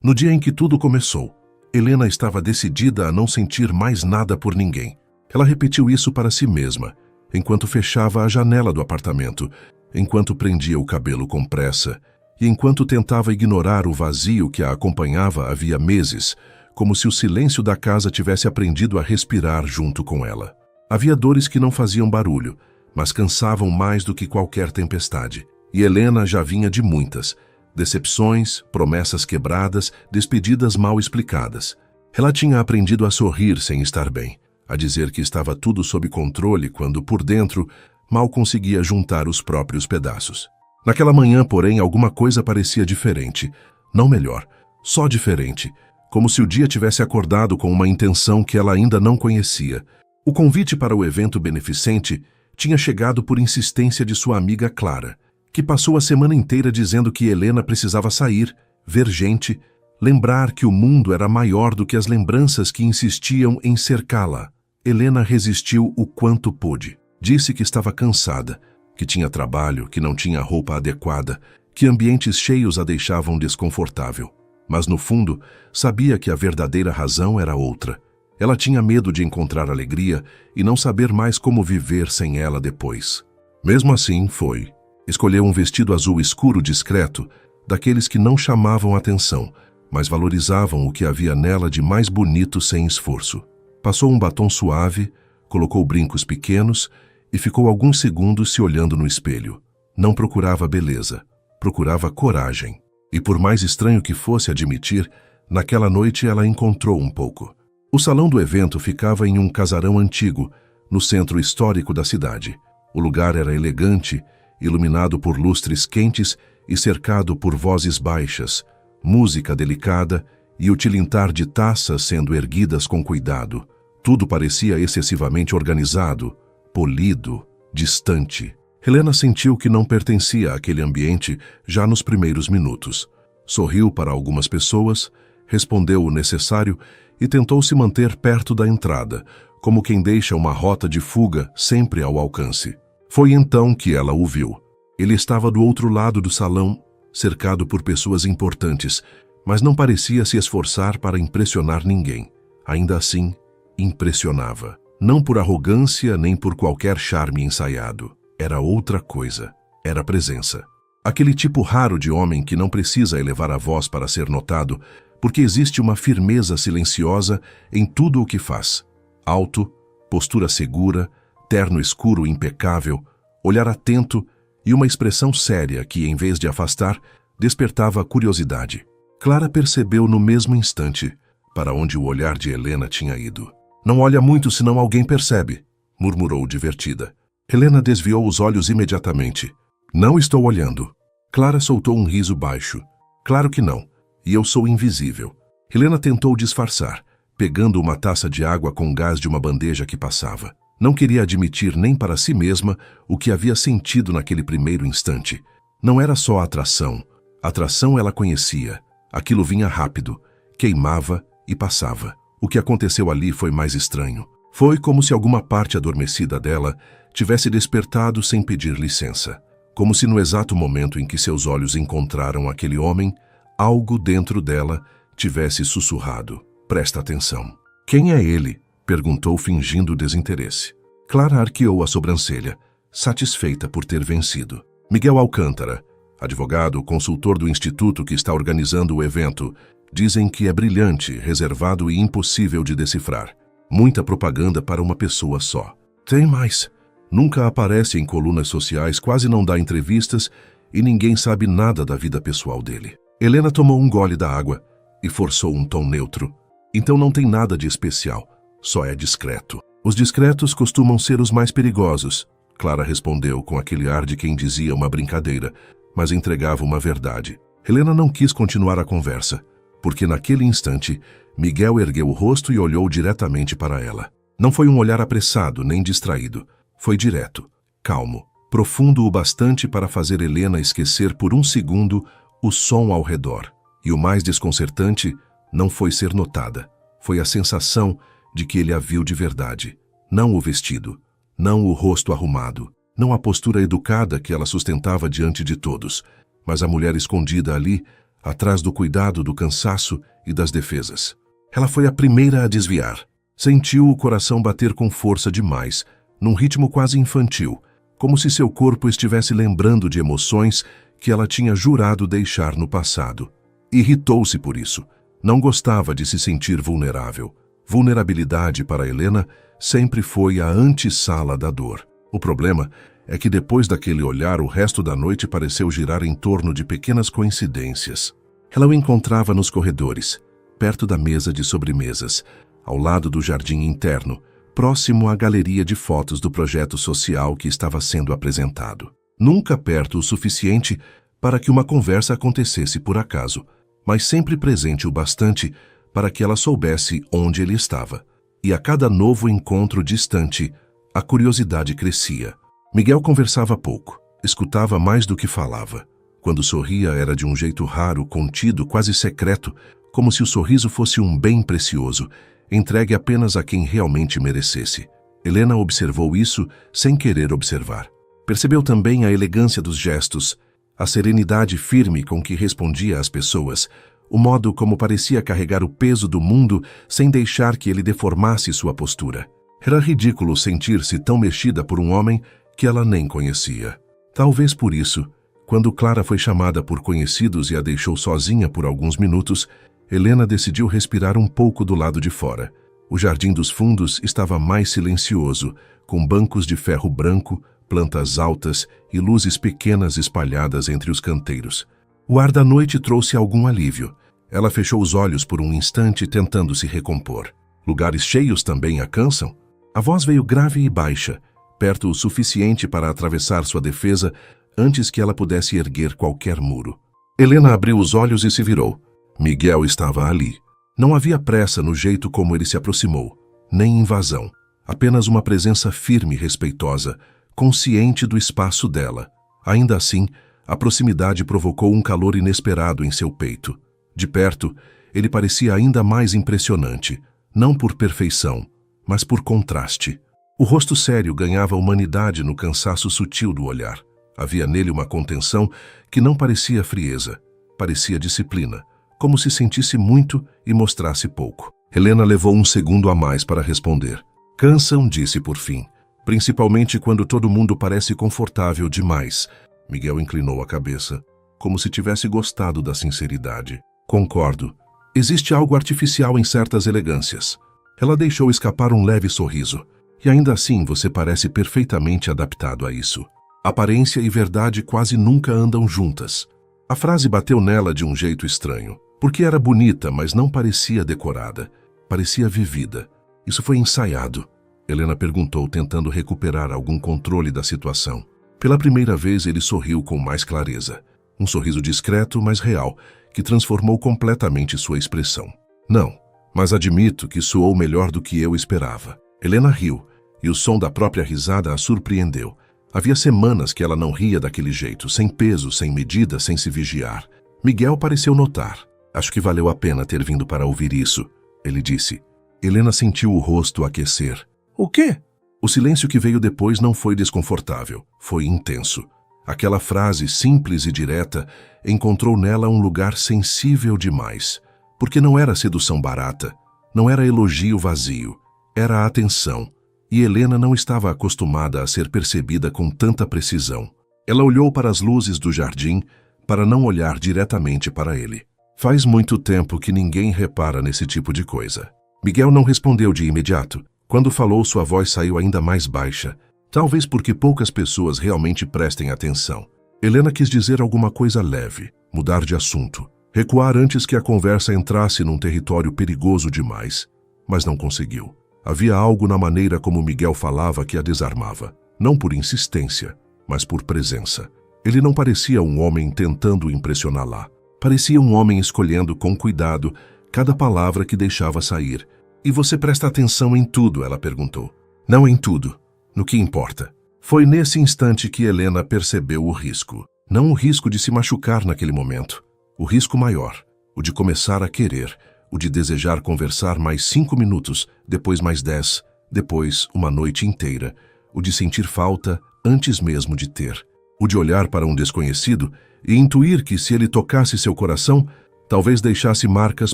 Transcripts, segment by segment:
No dia em que tudo começou, Helena estava decidida a não sentir mais nada por ninguém. Ela repetiu isso para si mesma, enquanto fechava a janela do apartamento, enquanto prendia o cabelo com pressa e enquanto tentava ignorar o vazio que a acompanhava havia meses, como se o silêncio da casa tivesse aprendido a respirar junto com ela. Havia dores que não faziam barulho, mas cansavam mais do que qualquer tempestade. E Helena já vinha de muitas. Decepções, promessas quebradas, despedidas mal explicadas. Ela tinha aprendido a sorrir sem estar bem, a dizer que estava tudo sob controle quando, por dentro, mal conseguia juntar os próprios pedaços. Naquela manhã, porém, alguma coisa parecia diferente. Não melhor, só diferente. Como se o dia tivesse acordado com uma intenção que ela ainda não conhecia. O convite para o evento beneficente tinha chegado por insistência de sua amiga Clara, que passou a semana inteira dizendo que Helena precisava sair, ver gente, lembrar que o mundo era maior do que as lembranças que insistiam em cercá-la. Helena resistiu o quanto pôde. Disse que estava cansada, que tinha trabalho, que não tinha roupa adequada, que ambientes cheios a deixavam desconfortável. Mas no fundo, sabia que a verdadeira razão era outra. Ela tinha medo de encontrar alegria e não saber mais como viver sem ela depois. Mesmo assim, foi. Escolheu um vestido azul escuro discreto, daqueles que não chamavam atenção, mas valorizavam o que havia nela de mais bonito sem esforço. Passou um batom suave, colocou brincos pequenos e ficou alguns segundos se olhando no espelho. Não procurava beleza, procurava coragem. E por mais estranho que fosse admitir, naquela noite ela encontrou um pouco. O salão do evento ficava em um casarão antigo, no centro histórico da cidade. O lugar era elegante, iluminado por lustres quentes e cercado por vozes baixas, música delicada e o tilintar de taças sendo erguidas com cuidado. Tudo parecia excessivamente organizado, polido, distante. Helena sentiu que não pertencia àquele ambiente já nos primeiros minutos. Sorriu para algumas pessoas, respondeu o necessário e tentou se manter perto da entrada, como quem deixa uma rota de fuga sempre ao alcance. Foi então que ela o viu. Ele estava do outro lado do salão, cercado por pessoas importantes, mas não parecia se esforçar para impressionar ninguém. Ainda assim, impressionava. Não por arrogância nem por qualquer charme ensaiado. Era outra coisa. Era presença. Aquele tipo raro de homem que não precisa elevar a voz para ser notado, porque existe uma firmeza silenciosa em tudo o que faz. Alto, postura segura, terno escuro impecável, olhar atento e uma expressão séria que, em vez de afastar, despertava curiosidade. Clara percebeu no mesmo instante para onde o olhar de Helena tinha ido. "Não olha muito, senão alguém percebe", murmurou divertida. Helena desviou os olhos imediatamente. "Não estou olhando." Clara soltou um riso baixo. "Claro que não. E eu sou invisível." Helena tentou disfarçar, pegando uma taça de água com gás de uma bandeja que passava. Não queria admitir nem para si mesma o que havia sentido naquele primeiro instante. Não era só atração. Atração ela conhecia. Aquilo vinha rápido, queimava e passava. O que aconteceu ali foi mais estranho. Foi como se alguma parte adormecida dela tivesse despertado sem pedir licença. Como se no exato momento em que seus olhos encontraram aquele homem, algo dentro dela tivesse sussurrado: "Presta atenção." "Quem é ele?" perguntou fingindo desinteresse. Clara arqueou a sobrancelha, satisfeita por ter vencido. "Miguel Alcântara, advogado, consultor do instituto que está organizando o evento. Dizem que é brilhante, reservado e impossível de decifrar. Muita propaganda para uma pessoa só. Tem mais. Nunca aparece em colunas sociais, quase não dá entrevistas e ninguém sabe nada da vida pessoal dele." Helena tomou um gole da água e forçou um tom neutro. "Então não tem nada de especial, só é discreto." "Os discretos costumam ser os mais perigosos", Clara respondeu com aquele ar de quem dizia uma brincadeira, mas entregava uma verdade. Helena não quis continuar a conversa, porque naquele instante, Miguel ergueu o rosto e olhou diretamente para ela. Não foi um olhar apressado nem distraído. Foi direto, calmo, profundo o bastante para fazer Helena esquecer por um segundo o som ao redor. E o mais desconcertante não foi ser notada. Foi a sensação de que ele a viu de verdade. Não o vestido, não o rosto arrumado, não a postura educada que ela sustentava diante de todos, mas a mulher escondida ali, atrás do cuidado, do cansaço e das defesas. Ela foi a primeira a desviar. Sentiu o coração bater com força demais, num ritmo quase infantil, como se seu corpo estivesse lembrando de emoções que ela tinha jurado deixar no passado. Irritou-se por isso. Não gostava de se sentir vulnerável. Vulnerabilidade para Helena sempre foi a antessala da dor. O problema é que depois daquele olhar, o resto da noite pareceu girar em torno de pequenas coincidências. Ela o encontrava nos corredores, perto da mesa de sobremesas, ao lado do jardim interno, próximo à galeria de fotos do projeto social que estava sendo apresentado. Nunca perto o suficiente para que uma conversa acontecesse por acaso, mas sempre presente o bastante para que ela soubesse onde ele estava. E a cada novo encontro distante, a curiosidade crescia. Miguel conversava pouco, escutava mais do que falava. Quando sorria era de um jeito raro, contido, quase secreto, como se o sorriso fosse um bem precioso, entregue apenas a quem realmente merecesse. Helena observou isso sem querer observar. Percebeu também a elegância dos gestos, a serenidade firme com que respondia às pessoas, o modo como parecia carregar o peso do mundo sem deixar que ele deformasse sua postura. Era ridículo sentir-se tão mexida por um homem que ela nem conhecia. Talvez por isso, quando Clara foi chamada por conhecidos e a deixou sozinha por alguns minutos, Helena decidiu respirar um pouco do lado de fora. O jardim dos fundos estava mais silencioso, com bancos de ferro branco, plantas altas e luzes pequenas espalhadas entre os canteiros. O ar da noite trouxe algum alívio. Ela fechou os olhos por um instante, tentando se recompor. Lugares cheios também a cansam? A voz veio grave e baixa, perto o suficiente para atravessar sua defesa antes que ela pudesse erguer qualquer muro. Helena abriu os olhos e se virou. Miguel estava ali. Não havia pressa no jeito como ele se aproximou, nem invasão. Apenas uma presença firme e respeitosa, consciente do espaço dela. Ainda assim, a proximidade provocou um calor inesperado em seu peito. De perto, ele parecia ainda mais impressionante, não por perfeição, mas por contraste. O rosto sério ganhava humanidade no cansaço sutil do olhar. Havia nele uma contenção que não parecia frieza, parecia disciplina, como se sentisse muito e mostrasse pouco. Helena levou um segundo a mais para responder. Cansam, disse por fim, principalmente quando todo mundo parece confortável demais. Miguel inclinou a cabeça, como se tivesse gostado da sinceridade. Concordo. Existe algo artificial em certas elegâncias. Ela deixou escapar um leve sorriso. E ainda assim você parece perfeitamente adaptado a isso. Aparência e verdade quase nunca andam juntas. A frase bateu nela de um jeito estranho. Porque era bonita, mas não parecia decorada. Parecia vivida. Isso foi ensaiado? Helena perguntou, tentando recuperar algum controle da situação. Pela primeira vez ele sorriu com mais clareza. Um sorriso discreto, mas real, que transformou completamente sua expressão. Não, mas admito que soou melhor do que eu esperava. Helena riu, e o som da própria risada a surpreendeu. Havia semanas que ela não ria daquele jeito, sem peso, sem medida, sem se vigiar. Miguel pareceu notar. Acho que valeu a pena ter vindo para ouvir isso, ele disse. Helena sentiu o rosto aquecer. O quê? O silêncio que veio depois não foi desconfortável, foi intenso. Aquela frase simples e direta encontrou nela um lugar sensível demais. Porque não era sedução barata, não era elogio vazio, era atenção. E Helena não estava acostumada a ser percebida com tanta precisão. Ela olhou para as luzes do jardim para não olhar diretamente para ele. Faz muito tempo que ninguém repara nesse tipo de coisa. Miguel não respondeu de imediato. Quando falou, sua voz saiu ainda mais baixa. Talvez porque poucas pessoas realmente prestem atenção. Helena quis dizer alguma coisa leve, mudar de assunto, recuar antes que a conversa entrasse num território perigoso demais. Mas não conseguiu. Havia algo na maneira como Miguel falava que a desarmava. Não por insistência, mas por presença. Ele não parecia um homem tentando impressioná-la. Parecia um homem escolhendo com cuidado cada palavra que deixava sair. E você presta atenção em tudo, ela perguntou. Não em tudo. No que importa. Foi nesse instante que Helena percebeu o risco. Não o risco de se machucar naquele momento. O risco maior. O de começar a querer. O de desejar conversar mais 5 minutos, depois mais 10, depois uma noite inteira. O de sentir falta antes mesmo de ter. o de olhar para um desconhecido e intuir que, se ele tocasse seu coração, talvez deixasse marcas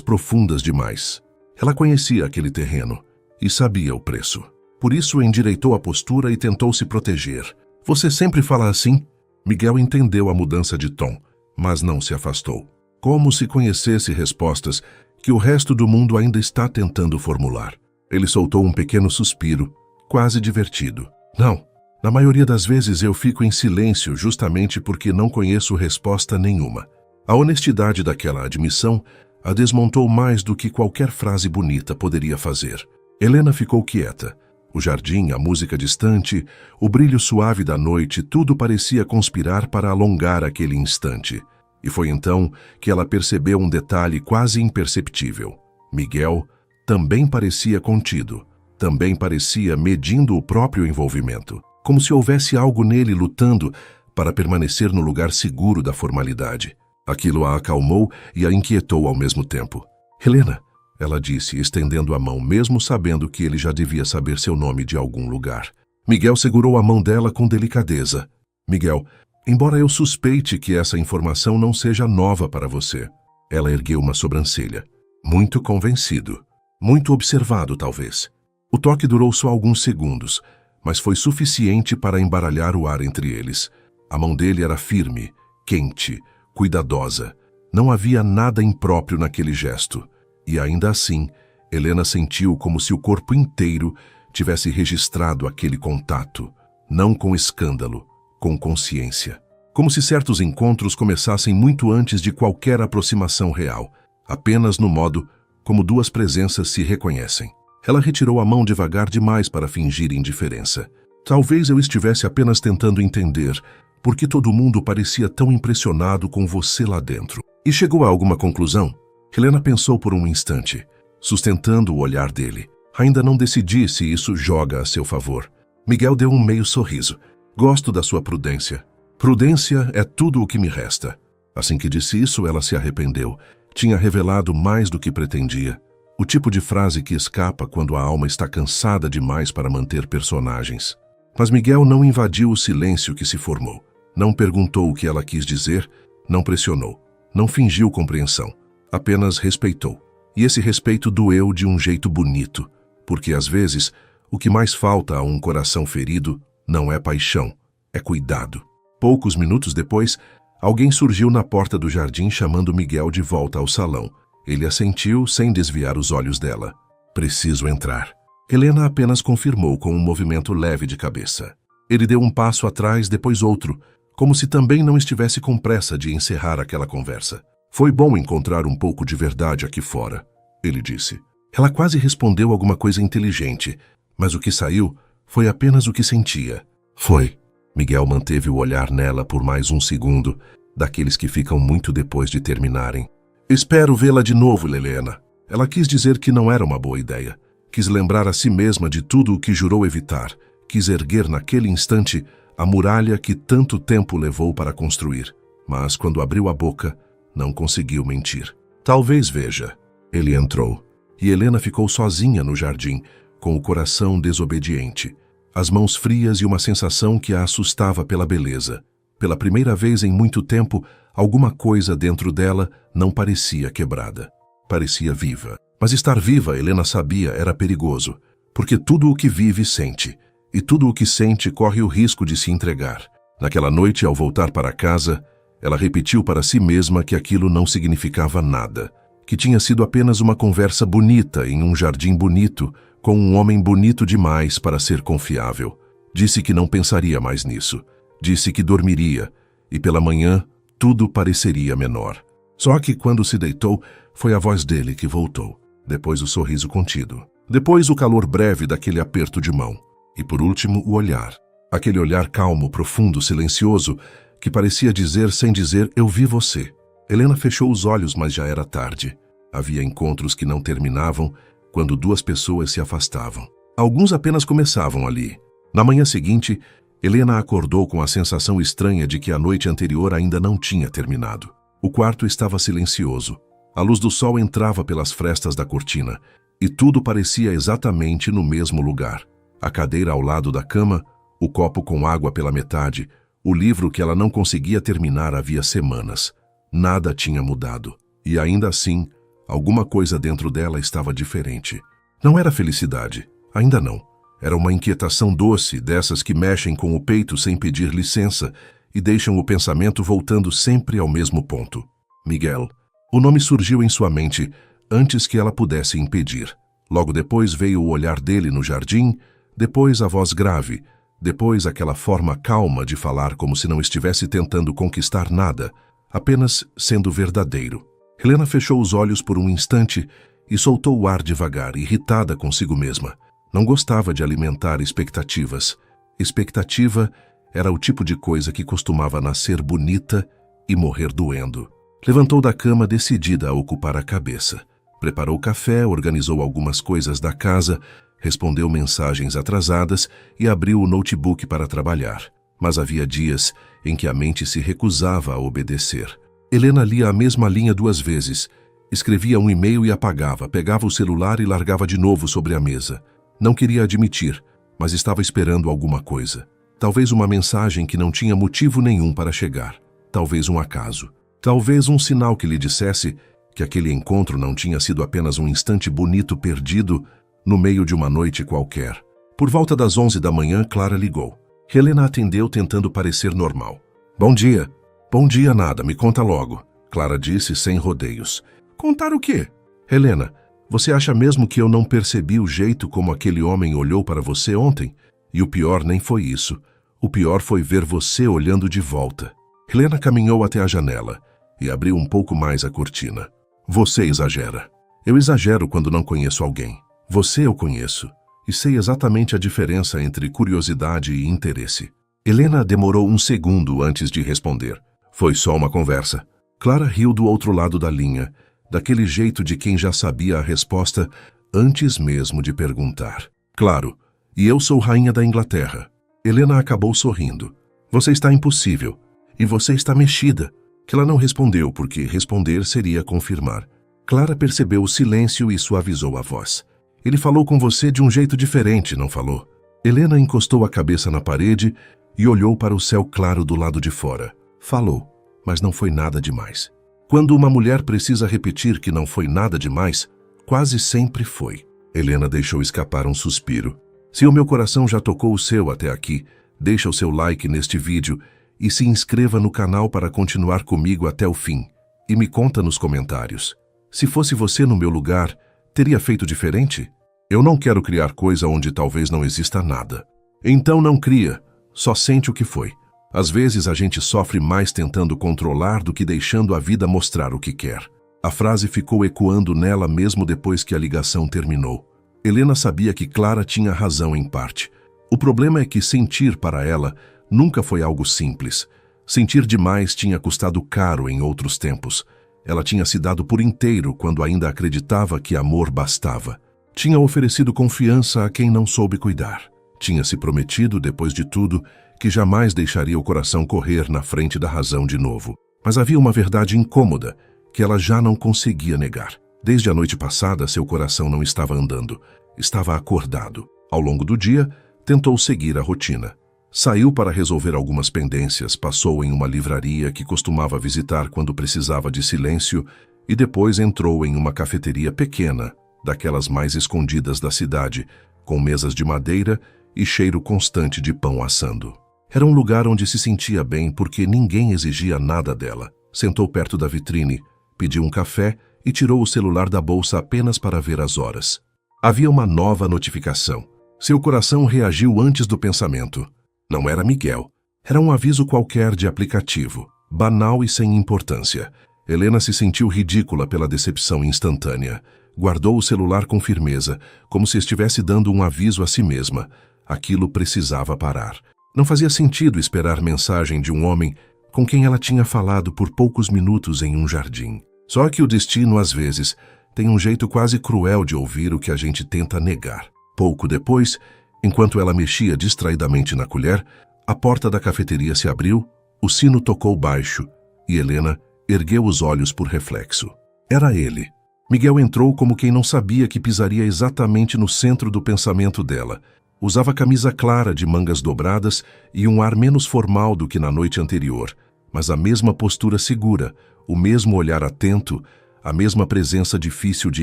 profundas demais. Ela conhecia aquele terreno e sabia o preço. Por isso, endireitou a postura e tentou se proteger. Você sempre fala assim? Miguel entendeu a mudança de tom, mas não se afastou. Como se conhecesse respostas que o resto do mundo ainda está tentando formular. Ele soltou um pequeno suspiro, quase divertido. Não, na maioria das vezes eu fico em silêncio justamente porque não conheço resposta nenhuma. A honestidade daquela admissão a desmontou mais do que qualquer frase bonita poderia fazer. Helena ficou quieta. O jardim, a música distante, o brilho suave da noite, tudo parecia conspirar para alongar aquele instante. E foi então que ela percebeu um detalhe quase imperceptível. Miguel também parecia contido, também parecia medindo o próprio envolvimento, como se houvesse algo nele lutando para permanecer no lugar seguro da formalidade. Aquilo a acalmou e a inquietou ao mesmo tempo. Helena, ela disse, estendendo a mão, mesmo sabendo que ele já devia saber seu nome de algum lugar. Miguel segurou a mão dela com delicadeza. Miguel, embora eu suspeite que essa informação não seja nova para você. Ela ergueu uma sobrancelha. Muito convencido. Muito observado, talvez. O toque durou só alguns segundos, mas foi suficiente para embaralhar o ar entre eles. A mão dele era firme, quente, cuidadosa. Não havia nada impróprio naquele gesto. E ainda assim, Helena sentiu como se o corpo inteiro tivesse registrado aquele contato, não com escândalo, com consciência. Como se certos encontros começassem muito antes de qualquer aproximação real, apenas no modo como duas presenças se reconhecem. Ela retirou a mão devagar demais para fingir indiferença. Talvez eu estivesse apenas tentando entender por que todo mundo parecia tão impressionado com você lá dentro. E chegou a alguma conclusão? Helena pensou por um instante, sustentando o olhar dele. Ainda não decidi se isso joga a seu favor. Miguel deu um meio sorriso. Gosto da sua prudência. Prudência é tudo o que me resta. Assim que disse isso, ela se arrependeu. Tinha revelado mais do que pretendia. O tipo de frase que escapa quando a alma está cansada demais para manter personagens. Mas Miguel não invadiu o silêncio que se formou. Não perguntou o que ela quis dizer, não pressionou, não fingiu compreensão. Apenas respeitou. E esse respeito doeu de um jeito bonito, porque às vezes o que mais falta a um coração ferido não é paixão, é cuidado. Poucos minutos depois, alguém surgiu na porta do jardim chamando Miguel de volta ao salão. Ele assentiu sem desviar os olhos dela. Preciso entrar. Helena apenas confirmou com um movimento leve de cabeça. Ele deu um passo atrás, depois outro, como se também não estivesse com pressa de encerrar aquela conversa. Foi bom encontrar um pouco de verdade aqui fora, ele disse. Ela quase respondeu alguma coisa inteligente, mas o que saiu foi apenas o que sentia. Foi. Miguel manteve o olhar nela por mais um segundo, daqueles que ficam muito depois de terminarem. Espero vê-la de novo, Helena. Ela quis dizer que não era uma boa ideia. Quis lembrar a si mesma de tudo o que jurou evitar. Quis erguer naquele instante a muralha que tanto tempo levou para construir. Mas quando abriu a boca, não conseguiu mentir. Talvez veja. Ele entrou, e Helena ficou sozinha no jardim, com o coração desobediente, as mãos frias e uma sensação que a assustava pela beleza. Pela primeira vez em muito tempo, alguma coisa dentro dela não parecia quebrada. Parecia viva. Mas estar viva, Helena sabia, era perigoso, porque tudo o que vive sente, e tudo o que sente corre o risco de se entregar. Naquela noite, ao voltar para casa, ela repetiu para si mesma que aquilo não significava nada, que tinha sido apenas uma conversa bonita em um jardim bonito, com um homem bonito demais para ser confiável. Disse que não pensaria mais nisso. Disse que dormiria, e pela manhã tudo pareceria menor. Só que quando se deitou, foi a voz dele que voltou. Depois o sorriso contido. Depois o calor breve daquele aperto de mão. E por último o olhar. Aquele olhar calmo, profundo, silencioso, que parecia dizer sem dizer, eu vi você. Helena fechou os olhos, mas já era tarde. Havia encontros que não terminavam quando duas pessoas se afastavam. Alguns apenas começavam ali. Na manhã seguinte, Helena acordou com a sensação estranha de que a noite anterior ainda não tinha terminado. O quarto estava silencioso. A luz do sol entrava pelas frestas da cortina, e tudo parecia exatamente no mesmo lugar. A cadeira ao lado da cama, o copo com água pela metade, O livro que ela não conseguia terminar havia semanas. Nada tinha mudado. E ainda assim, alguma coisa dentro dela estava diferente. Não era felicidade, ainda não. Era uma inquietação doce, dessas que mexem com o peito sem pedir licença e deixam o pensamento voltando sempre ao mesmo ponto. Miguel. O nome surgiu em sua mente antes que ela pudesse impedir. Logo depois veio o olhar dele no jardim, depois a voz grave, depois aquela forma calma de falar como se não estivesse tentando conquistar nada, apenas sendo verdadeiro. Helena fechou os olhos por um instante e soltou o ar devagar, irritada consigo mesma. Não gostava de alimentar expectativas. Expectativa era o tipo de coisa que costumava nascer bonita e morrer doendo. Levantou da cama decidida a ocupar a cabeça. Preparou café, organizou algumas coisas da casa, respondeu mensagens atrasadas e abriu o notebook para trabalhar. Mas havia dias em que a mente se recusava a obedecer. Helena lia a mesma linha 2 vezes. Escrevia um e-mail e apagava, pegava o celular e largava de novo sobre a mesa. Não queria admitir, mas estava esperando alguma coisa. Talvez uma mensagem que não tinha motivo nenhum para chegar. Talvez um acaso. Talvez um sinal que lhe dissesse que aquele encontro não tinha sido apenas um instante bonito perdido no meio de uma noite qualquer. Por volta das 11 da manhã, Clara ligou. Helena atendeu tentando parecer normal. Bom dia. Bom dia nada, me conta logo. Clara disse sem rodeios. Contar o quê? Helena, você acha mesmo que eu não percebi o jeito como aquele homem olhou para você ontem? E o pior nem foi isso. O pior foi ver você olhando de volta. Helena caminhou até a janela e abriu um pouco mais a cortina. Você exagera. Eu exagero quando não conheço alguém. Você eu conheço e sei exatamente a diferença entre curiosidade e interesse. Helena demorou um segundo antes de responder. Foi só uma conversa. Clara riu do outro lado da linha, daquele jeito de quem já sabia a resposta antes mesmo de perguntar. Claro, e eu sou rainha da Inglaterra. Helena acabou sorrindo. Você está impossível. E você está mexida. Que ela não respondeu, porque responder seria confirmar. Clara percebeu o silêncio e suavizou a voz. Ele falou com você de um jeito diferente, não falou? Helena encostou a cabeça na parede e olhou para o céu claro do lado de fora. Falou, mas não foi nada demais. Quando uma mulher precisa repetir que não foi nada demais, quase sempre foi. Helena deixou escapar um suspiro. Se o meu coração já tocou o seu até aqui, deixa o seu like neste vídeo e se inscreva no canal para continuar comigo até o fim. E me conta nos comentários. Se fosse você no meu lugar, teria feito diferente? Eu não quero criar coisa onde talvez não exista nada. Então não cria, só sente o que foi. Às vezes a gente sofre mais tentando controlar do que deixando a vida mostrar o que quer. A frase ficou ecoando nela mesmo depois que a ligação terminou. Helena sabia que Clara tinha razão em parte. O problema é que sentir para ela nunca foi algo simples. Sentir demais tinha custado caro em outros tempos. Ela tinha se dado por inteiro quando ainda acreditava que amor bastava. Tinha oferecido confiança a quem não soube cuidar. Tinha se prometido, depois de tudo, que jamais deixaria o coração correr na frente da razão de novo. Mas havia uma verdade incômoda, que ela já não conseguia negar. Desde a noite passada, seu coração não estava andando. Estava acordado. Ao longo do dia, tentou seguir a rotina. Saiu para resolver algumas pendências, passou em uma livraria que costumava visitar quando precisava de silêncio e depois entrou em uma cafeteria pequena, daquelas mais escondidas da cidade, com mesas de madeira e cheiro constante de pão assando. Era um lugar onde se sentia bem porque ninguém exigia nada dela. Sentou perto da vitrine, pediu um café e tirou o celular da bolsa apenas para ver as horas. Havia uma nova notificação. Seu coração reagiu antes do pensamento. Não era Miguel. Era um aviso qualquer de aplicativo, banal e sem importância. Helena se sentiu ridícula pela decepção instantânea. Guardou o celular com firmeza, como se estivesse dando um aviso a si mesma. Aquilo precisava parar. Não fazia sentido esperar mensagem de um homem com quem ela tinha falado por poucos minutos em um jardim. Só que o destino, às vezes, tem um jeito quase cruel de ouvir o que a gente tenta negar. Pouco depois, enquanto ela mexia distraidamente na colher, a porta da cafeteria se abriu, o sino tocou baixo e Helena ergueu os olhos por reflexo. Era ele. Miguel entrou como quem não sabia que pisaria exatamente no centro do pensamento dela. Usava camisa clara de mangas dobradas e um ar menos formal do que na noite anterior, mas a mesma postura segura, o mesmo olhar atento, a mesma presença difícil de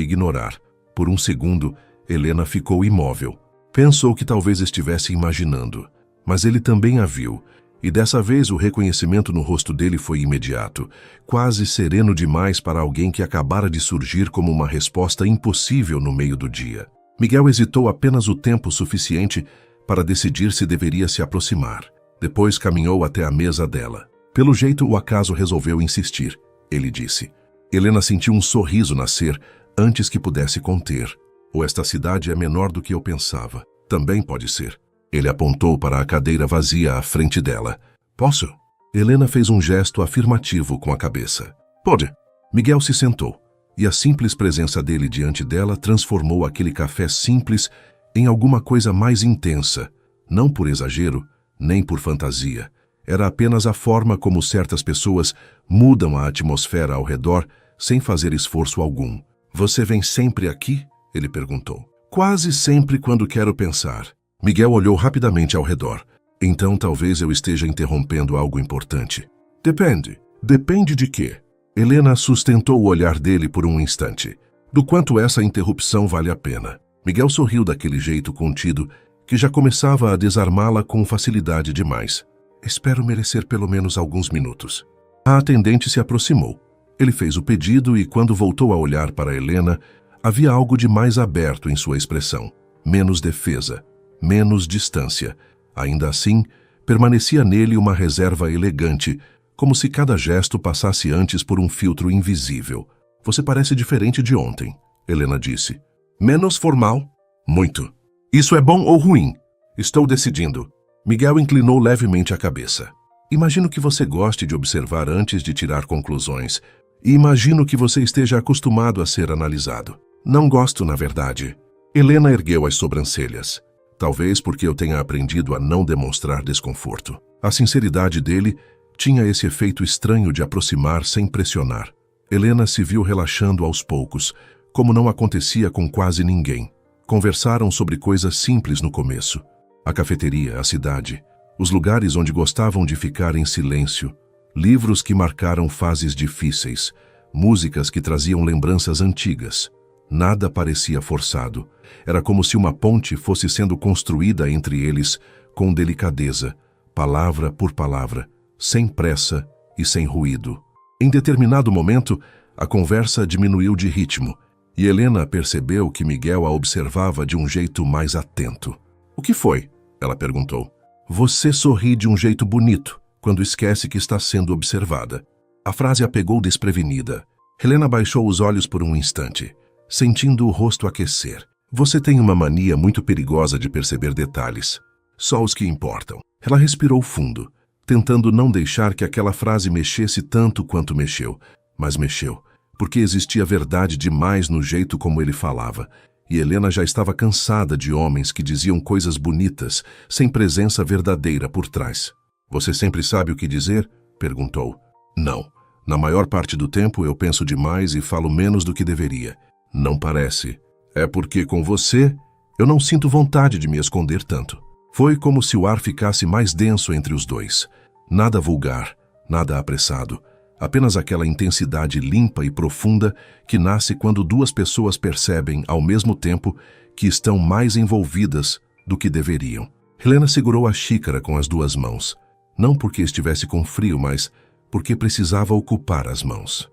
ignorar. Por um segundo, Helena ficou imóvel. Pensou que talvez estivesse imaginando, mas ele também a viu, e dessa vez o reconhecimento no rosto dele foi imediato, quase sereno demais para alguém que acabara de surgir como uma resposta impossível no meio do dia. Miguel hesitou apenas o tempo suficiente para decidir se deveria se aproximar. Depois caminhou até a mesa dela. Pelo jeito, o acaso resolveu insistir, ele disse. Helena sentiu um sorriso nascer antes que pudesse conter. Ou esta cidade é menor do que eu pensava. Também pode ser. Ele apontou para a cadeira vazia à frente dela. Posso? Helena fez um gesto afirmativo com a cabeça. Pode. Miguel se sentou, e a simples presença dele diante dela transformou aquele café simples em alguma coisa mais intensa, não por exagero, nem por fantasia. Era apenas a forma como certas pessoas mudam a atmosfera ao redor sem fazer esforço algum. Você vem sempre aqui? Ele perguntou. Quase sempre quando quero pensar. Miguel olhou rapidamente ao redor. Então talvez eu esteja interrompendo algo importante. Depende. Depende de quê? Helena sustentou o olhar dele por um instante. Do quanto essa interrupção vale a pena. Miguel sorriu daquele jeito contido que já começava a desarmá-la com facilidade demais. Espero merecer pelo menos alguns minutos. A atendente se aproximou. Ele fez o pedido e, quando voltou a olhar para Helena, havia algo de mais aberto em sua expressão. Menos defesa, menos distância. Ainda assim, permanecia nele uma reserva elegante, como se cada gesto passasse antes por um filtro invisível. Você parece diferente de ontem, Helena disse. Menos formal? Muito. Isso é bom ou ruim? Estou decidindo. Miguel inclinou levemente a cabeça. Imagino que você goste de observar antes de tirar conclusões. E imagino que você esteja acostumado a ser analisado. Não gosto, na verdade. Helena ergueu as sobrancelhas. Talvez porque eu tenha aprendido a não demonstrar desconforto. A sinceridade dele tinha esse efeito estranho de aproximar sem pressionar. Helena se viu relaxando aos poucos, como não acontecia com quase ninguém. Conversaram sobre coisas simples no começo. A cafeteria, a cidade, os lugares onde gostavam de ficar em silêncio, livros que marcaram fases difíceis, músicas que traziam lembranças antigas. Nada parecia forçado. Era como se uma ponte fosse sendo construída entre eles com delicadeza, palavra por palavra, sem pressa e sem ruído. Em determinado momento, a conversa diminuiu de ritmo, e Helena percebeu que Miguel a observava de um jeito mais atento. O que foi? Ela perguntou. Você sorri de um jeito bonito, quando esquece que está sendo observada. A frase a pegou desprevenida. Helena baixou os olhos por um instante, sentindo o rosto aquecer. Você tem uma mania muito perigosa de perceber detalhes. Só os que importam. Ela respirou fundo, tentando não deixar que aquela frase mexesse tanto quanto mexeu. Mas mexeu, porque existia verdade demais no jeito como ele falava. E Helena já estava cansada de homens que diziam coisas bonitas, sem presença verdadeira por trás. Você sempre sabe o que dizer? Perguntou. Não. Na maior parte do tempo eu penso demais e falo menos do que deveria. Não parece. É porque com você, eu não sinto vontade de me esconder tanto. Foi como se o ar ficasse mais denso entre os dois. Nada vulgar, nada apressado. Apenas aquela intensidade limpa e profunda que nasce quando duas pessoas percebem, ao mesmo tempo, que estão mais envolvidas do que deveriam. Helena segurou a xícara com as duas mãos. Não porque estivesse com frio, mas porque precisava ocupar as mãos.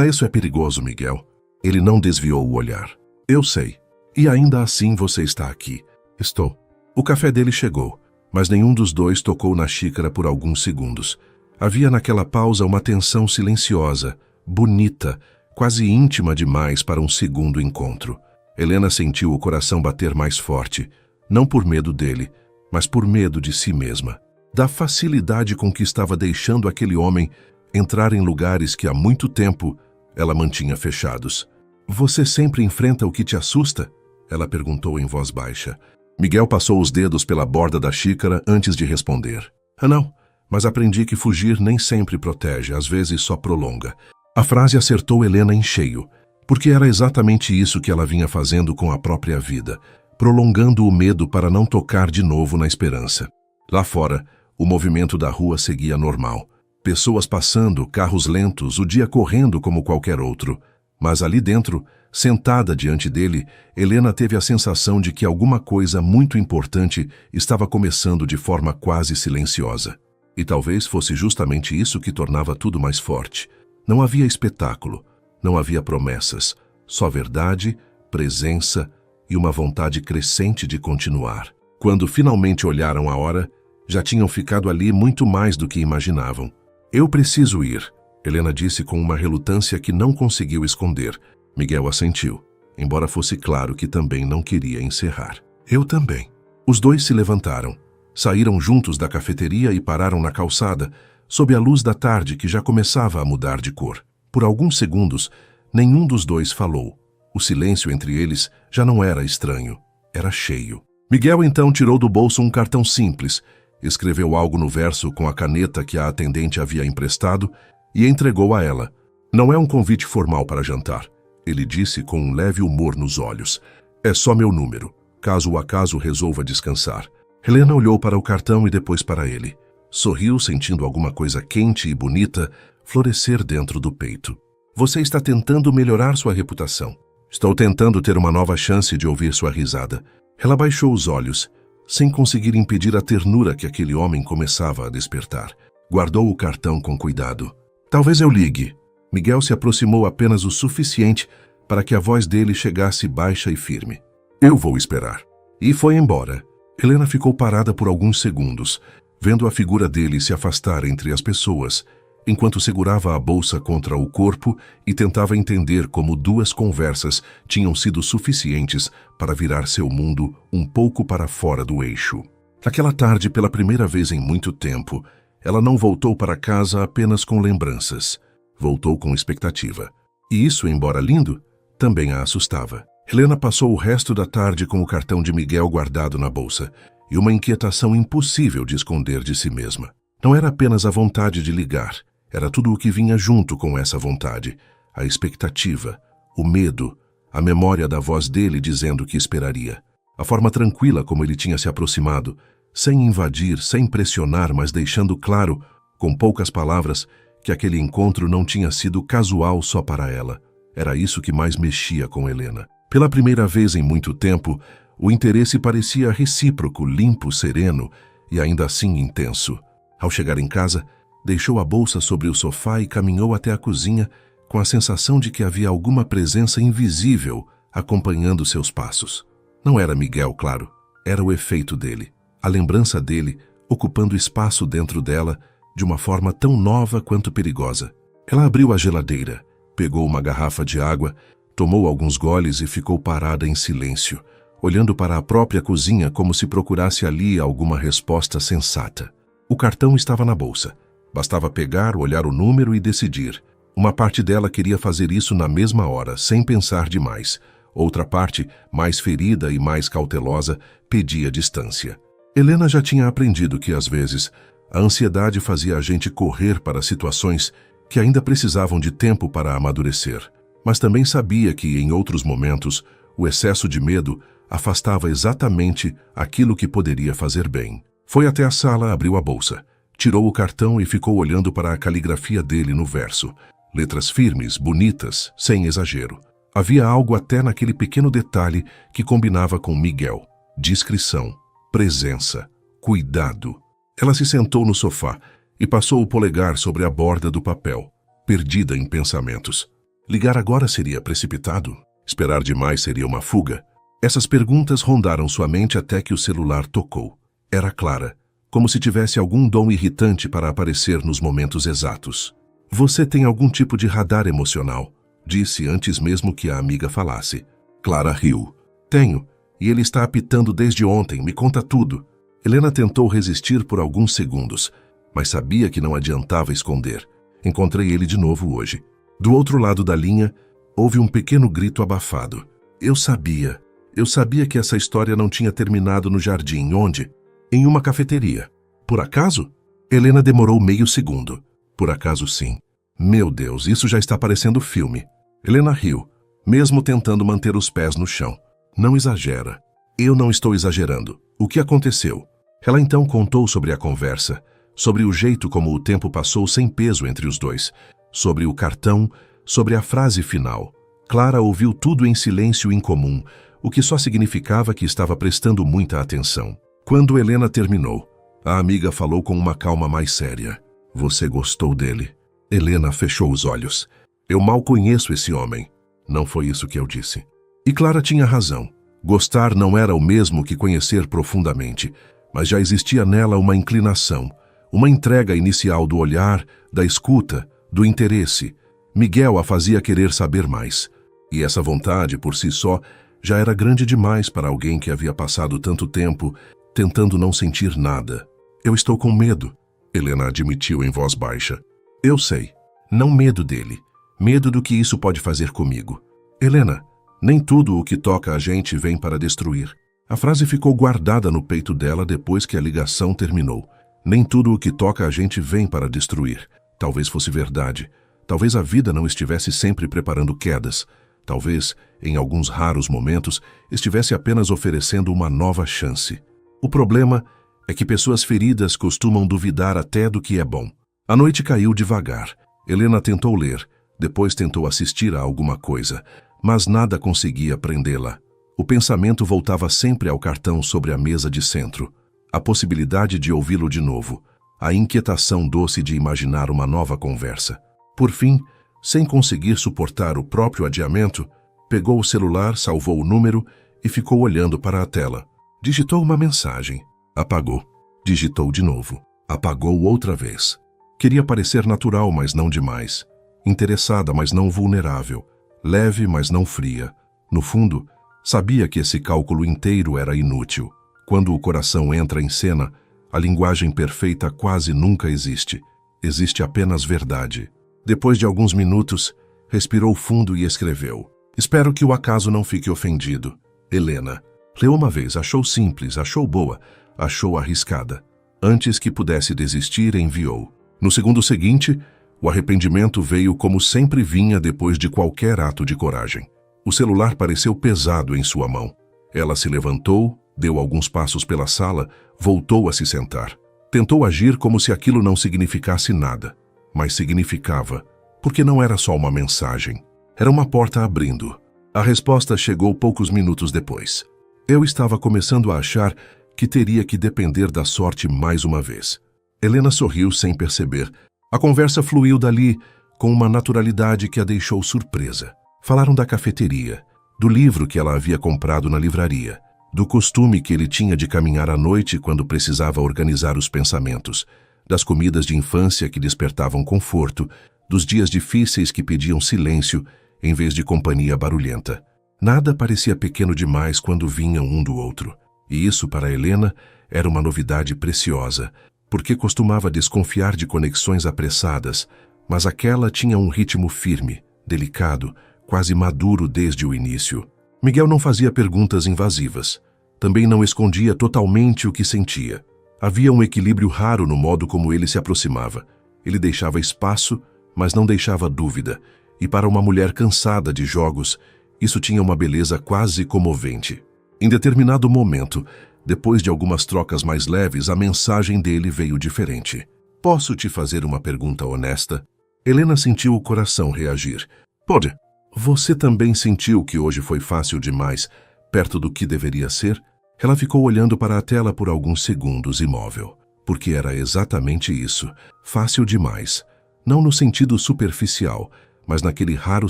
Isso é perigoso, Miguel. Ele não desviou o olhar. Eu sei. E ainda assim você está aqui. Estou. O café dele chegou, mas nenhum dos dois tocou na xícara por alguns segundos. Havia naquela pausa uma tensão silenciosa, bonita, quase íntima demais para um segundo encontro. Helena sentiu o coração bater mais forte, não por medo dele, mas por medo de si mesma. Da facilidade com que estava deixando aquele homem entrar em lugares que há muito tempo ela mantinha fechados. Você sempre enfrenta o que te assusta? Ela perguntou em voz baixa. Miguel passou os dedos pela borda da xícara antes de responder. Não. Mas aprendi que fugir nem sempre protege, às vezes só prolonga. A frase acertou Helena em cheio, porque era exatamente isso que ela vinha fazendo com a própria vida, prolongando o medo para não tocar de novo na esperança. Lá fora, o movimento da rua seguia normal. Pessoas passando, carros lentos, o dia correndo como qualquer outro. Mas ali dentro, sentada diante dele, Helena teve a sensação de que alguma coisa muito importante estava começando de forma quase silenciosa. E talvez fosse justamente isso que tornava tudo mais forte. Não havia espetáculo, não havia promessas, só verdade, presença e uma vontade crescente de continuar. Quando finalmente olharam a hora, já tinham ficado ali muito mais do que imaginavam. Eu preciso ir, Helena disse com uma relutância que não conseguiu esconder. Miguel assentiu, embora fosse claro que também não queria encerrar. Eu também. Os dois se levantaram, saíram juntos da cafeteria e pararam na calçada, sob a luz da tarde que já começava a mudar de cor. Por alguns segundos, nenhum dos dois falou. O silêncio entre eles já não era estranho, era cheio. Miguel então tirou do bolso um cartão simples, escreveu algo no verso com a caneta que a atendente havia emprestado e entregou a ela. Não é um convite formal para jantar, ele disse com um leve humor nos olhos. É só meu número, caso o acaso resolva descansar. Helena olhou para o cartão e depois para ele. Sorriu, sentindo alguma coisa quente e bonita florescer dentro do peito. Você está tentando melhorar sua reputação. Estou tentando ter uma nova chance de ouvir sua risada. Ela baixou os olhos, sem conseguir impedir a ternura que aquele homem começava a despertar. Guardou o cartão com cuidado. Talvez eu ligue. Miguel se aproximou apenas o suficiente para que a voz dele chegasse baixa e firme. Eu vou esperar. E foi embora. Helena ficou parada por alguns segundos, vendo a figura dele se afastar entre as pessoas, enquanto segurava a bolsa contra o corpo e tentava entender como duas conversas tinham sido suficientes para virar seu mundo um pouco para fora do eixo. Naquela tarde, pela primeira vez em muito tempo, ela não voltou para casa apenas com lembranças. Voltou com expectativa. E isso, embora lindo, também a assustava. Helena passou o resto da tarde com o cartão de Miguel guardado na bolsa e uma inquietação impossível de esconder de si mesma. Não era apenas a vontade de ligar, era tudo o que vinha junto com essa vontade. A expectativa, o medo, a memória da voz dele dizendo que esperaria. A forma tranquila como ele tinha se aproximado, sem invadir, sem pressionar, mas deixando claro, com poucas palavras, que aquele encontro não tinha sido casual só para ela. Era isso que mais mexia com Helena. Pela primeira vez em muito tempo, o interesse parecia recíproco, limpo, sereno e ainda assim intenso. Ao chegar em casa, deixou a bolsa sobre o sofá e caminhou até a cozinha com a sensação de que havia alguma presença invisível acompanhando seus passos. Não era Miguel, claro, era o efeito dele, a lembrança dele ocupando espaço dentro dela de uma forma tão nova quanto perigosa. Ela abriu a geladeira, pegou uma garrafa de água, tomou alguns goles e ficou parada em silêncio, olhando para a própria cozinha como se procurasse ali alguma resposta sensata. O cartão estava na bolsa. Bastava pegar, olhar o número e decidir. Uma parte dela queria fazer isso na mesma hora, sem pensar demais. Outra parte, mais ferida e mais cautelosa, pedia distância. Helena já tinha aprendido que, às vezes, a ansiedade fazia a gente correr para situações que ainda precisavam de tempo para amadurecer. Mas também sabia que, em outros momentos, o excesso de medo afastava exatamente aquilo que poderia fazer bem. Foi até a sala, abriu a bolsa, tirou o cartão e ficou olhando para a caligrafia dele no verso. Letras firmes, bonitas, sem exagero. Havia algo até naquele pequeno detalhe que combinava com Miguel. Discrição, presença, cuidado. Ela se sentou no sofá e passou o polegar sobre a borda do papel, perdida em pensamentos. Ligar agora seria precipitado? Esperar demais seria uma fuga? Essas perguntas rondaram sua mente até que o celular tocou. Era Clara, como se tivesse algum dom irritante para aparecer nos momentos exatos. Você tem algum tipo de radar emocional, disse antes mesmo que a amiga falasse. Clara riu. Tenho, e ele está apitando desde ontem, me conta tudo. Helena tentou resistir por alguns segundos, mas sabia que não adiantava esconder. Encontrei ele de novo hoje. Do outro lado da linha, houve um pequeno grito abafado. Eu sabia que essa história não tinha terminado no jardim, onde? Em uma cafeteria. Por acaso? Helena demorou meio segundo. Por acaso sim. Meu Deus, isso já está parecendo filme. Helena riu, mesmo tentando manter os pés no chão. Não exagera. Eu não estou exagerando. O que aconteceu? Ela então contou sobre a conversa, sobre o jeito como o tempo passou sem peso entre os dois, sobre o cartão, sobre a frase final. Clara ouviu tudo em silêncio incomum, o que só significava que estava prestando muita atenção. Quando Helena terminou, a amiga falou com uma calma mais séria. Você gostou dele? Helena fechou os olhos. Eu mal conheço esse homem. Não foi isso que eu disse. E Clara tinha razão. Gostar não era o mesmo que conhecer profundamente, mas já existia nela uma inclinação, uma entrega inicial do olhar, da escuta, do interesse. Miguel a fazia querer saber mais. E essa vontade, por si só, já era grande demais para alguém que havia passado tanto tempo tentando não sentir nada. Eu estou com medo, Helena admitiu em voz baixa. Eu sei. Não medo dele. Medo do que isso pode fazer comigo. Helena, nem tudo o que toca a gente vem para destruir. A frase ficou guardada no peito dela depois que a ligação terminou. Nem tudo o que toca a gente vem para destruir. Talvez fosse verdade. Talvez a vida não estivesse sempre preparando quedas. Talvez, em alguns raros momentos, estivesse apenas oferecendo uma nova chance. O problema é que pessoas feridas costumam duvidar até do que é bom. A noite caiu devagar. Helena tentou ler, depois tentou assistir a alguma coisa, mas nada conseguia prendê-la. O pensamento voltava sempre ao cartão sobre a mesa de centro. A possibilidade de ouvi-lo de novo. A inquietação doce de imaginar uma nova conversa. Por fim, sem conseguir suportar o próprio adiamento, pegou o celular, salvou o número e ficou olhando para a tela. Digitou uma mensagem. Apagou. Digitou de novo. Apagou outra vez. Queria parecer natural, mas não demais. Interessada, mas não vulnerável. Leve, mas não fria. No fundo, sabia que esse cálculo inteiro era inútil. Quando o coração entra em cena, a linguagem perfeita quase nunca existe. Existe apenas verdade. Depois de alguns minutos, respirou fundo e escreveu. Espero que o acaso não fique ofendido. Helena. Leu uma vez, achou simples, achou boa, achou arriscada. Antes que pudesse desistir, enviou. No segundo seguinte, o arrependimento veio como sempre vinha depois de qualquer ato de coragem. O celular pareceu pesado em sua mão. Ela se levantou, deu alguns passos pela sala, voltou a se sentar. Tentou agir como se aquilo não significasse nada. Mas significava, porque não era só uma mensagem. Era uma porta abrindo. A resposta chegou poucos minutos depois. Eu estava começando a achar que teria que depender da sorte mais uma vez. Helena sorriu sem perceber. A conversa fluiu dali com uma naturalidade que a deixou surpresa. Falaram da cafeteria, do livro que ela havia comprado na livraria, do costume que ele tinha de caminhar à noite quando precisava organizar os pensamentos, das comidas de infância que despertavam conforto, dos dias difíceis que pediam silêncio em vez de companhia barulhenta. Nada parecia pequeno demais quando vinham um do outro. E isso, para Helena, era uma novidade preciosa, porque costumava desconfiar de conexões apressadas, mas aquela tinha um ritmo firme, delicado, quase maduro desde o início. Miguel não fazia perguntas invasivas. Também não escondia totalmente o que sentia. Havia um equilíbrio raro no modo como ele se aproximava. Ele deixava espaço, mas não deixava dúvida. E para uma mulher cansada de jogos, isso tinha uma beleza quase comovente. Em determinado momento, depois de algumas trocas mais leves, a mensagem dele veio diferente. Posso te fazer uma pergunta honesta? Helena sentiu o coração reagir. Pode. Você também sentiu que hoje foi fácil demais, perto do que deveria ser? Ela ficou olhando para a tela por alguns segundos, imóvel. Porque era exatamente isso. Fácil demais. Não no sentido superficial, mas naquele raro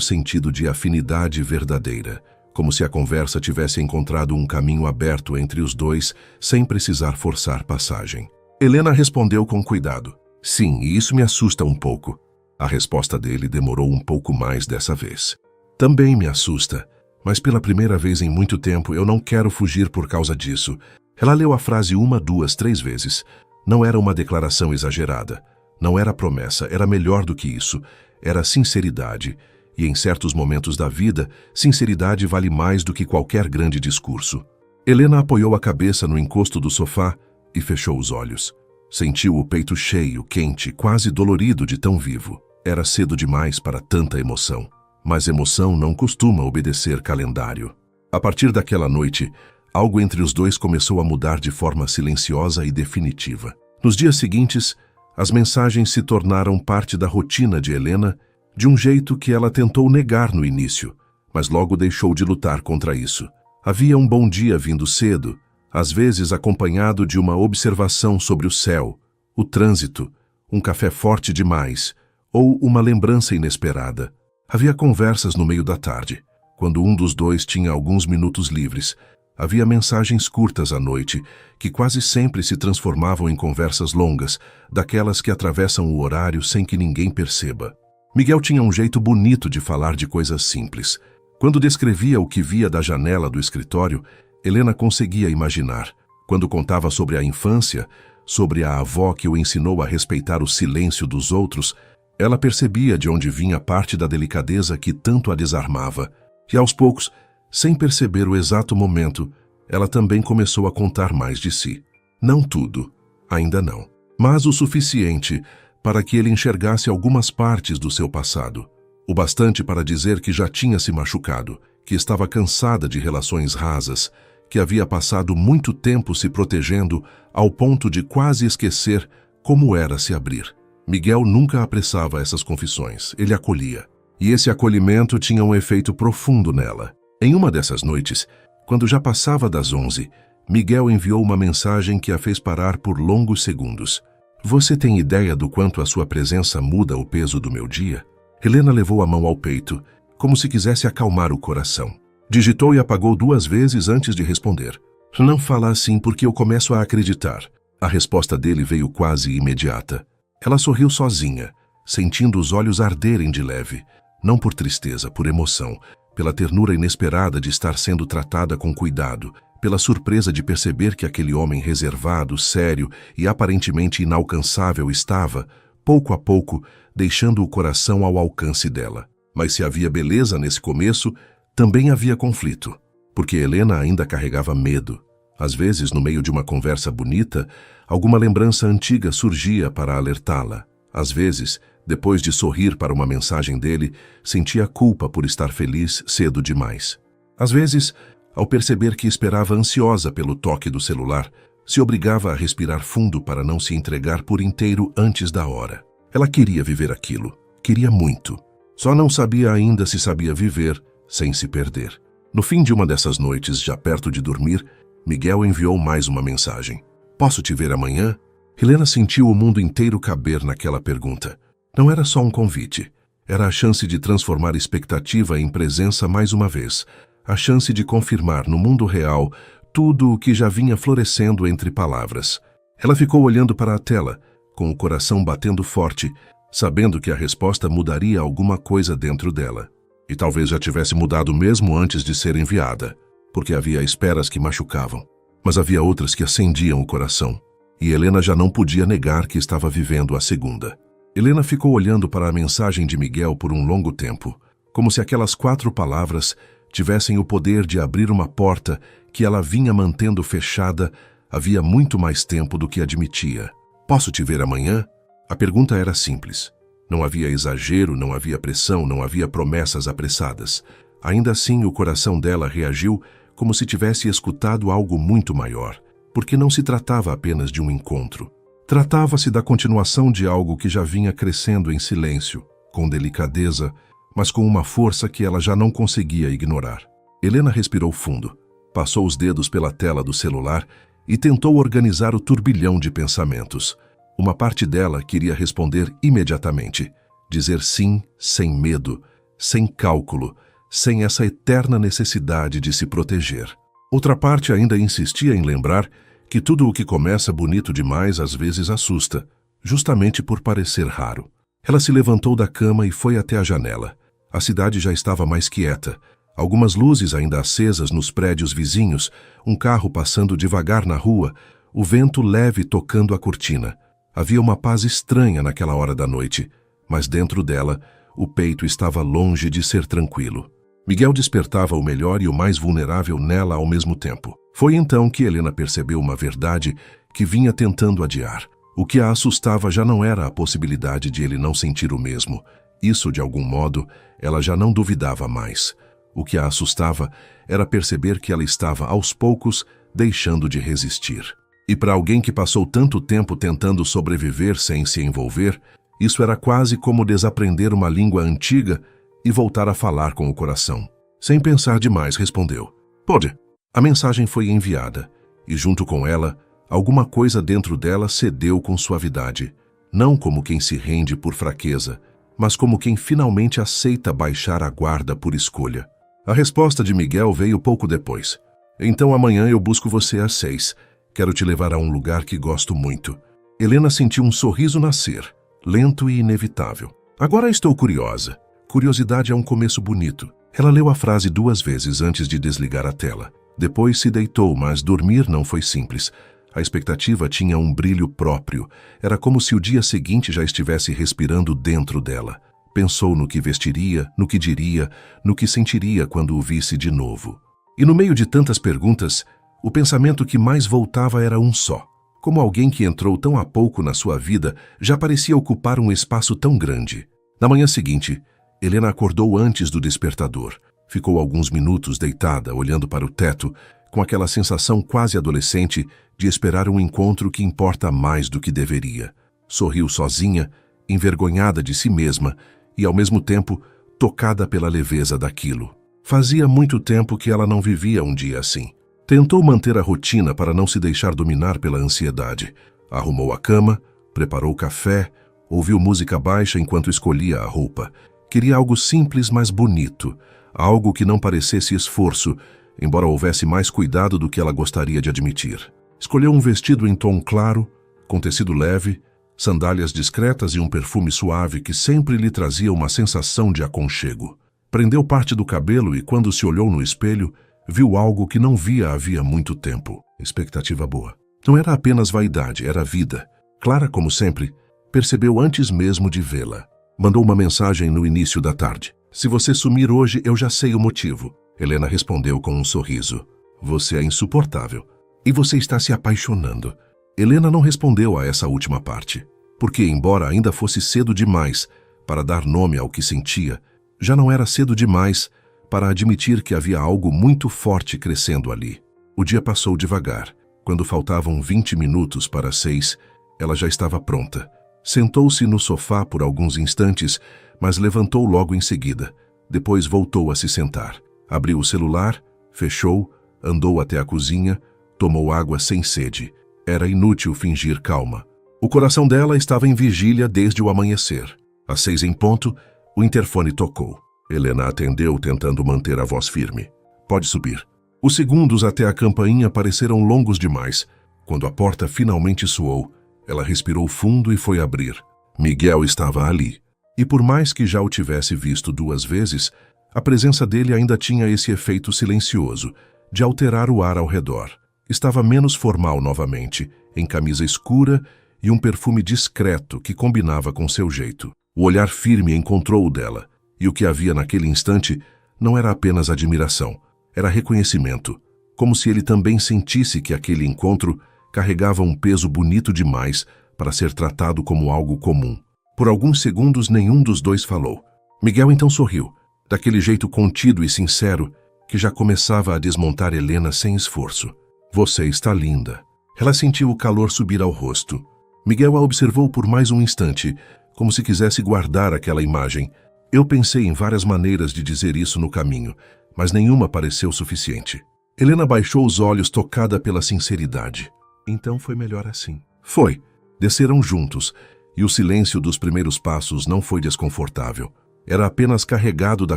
sentido de afinidade verdadeira. Como se a conversa tivesse encontrado um caminho aberto entre os dois, sem precisar forçar passagem. Helena respondeu com cuidado. Sim, e isso me assusta um pouco. A resposta dele demorou um pouco mais dessa vez. Também me assusta, mas pela primeira vez em muito tempo eu não quero fugir por causa disso. Ela leu a frase 1, 2, 3 vezes. Não era uma declaração exagerada. Não era promessa, era melhor do que isso. Era sinceridade. E em certos momentos da vida, sinceridade vale mais do que qualquer grande discurso. Helena apoiou a cabeça no encosto do sofá e fechou os olhos. Sentiu o peito cheio, quente, quase dolorido de tão vivo. Era cedo demais para tanta emoção. Mas emoção não costuma obedecer calendário. A partir daquela noite, Algo entre os dois começou a mudar de forma silenciosa e definitiva. Nos dias seguintes, as mensagens se tornaram parte da rotina de Helena, de um jeito que ela tentou negar no início, mas logo deixou de lutar contra isso. Havia um bom dia vindo cedo, às vezes acompanhado de uma observação sobre o céu, o trânsito, um café forte demais, ou uma lembrança inesperada. Havia conversas no meio da tarde, quando um dos dois tinha alguns minutos livres. Havia mensagens curtas à noite, que quase sempre se transformavam em conversas longas, daquelas que atravessam o horário sem que ninguém perceba. Miguel tinha um jeito bonito de falar de coisas simples. Quando descrevia o que via da janela do escritório, Helena conseguia imaginar. Quando contava sobre a infância, sobre a avó que o ensinou a respeitar o silêncio dos outros, ela percebia de onde vinha parte da delicadeza que tanto a desarmava. E aos poucos, sem perceber o exato momento, ela também começou a contar mais de si. Não tudo, ainda não, mas o suficiente para que ele enxergasse algumas partes do seu passado. O bastante para dizer que já tinha se machucado, que estava cansada de relações rasas, que havia passado muito tempo se protegendo ao ponto de quase esquecer como era se abrir. Miguel nunca apressava essas confissões, ele acolhia. E esse acolhimento tinha um efeito profundo nela. Em uma dessas noites, quando já passava das 11, Miguel enviou uma mensagem que a fez parar por longos segundos. Você tem ideia do quanto a sua presença muda o peso do meu dia? Helena levou a mão ao peito, como se quisesse acalmar o coração. Digitou e apagou 2 vezes antes de responder. Não fala assim porque eu começo a acreditar. A resposta dele veio quase imediata. Ela sorriu sozinha, sentindo os olhos arderem de leve, não por tristeza, por emoção, pela ternura inesperada de estar sendo tratada com cuidado, pela surpresa de perceber que aquele homem reservado, sério e aparentemente inalcançável estava, pouco a pouco, deixando o coração ao alcance dela. Mas se havia beleza nesse começo, também havia conflito, porque Helena ainda carregava medo. Às vezes, no meio de uma conversa bonita, alguma lembrança antiga surgia para alertá-la. Às vezes, depois de sorrir para uma mensagem dele, sentia culpa por estar feliz cedo demais. Às vezes, ao perceber que esperava ansiosa pelo toque do celular, se obrigava a respirar fundo para não se entregar por inteiro antes da hora. Ela queria viver aquilo, queria muito. Só não sabia ainda se sabia viver sem se perder. No fim de uma dessas noites, já perto de dormir, Miguel enviou mais uma mensagem. Posso te ver amanhã? Helena sentiu o mundo inteiro caber naquela pergunta. Não era só um convite. Era a chance de transformar expectativa em presença mais uma vez. A chance de confirmar no mundo real tudo o que já vinha florescendo entre palavras. Ela ficou olhando para a tela, com o coração batendo forte, sabendo que a resposta mudaria alguma coisa dentro dela. E talvez já tivesse mudado mesmo antes de ser enviada, porque havia esperas que machucavam. Mas havia outras que acendiam o coração. E Helena já não podia negar que estava vivendo a segunda. Helena ficou olhando para a mensagem de Miguel por um longo tempo, como se aquelas 4 palavras tivessem o poder de abrir uma porta que ela vinha mantendo fechada havia muito mais tempo do que admitia. Posso te ver amanhã? A pergunta era simples. Não havia exagero, não havia pressão, não havia promessas apressadas. Ainda assim, o coração dela reagiu como se tivesse escutado algo muito maior, porque não se tratava apenas de um encontro. Tratava-se da continuação de algo que já vinha crescendo em silêncio, com delicadeza, mas com uma força que ela já não conseguia ignorar. Helena respirou fundo, passou os dedos pela tela do celular e tentou organizar o turbilhão de pensamentos. Uma parte dela queria responder imediatamente, dizer sim sem medo, sem cálculo, sem essa eterna necessidade de se proteger. Outra parte ainda insistia em lembrar que tudo o que começa bonito demais às vezes assusta, justamente por parecer raro. Ela se levantou da cama e foi até a janela. A cidade já estava mais quieta. Algumas luzes ainda acesas nos prédios vizinhos, um carro passando devagar na rua, o vento leve tocando a cortina. Havia uma paz estranha naquela hora da noite, mas dentro dela, o peito estava longe de ser tranquilo. Miguel despertava o melhor e o mais vulnerável nela ao mesmo tempo. Foi então que Helena percebeu uma verdade que vinha tentando adiar. O que a assustava já não era a possibilidade de ele não sentir o mesmo. Isso, de algum modo, ela já não duvidava mais. O que a assustava era perceber que ela estava, aos poucos, deixando de resistir. E para alguém que passou tanto tempo tentando sobreviver sem se envolver, isso era quase como desaprender uma língua antiga e voltar a falar com o coração. Sem pensar demais, respondeu: "Pode." A mensagem foi enviada, e junto com ela, alguma coisa dentro dela cedeu com suavidade, não como quem se rende por fraqueza, mas como quem finalmente aceita baixar a guarda por escolha. A resposta de Miguel veio pouco depois. "Então amanhã eu busco você às 6. Quero te levar a um lugar que gosto muito." Helena sentiu um sorriso nascer, lento e inevitável. "Agora estou curiosa." Curiosidade é um começo bonito. Ela leu a frase 2 vezes antes de desligar a tela. Depois se deitou, mas dormir não foi simples. A expectativa tinha um brilho próprio. Era como se o dia seguinte já estivesse respirando dentro dela. Pensou no que vestiria, no que diria, no que sentiria quando o visse de novo. E no meio de tantas perguntas, o pensamento que mais voltava era um só. Como alguém que entrou tão há pouco na sua vida já parecia ocupar um espaço tão grande. Na manhã seguinte, Helena acordou antes do despertador. Ficou alguns minutos deitada, olhando para o teto, com aquela sensação quase adolescente de esperar um encontro que importa mais do que deveria. Sorriu sozinha, envergonhada de si mesma e, ao mesmo tempo, tocada pela leveza daquilo. Fazia muito tempo que ela não vivia um dia assim. Tentou manter a rotina para não se deixar dominar pela ansiedade. Arrumou a cama, preparou café, ouviu música baixa enquanto escolhia a roupa. Queria algo simples, mas bonito. Algo que não parecesse esforço, embora houvesse mais cuidado do que ela gostaria de admitir. Escolheu um vestido em tom claro, com tecido leve, sandálias discretas e um perfume suave que sempre lhe trazia uma sensação de aconchego. Prendeu parte do cabelo e, quando se olhou no espelho, viu algo que não via havia muito tempo. Expectativa boa. Não era apenas vaidade, era vida. Clara, como sempre, percebeu antes mesmo de vê-la. Mandou uma mensagem no início da tarde. "Se você sumir hoje, eu já sei o motivo." Helena respondeu com um sorriso. "Você é insuportável. E você está se apaixonando." Helena não respondeu a essa última parte, porque, embora ainda fosse cedo demais para dar nome ao que sentia, já não era cedo demais para admitir que havia algo muito forte crescendo ali. O dia passou devagar. Quando faltavam 20 minutos para 6, ela já estava pronta. Sentou-se no sofá por alguns instantes, mas levantou logo em seguida. Depois voltou a se sentar. Abriu o celular, fechou, andou até a cozinha, tomou água sem sede. Era inútil fingir calma. O coração dela estava em vigília desde o amanhecer. Às 6 em ponto, o interfone tocou. Helena atendeu, tentando manter a voz firme. "Pode subir." Os segundos até a campainha pareceram longos demais. Quando a porta finalmente soou, ela respirou fundo e foi abrir. Miguel estava ali. E por mais que já o tivesse visto 2 vezes, a presença dele ainda tinha esse efeito silencioso, de alterar o ar ao redor. Estava menos formal novamente, em camisa escura e um perfume discreto que combinava com seu jeito. O olhar firme encontrou o dela, e o que havia naquele instante não era apenas admiração, era reconhecimento, como se ele também sentisse que aquele encontro carregava um peso bonito demais para ser tratado como algo comum. Por alguns segundos nenhum dos dois falou. Miguel então sorriu, daquele jeito contido e sincero que já começava a desmontar Helena sem esforço. "Você está linda." Ela sentiu o calor subir ao rosto. Miguel a observou por mais um instante, como se quisesse guardar aquela imagem. Eu pensei em várias maneiras de dizer isso no caminho, mas nenhuma pareceu suficiente. Helena baixou os olhos, tocada pela sinceridade. Então foi melhor assim. Foi. Desceram juntos, e o silêncio dos primeiros passos não foi desconfortável. Era apenas carregado da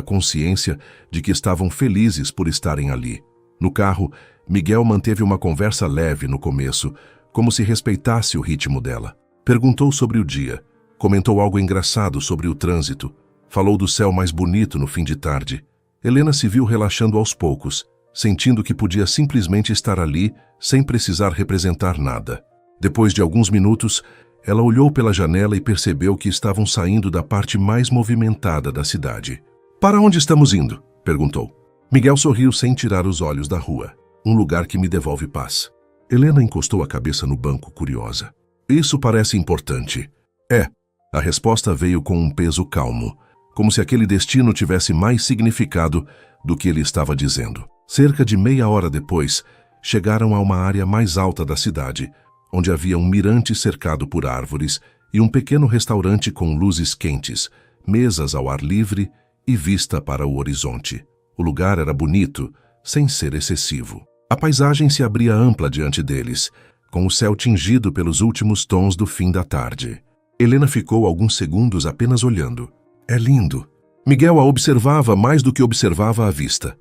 consciência de que estavam felizes por estarem ali. No carro, Miguel manteve uma conversa leve no começo, como se respeitasse o ritmo dela. Perguntou sobre o dia, comentou algo engraçado sobre o trânsito, falou do céu mais bonito no fim de tarde. Helena se viu relaxando aos poucos, sentindo que podia simplesmente estar ali sem precisar representar nada. Depois de alguns minutos, ela olhou pela janela e percebeu que estavam saindo da parte mais movimentada da cidade. "Para onde estamos indo?" perguntou. Miguel sorriu sem tirar os olhos da rua. "Um lugar que me devolve paz." Helena encostou a cabeça no banco, curiosa. "Isso parece importante." "É." A resposta veio com um peso calmo, como se aquele destino tivesse mais significado do que ele estava dizendo. Cerca de meia hora depois, chegaram a uma área mais alta da cidade, onde havia um mirante cercado por árvores e um pequeno restaurante com luzes quentes, mesas ao ar livre e vista para o horizonte. O lugar era bonito, sem ser excessivo. A paisagem se abria ampla diante deles, com o céu tingido pelos últimos tons do fim da tarde. Helena ficou alguns segundos apenas olhando. É lindo. Miguel a observava mais do que observava a vista.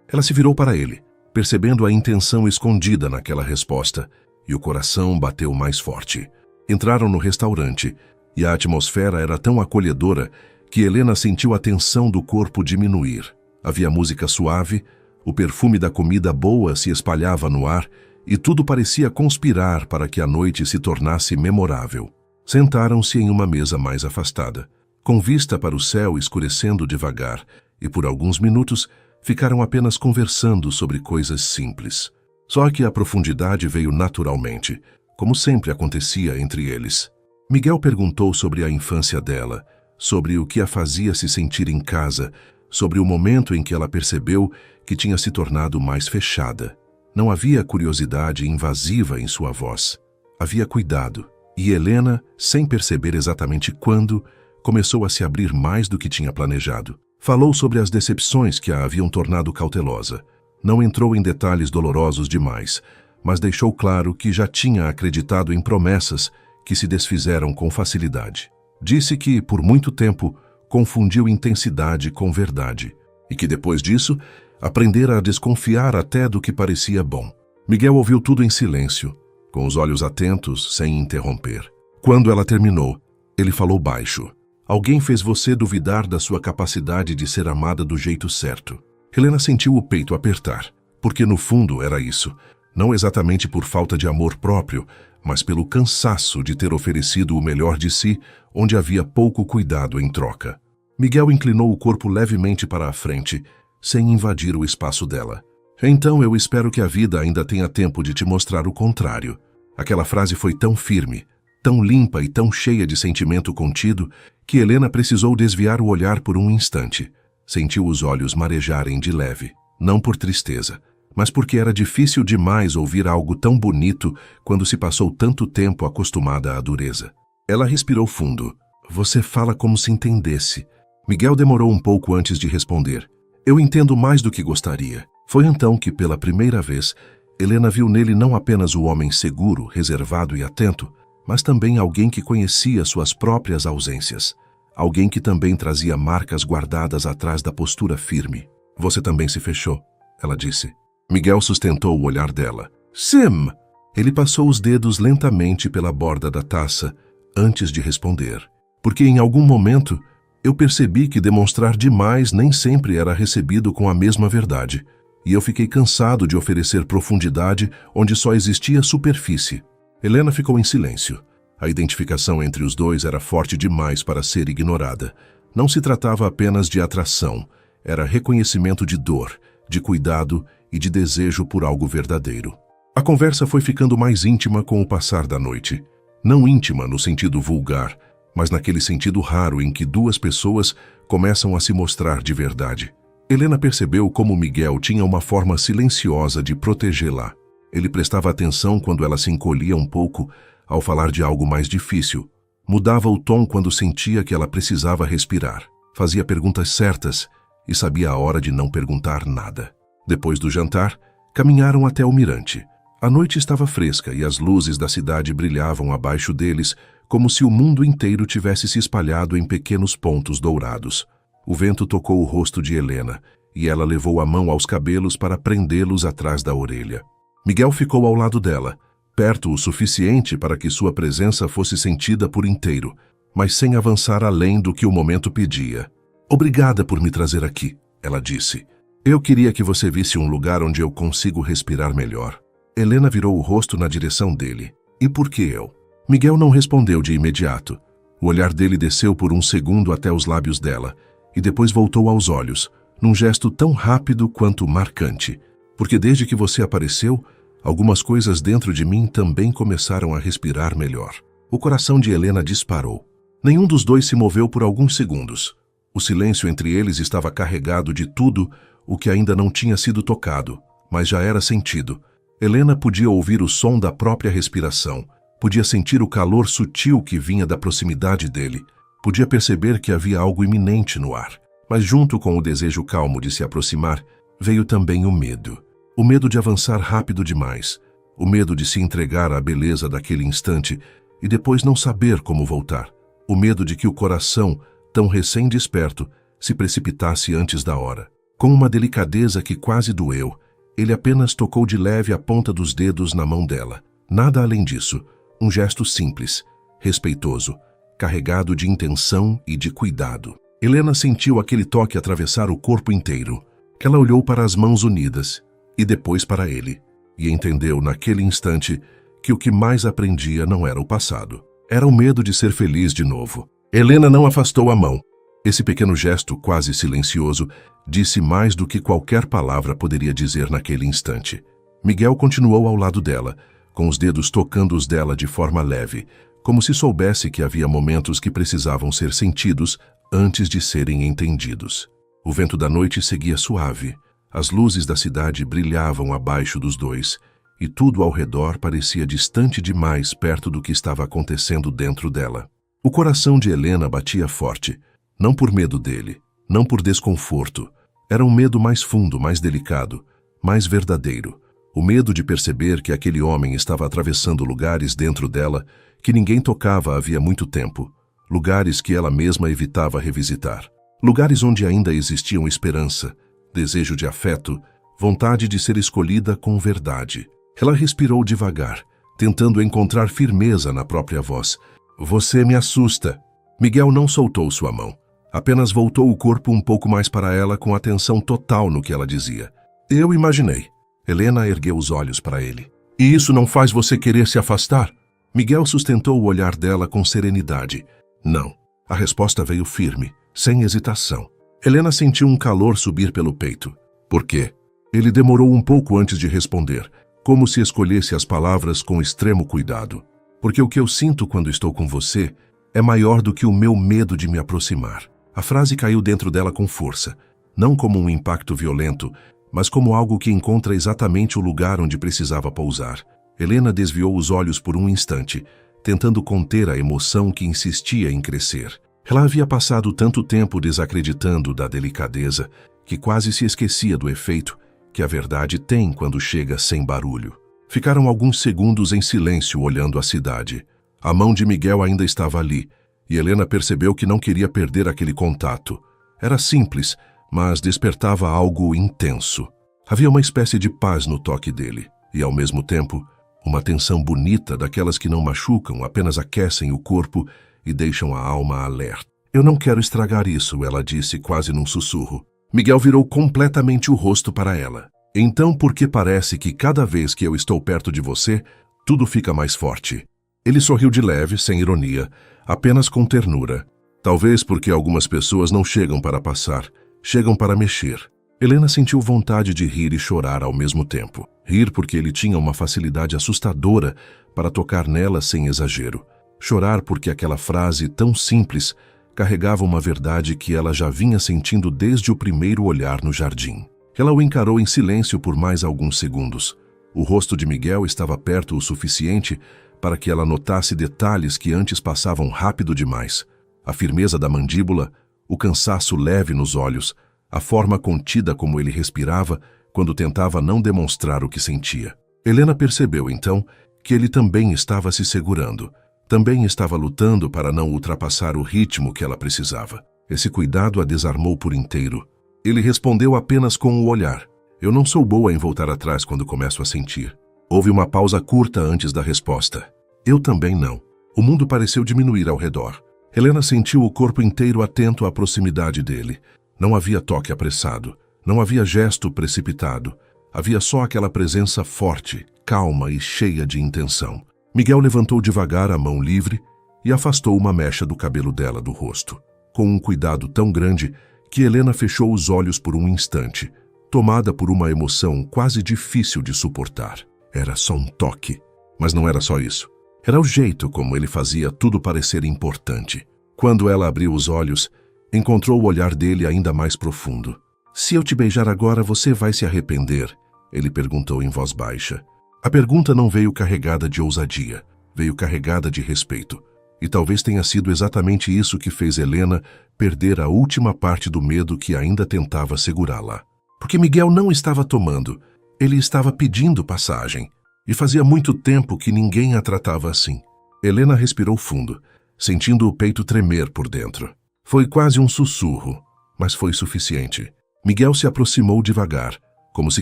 Ela se virou para ele, percebendo a intenção escondida naquela resposta, e o coração bateu mais forte. Entraram no restaurante, e a atmosfera era tão acolhedora que Helena sentiu a tensão do corpo diminuir. Havia música suave, o perfume da comida boa se espalhava no ar, e tudo parecia conspirar para que a noite se tornasse memorável. Sentaram-se em uma mesa mais afastada, com vista para o céu escurecendo devagar, e por alguns minutos ficaram apenas conversando sobre coisas simples. Só que a profundidade veio naturalmente, como sempre acontecia entre eles. Miguel perguntou sobre a infância dela, sobre o que a fazia se sentir em casa, sobre o momento em que ela percebeu que tinha se tornado mais fechada. Não havia curiosidade invasiva em sua voz. Havia cuidado. E Helena, sem perceber exatamente quando, começou a se abrir mais do que tinha planejado. Falou sobre as decepções que a haviam tornado cautelosa. Não entrou em detalhes dolorosos demais, mas deixou claro que já tinha acreditado em promessas que se desfizeram com facilidade. Disse que, por muito tempo, confundiu intensidade com verdade, e que depois disso, aprendera a desconfiar até do que parecia bom. Miguel ouviu tudo em silêncio, com os olhos atentos, sem interromper. Quando ela terminou, ele falou baixo. Alguém fez você duvidar da sua capacidade de ser amada do jeito certo. Helena sentiu o peito apertar, porque no fundo era isso, não exatamente por falta de amor próprio, mas pelo cansaço de ter oferecido o melhor de si, onde havia pouco cuidado em troca. Miguel inclinou o corpo levemente para a frente, sem invadir o espaço dela. Então eu espero que a vida ainda tenha tempo de te mostrar o contrário. Aquela frase foi tão firme, tão limpa e tão cheia de sentimento contido, que Helena precisou desviar o olhar por um instante. Sentiu os olhos marejarem de leve, não por tristeza, mas porque era difícil demais ouvir algo tão bonito quando se passou tanto tempo acostumada à dureza. Ela respirou fundo. Você fala como se entendesse. Miguel demorou um pouco antes de responder. Eu entendo mais do que gostaria. Foi então que, pela primeira vez, Helena viu nele não apenas o homem seguro, reservado e atento, mas também alguém que conhecia suas próprias ausências. Alguém que também trazia marcas guardadas atrás da postura firme. Você também se fechou, ela disse. Miguel sustentou o olhar dela. Sim! Ele passou os dedos lentamente pela borda da taça, antes de responder. Porque em algum momento, eu percebi que demonstrar demais nem sempre era recebido com a mesma verdade. E eu fiquei cansado de oferecer profundidade onde só existia superfície. Helena ficou em silêncio. A identificação entre os dois era forte demais para ser ignorada. Não se tratava apenas de atração, era reconhecimento de dor, de cuidado e de desejo por algo verdadeiro. A conversa foi ficando mais íntima com o passar da noite. Não íntima no sentido vulgar, mas naquele sentido raro em que duas pessoas começam a se mostrar de verdade. Helena percebeu como Miguel tinha uma forma silenciosa de protegê-la. Ele prestava atenção quando ela se encolhia um pouco ao falar de algo mais difícil. Mudava o tom quando sentia que ela precisava respirar. Fazia perguntas certas e sabia a hora de não perguntar nada. Depois do jantar, caminharam até o mirante. A noite estava fresca e as luzes da cidade brilhavam abaixo deles, como se o mundo inteiro tivesse se espalhado em pequenos pontos dourados. O vento tocou o rosto de Helena e ela levou a mão aos cabelos para prendê-los atrás da orelha. Miguel ficou ao lado dela, perto o suficiente para que sua presença fosse sentida por inteiro, mas sem avançar além do que o momento pedia. Obrigada por me trazer aqui, ela disse. Eu queria que você visse um lugar onde eu consigo respirar melhor. Helena virou o rosto na direção dele. E por que eu? Miguel não respondeu de imediato. O olhar dele desceu por um segundo até os lábios dela, e depois voltou aos olhos, num gesto tão rápido quanto marcante. Porque desde que você apareceu, algumas coisas dentro de mim também começaram a respirar melhor. O coração de Helena disparou. Nenhum dos dois se moveu por alguns segundos. O silêncio entre eles estava carregado de tudo o que ainda não tinha sido tocado, mas já era sentido. Helena podia ouvir o som da própria respiração, podia sentir o calor sutil que vinha da proximidade dele, podia perceber que havia algo iminente no ar. Mas junto com o desejo calmo de se aproximar, veio também o medo. O medo de avançar rápido demais, o medo de se entregar à beleza daquele instante e depois não saber como voltar. O medo de que o coração, tão recém-desperto, se precipitasse antes da hora. Com uma delicadeza que quase doeu, ele apenas tocou de leve a ponta dos dedos na mão dela. Nada além disso, um gesto simples, respeitoso, carregado de intenção e de cuidado. Helena sentiu aquele toque atravessar o corpo inteiro. Ela olhou para as mãos unidas e depois para ele, e entendeu naquele instante que o que mais aprendia não era o passado. Era o medo de ser feliz de novo. Helena não afastou a mão. Esse pequeno gesto, quase silencioso, disse mais do que qualquer palavra poderia dizer naquele instante. Miguel continuou ao lado dela, com os dedos tocando os dela de forma leve, como se soubesse que havia momentos que precisavam ser sentidos antes de serem entendidos. O vento da noite seguia suave, as luzes da cidade brilhavam abaixo dos dois, e tudo ao redor parecia distante demais perto do que estava acontecendo dentro dela. O coração de Helena batia forte, não por medo dele, não por desconforto. Era um medo mais fundo, mais delicado, mais verdadeiro. O medo de perceber que aquele homem estava atravessando lugares dentro dela que ninguém tocava havia muito tempo, lugares que ela mesma evitava revisitar, lugares onde ainda existiam esperança, desejo de afeto, vontade de ser escolhida com verdade. Ela respirou devagar, tentando encontrar firmeza na própria voz. "Você me assusta." Miguel não soltou sua mão, apenas voltou o corpo um pouco mais para ela com atenção total no que ela dizia. "Eu imaginei." Helena ergueu os olhos para ele. "E isso não faz você querer se afastar?" Miguel sustentou o olhar dela com serenidade. "Não." A resposta veio firme, sem hesitação. Helena sentiu um calor subir pelo peito. "Por quê?" Ele demorou um pouco antes de responder, como se escolhesse as palavras com extremo cuidado. "Porque o que eu sinto quando estou com você é maior do que o meu medo de me aproximar." A frase caiu dentro dela com força, não como um impacto violento, mas como algo que encontra exatamente o lugar onde precisava pousar. Helena desviou os olhos por um instante, tentando conter a emoção que insistia em crescer. Ela havia passado tanto tempo desacreditando da delicadeza que quase se esquecia do efeito que a verdade tem quando chega sem barulho. Ficaram alguns segundos em silêncio olhando a cidade. A mão de Miguel ainda estava ali, e Helena percebeu que não queria perder aquele contato. Era simples, mas despertava algo intenso. Havia uma espécie de paz no toque dele, e ao mesmo tempo, uma tensão bonita daquelas que não machucam, apenas aquecem o corpo e deixam a alma alerta. "Eu não quero estragar isso", ela disse quase num sussurro. Miguel virou completamente o rosto para ela. "Então por que parece que cada vez que eu estou perto de você, tudo fica mais forte?" Ele sorriu de leve, sem ironia, apenas com ternura. "Talvez porque algumas pessoas não chegam para passar, chegam para mexer." Helena sentiu vontade de rir e chorar ao mesmo tempo. Rir porque ele tinha uma facilidade assustadora para tocar nela sem exagero. Chorar porque aquela frase tão simples carregava uma verdade que ela já vinha sentindo desde o primeiro olhar no jardim. Ela o encarou em silêncio por mais alguns segundos. O rosto de Miguel estava perto o suficiente para que ela notasse detalhes que antes passavam rápido demais. A firmeza da mandíbula, o cansaço leve nos olhos, a forma contida como ele respirava quando tentava não demonstrar o que sentia. Helena percebeu, então, que ele também estava se segurando. Também estava lutando para não ultrapassar o ritmo que ela precisava. Esse cuidado a desarmou por inteiro. Ele respondeu apenas com o olhar. "Eu não sou boa em voltar atrás quando começo a sentir." Houve uma pausa curta antes da resposta. "Eu também não." O mundo pareceu diminuir ao redor. Helena sentiu o corpo inteiro atento à proximidade dele. Não havia toque apressado. Não havia gesto precipitado. Havia só aquela presença forte, calma e cheia de intenção. Miguel levantou devagar a mão livre e afastou uma mecha do cabelo dela do rosto, com um cuidado tão grande que Helena fechou os olhos por um instante, tomada por uma emoção quase difícil de suportar. Era só um toque, mas não era só isso. Era o jeito como ele fazia tudo parecer importante. Quando ela abriu os olhos, encontrou o olhar dele ainda mais profundo. Se eu te beijar agora, você vai se arrepender? Ele perguntou em voz baixa. A pergunta não veio carregada de ousadia, veio carregada de respeito. E talvez tenha sido exatamente isso que fez Helena perder a última parte do medo que ainda tentava segurá-la. Porque Miguel não estava tomando, ele estava pedindo passagem. E fazia muito tempo que ninguém a tratava assim. Helena respirou fundo, sentindo o peito tremer por dentro. Foi quase um sussurro, mas foi suficiente. Miguel se aproximou devagar, como se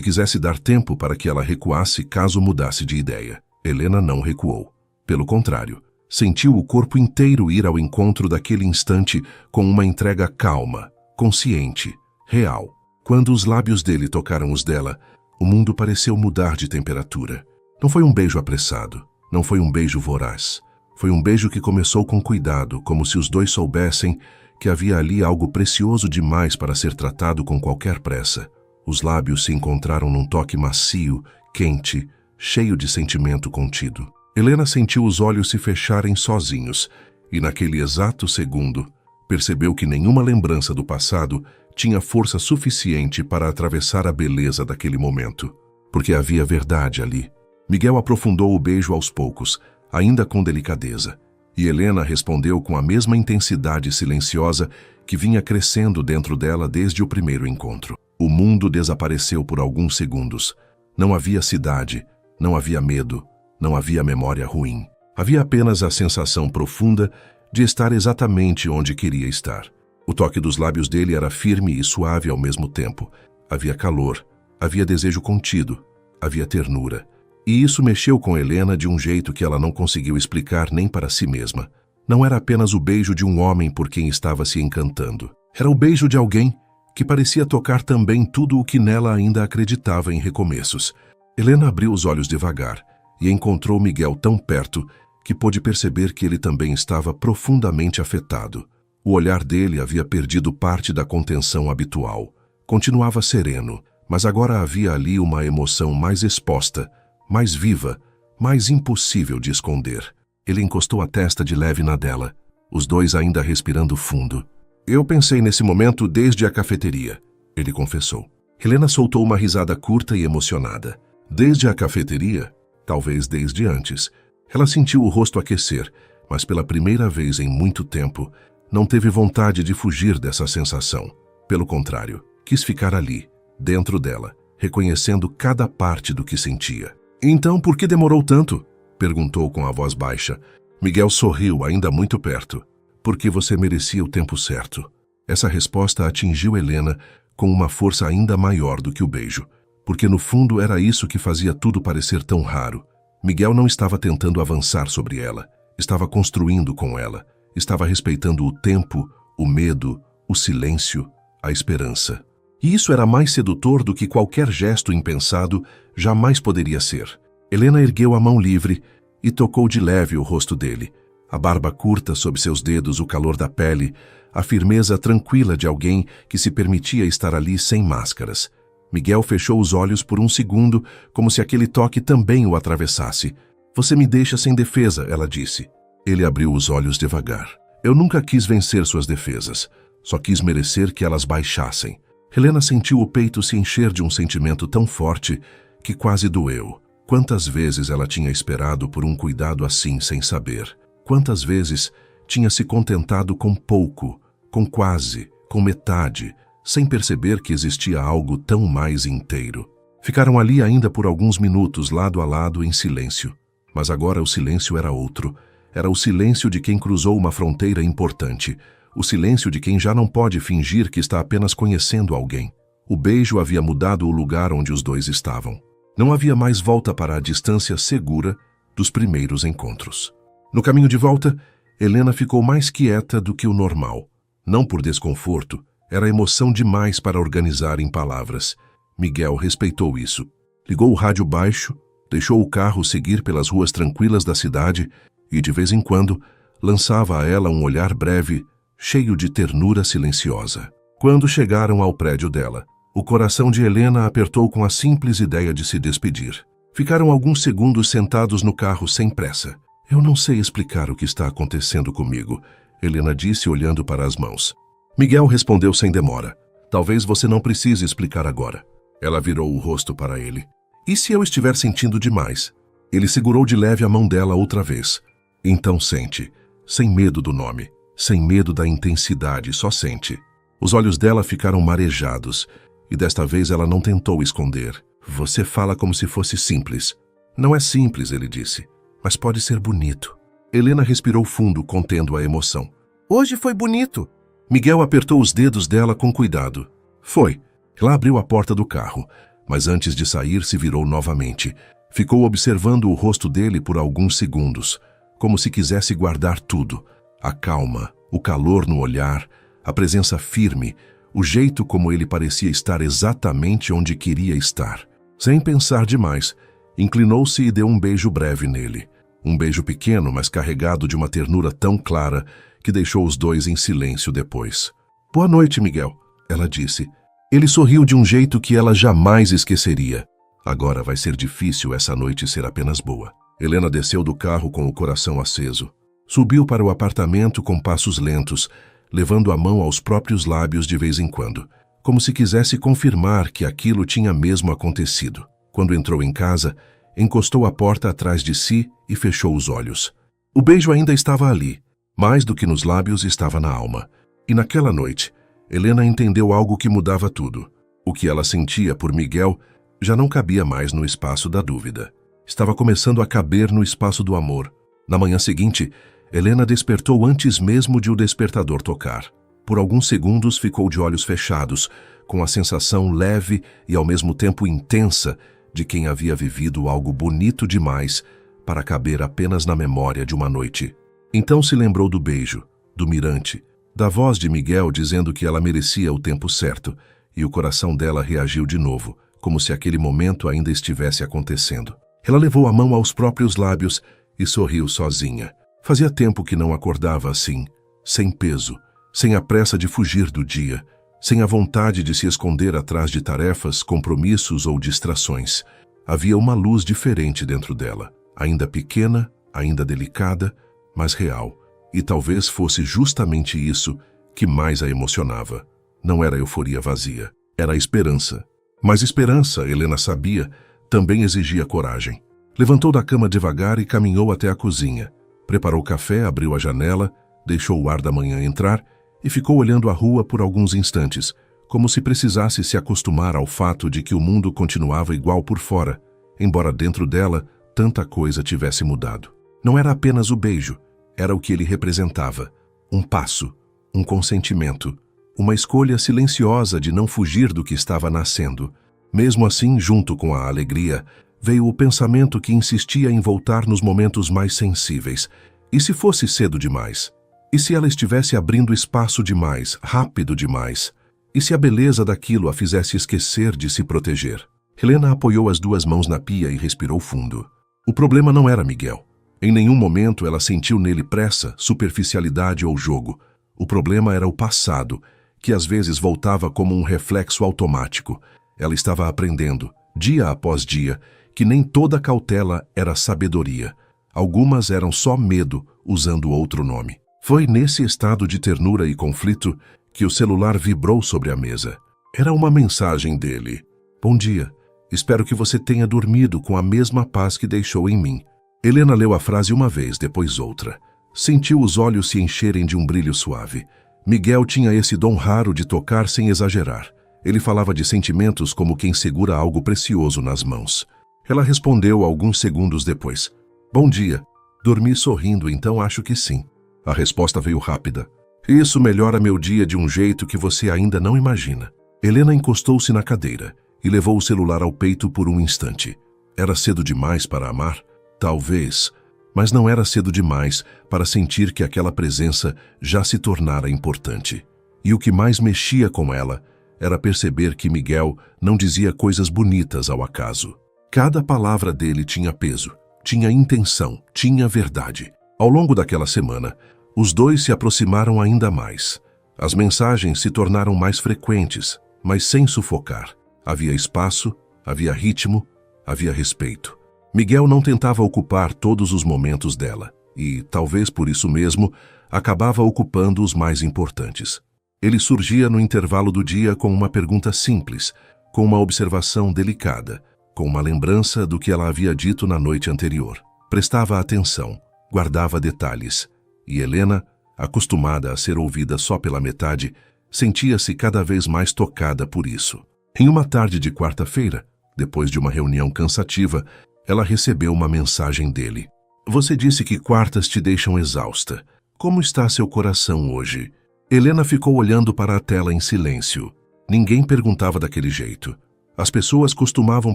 quisesse dar tempo para que ela recuasse caso mudasse de ideia. Helena não recuou. Pelo contrário, sentiu o corpo inteiro ir ao encontro daquele instante com uma entrega calma, consciente, real. Quando os lábios dele tocaram os dela, o mundo pareceu mudar de temperatura. Não foi um beijo apressado, não foi um beijo voraz. Foi um beijo que começou com cuidado, como se os dois soubessem que havia ali algo precioso demais para ser tratado com qualquer pressa. Os lábios se encontraram num toque macio, quente, cheio de sentimento contido. Helena sentiu os olhos se fecharem sozinhos e, naquele exato segundo, percebeu que nenhuma lembrança do passado tinha força suficiente para atravessar a beleza daquele momento, porque havia verdade ali. Miguel aprofundou o beijo aos poucos, ainda com delicadeza, e Helena respondeu com a mesma intensidade silenciosa que vinha crescendo dentro dela desde o primeiro encontro. O mundo desapareceu por alguns segundos. Não havia cidade, não havia medo, não havia memória ruim. Havia apenas a sensação profunda de estar exatamente onde queria estar. O toque dos lábios dele era firme e suave ao mesmo tempo. Havia calor, havia desejo contido, havia ternura. E isso mexeu com Helena de um jeito que ela não conseguiu explicar nem para si mesma. Não era apenas o beijo de um homem por quem estava se encantando. Era o beijo de alguém que parecia tocar também tudo o que nela ainda acreditava em recomeços. Helena abriu os olhos devagar e encontrou Miguel tão perto que pôde perceber que ele também estava profundamente afetado. O olhar dele havia perdido parte da contenção habitual. Continuava sereno, mas agora havia ali uma emoção mais exposta, mais viva, mais impossível de esconder. Ele encostou a testa de leve na dela, os dois ainda respirando fundo. Eu pensei nesse momento desde a cafeteria, ele confessou. Helena soltou uma risada curta e emocionada. Desde a cafeteria? Talvez desde antes. Ela sentiu o rosto aquecer, mas pela primeira vez em muito tempo, não teve vontade de fugir dessa sensação. Pelo contrário, quis ficar ali, dentro dela, reconhecendo cada parte do que sentia. Então, por que demorou tanto? Perguntou com a voz baixa. Miguel sorriu, ainda muito perto. Porque você merecia o tempo certo. Essa resposta atingiu Helena com uma força ainda maior do que o beijo. Porque no fundo era isso que fazia tudo parecer tão raro. Miguel não estava tentando avançar sobre ela. Estava construindo com ela. Estava respeitando o tempo, o medo, o silêncio, a esperança. E isso era mais sedutor do que qualquer gesto impensado jamais poderia ser. Helena ergueu a mão livre e tocou de leve o rosto dele. A barba curta sob seus dedos, o calor da pele, a firmeza tranquila de alguém que se permitia estar ali sem máscaras. Miguel fechou os olhos por um segundo, como se aquele toque também o atravessasse. Você me deixa sem defesa, ela disse. Ele abriu os olhos devagar. Eu nunca quis vencer suas defesas. Só quis merecer que elas baixassem. Helena sentiu o peito se encher de um sentimento tão forte que quase doeu. Quantas vezes ela tinha esperado por um cuidado assim sem saber? Quantas vezes tinha se contentado com pouco, com quase, com metade, sem perceber que existia algo tão mais inteiro? Ficaram ali ainda por alguns minutos, lado a lado, em silêncio. Mas agora o silêncio era outro. Era o silêncio de quem cruzou uma fronteira importante. O silêncio de quem já não pode fingir que está apenas conhecendo alguém. O beijo havia mudado o lugar onde os dois estavam. Não havia mais volta para a distância segura dos primeiros encontros. No caminho de volta, Helena ficou mais quieta do que o normal. Não por desconforto, era emoção demais para organizar em palavras. Miguel respeitou isso. Ligou o rádio baixo, deixou o carro seguir pelas ruas tranquilas da cidade e, de vez em quando, lançava a ela um olhar breve, cheio de ternura silenciosa. Quando chegaram ao prédio dela, o coração de Helena apertou com a simples ideia de se despedir. Ficaram alguns segundos sentados no carro sem pressa. Eu não sei explicar o que está acontecendo comigo, Helena disse olhando para as mãos. Miguel respondeu sem demora. Talvez você não precise explicar agora. Ela virou o rosto para ele. E se eu estiver sentindo demais? Ele segurou de leve a mão dela outra vez. Então sente, sem medo do nome, sem medo da intensidade, só sente. Os olhos dela ficaram marejados, e desta vez ela não tentou esconder. Você fala como se fosse simples. Não é simples, ele disse, mas pode ser bonito. Helena respirou fundo, contendo a emoção. Hoje foi bonito. Miguel apertou os dedos dela com cuidado. Foi. Ela abriu a porta do carro, mas antes de sair se virou novamente. Ficou observando o rosto dele por alguns segundos, como se quisesse guardar tudo. A calma, o calor no olhar, a presença firme, o jeito como ele parecia estar exatamente onde queria estar. Sem pensar demais, inclinou-se e deu um beijo breve nele. Um beijo pequeno, mas carregado de uma ternura tão clara que deixou os dois em silêncio depois. Boa noite, Miguel, ela disse. Ele sorriu de um jeito que ela jamais esqueceria. Agora vai ser difícil essa noite ser apenas boa. Helena desceu do carro com o coração aceso. Subiu para o apartamento com passos lentos, levando a mão aos próprios lábios de vez em quando, como se quisesse confirmar que aquilo tinha mesmo acontecido. Quando entrou em casa, encostou a porta atrás de si e fechou os olhos. O beijo ainda estava ali, mais do que nos lábios estava na alma. E naquela noite, Helena entendeu algo que mudava tudo. O que ela sentia por Miguel já não cabia mais no espaço da dúvida. Estava começando a caber no espaço do amor. Na manhã seguinte, Helena despertou antes mesmo de o despertador tocar. Por alguns segundos ficou de olhos fechados, com a sensação leve e ao mesmo tempo intensa de quem havia vivido algo bonito demais para caber apenas na memória de uma noite. Então se lembrou do beijo, do mirante, da voz de Miguel dizendo que ela merecia o tempo certo, e o coração dela reagiu de novo, como se aquele momento ainda estivesse acontecendo. Ela levou a mão aos próprios lábios e sorriu sozinha. Fazia tempo que não acordava assim, sem peso, sem a pressa de fugir do dia, sem a vontade de se esconder atrás de tarefas, compromissos ou distrações. Havia uma luz diferente dentro dela, ainda pequena, ainda delicada, mas real. E talvez fosse justamente isso que mais a emocionava. Não era euforia vazia, era a esperança. Mas esperança, Helena sabia, também exigia coragem. Levantou da cama devagar e caminhou até a cozinha. Preparou café, abriu a janela, deixou o ar da manhã entrar e ficou olhando a rua por alguns instantes, como se precisasse se acostumar ao fato de que o mundo continuava igual por fora, embora dentro dela tanta coisa tivesse mudado. Não era apenas o beijo, era o que ele representava. Um passo, um consentimento, uma escolha silenciosa de não fugir do que estava nascendo. Mesmo assim, junto com a alegria, veio o pensamento que insistia em voltar nos momentos mais sensíveis. E se fosse cedo demais? E se ela estivesse abrindo espaço demais, rápido demais? E se a beleza daquilo a fizesse esquecer de se proteger? Helena apoiou as duas mãos na pia e respirou fundo. O problema não era Miguel. Em nenhum momento ela sentiu nele pressa, superficialidade ou jogo. O problema era o passado, que às vezes voltava como um reflexo automático. Ela estava aprendendo, dia após dia, que nem toda cautela era sabedoria. Algumas eram só medo, usando outro nome. Foi nesse estado de ternura e conflito que o celular vibrou sobre a mesa. Era uma mensagem dele. Bom dia. Espero que você tenha dormido com a mesma paz que deixou em mim. Helena leu a frase uma vez, depois outra. Sentiu os olhos se encherem de um brilho suave. Miguel tinha esse dom raro de tocar sem exagerar. Ele falava de sentimentos como quem segura algo precioso nas mãos. Ela respondeu alguns segundos depois. Bom dia. Dormi sorrindo, então acho que sim. A resposta veio rápida. Isso melhora meu dia de um jeito que você ainda não imagina. Helena encostou-se na cadeira e levou o celular ao peito por um instante. Era cedo demais para amar? Talvez, mas não era cedo demais para sentir que aquela presença já se tornara importante. E o que mais mexia com ela era perceber que Miguel não dizia coisas bonitas ao acaso. Cada palavra dele tinha peso, tinha intenção, tinha verdade. Ao longo daquela semana, os dois se aproximaram ainda mais. As mensagens se tornaram mais frequentes, mas sem sufocar. Havia espaço, havia ritmo, havia respeito. Miguel não tentava ocupar todos os momentos dela e, talvez por isso mesmo, acabava ocupando os mais importantes. Ele surgia no intervalo do dia com uma pergunta simples, com uma observação delicada, com uma lembrança do que ela havia dito na noite anterior. Prestava atenção, guardava detalhes, e Helena, acostumada a ser ouvida só pela metade, sentia-se cada vez mais tocada por isso. Em uma tarde de quarta-feira, depois de uma reunião cansativa, ela recebeu uma mensagem dele. Você disse que quartas te deixam exausta. Como está seu coração hoje? Helena ficou olhando para a tela em silêncio. Ninguém perguntava daquele jeito. As pessoas costumavam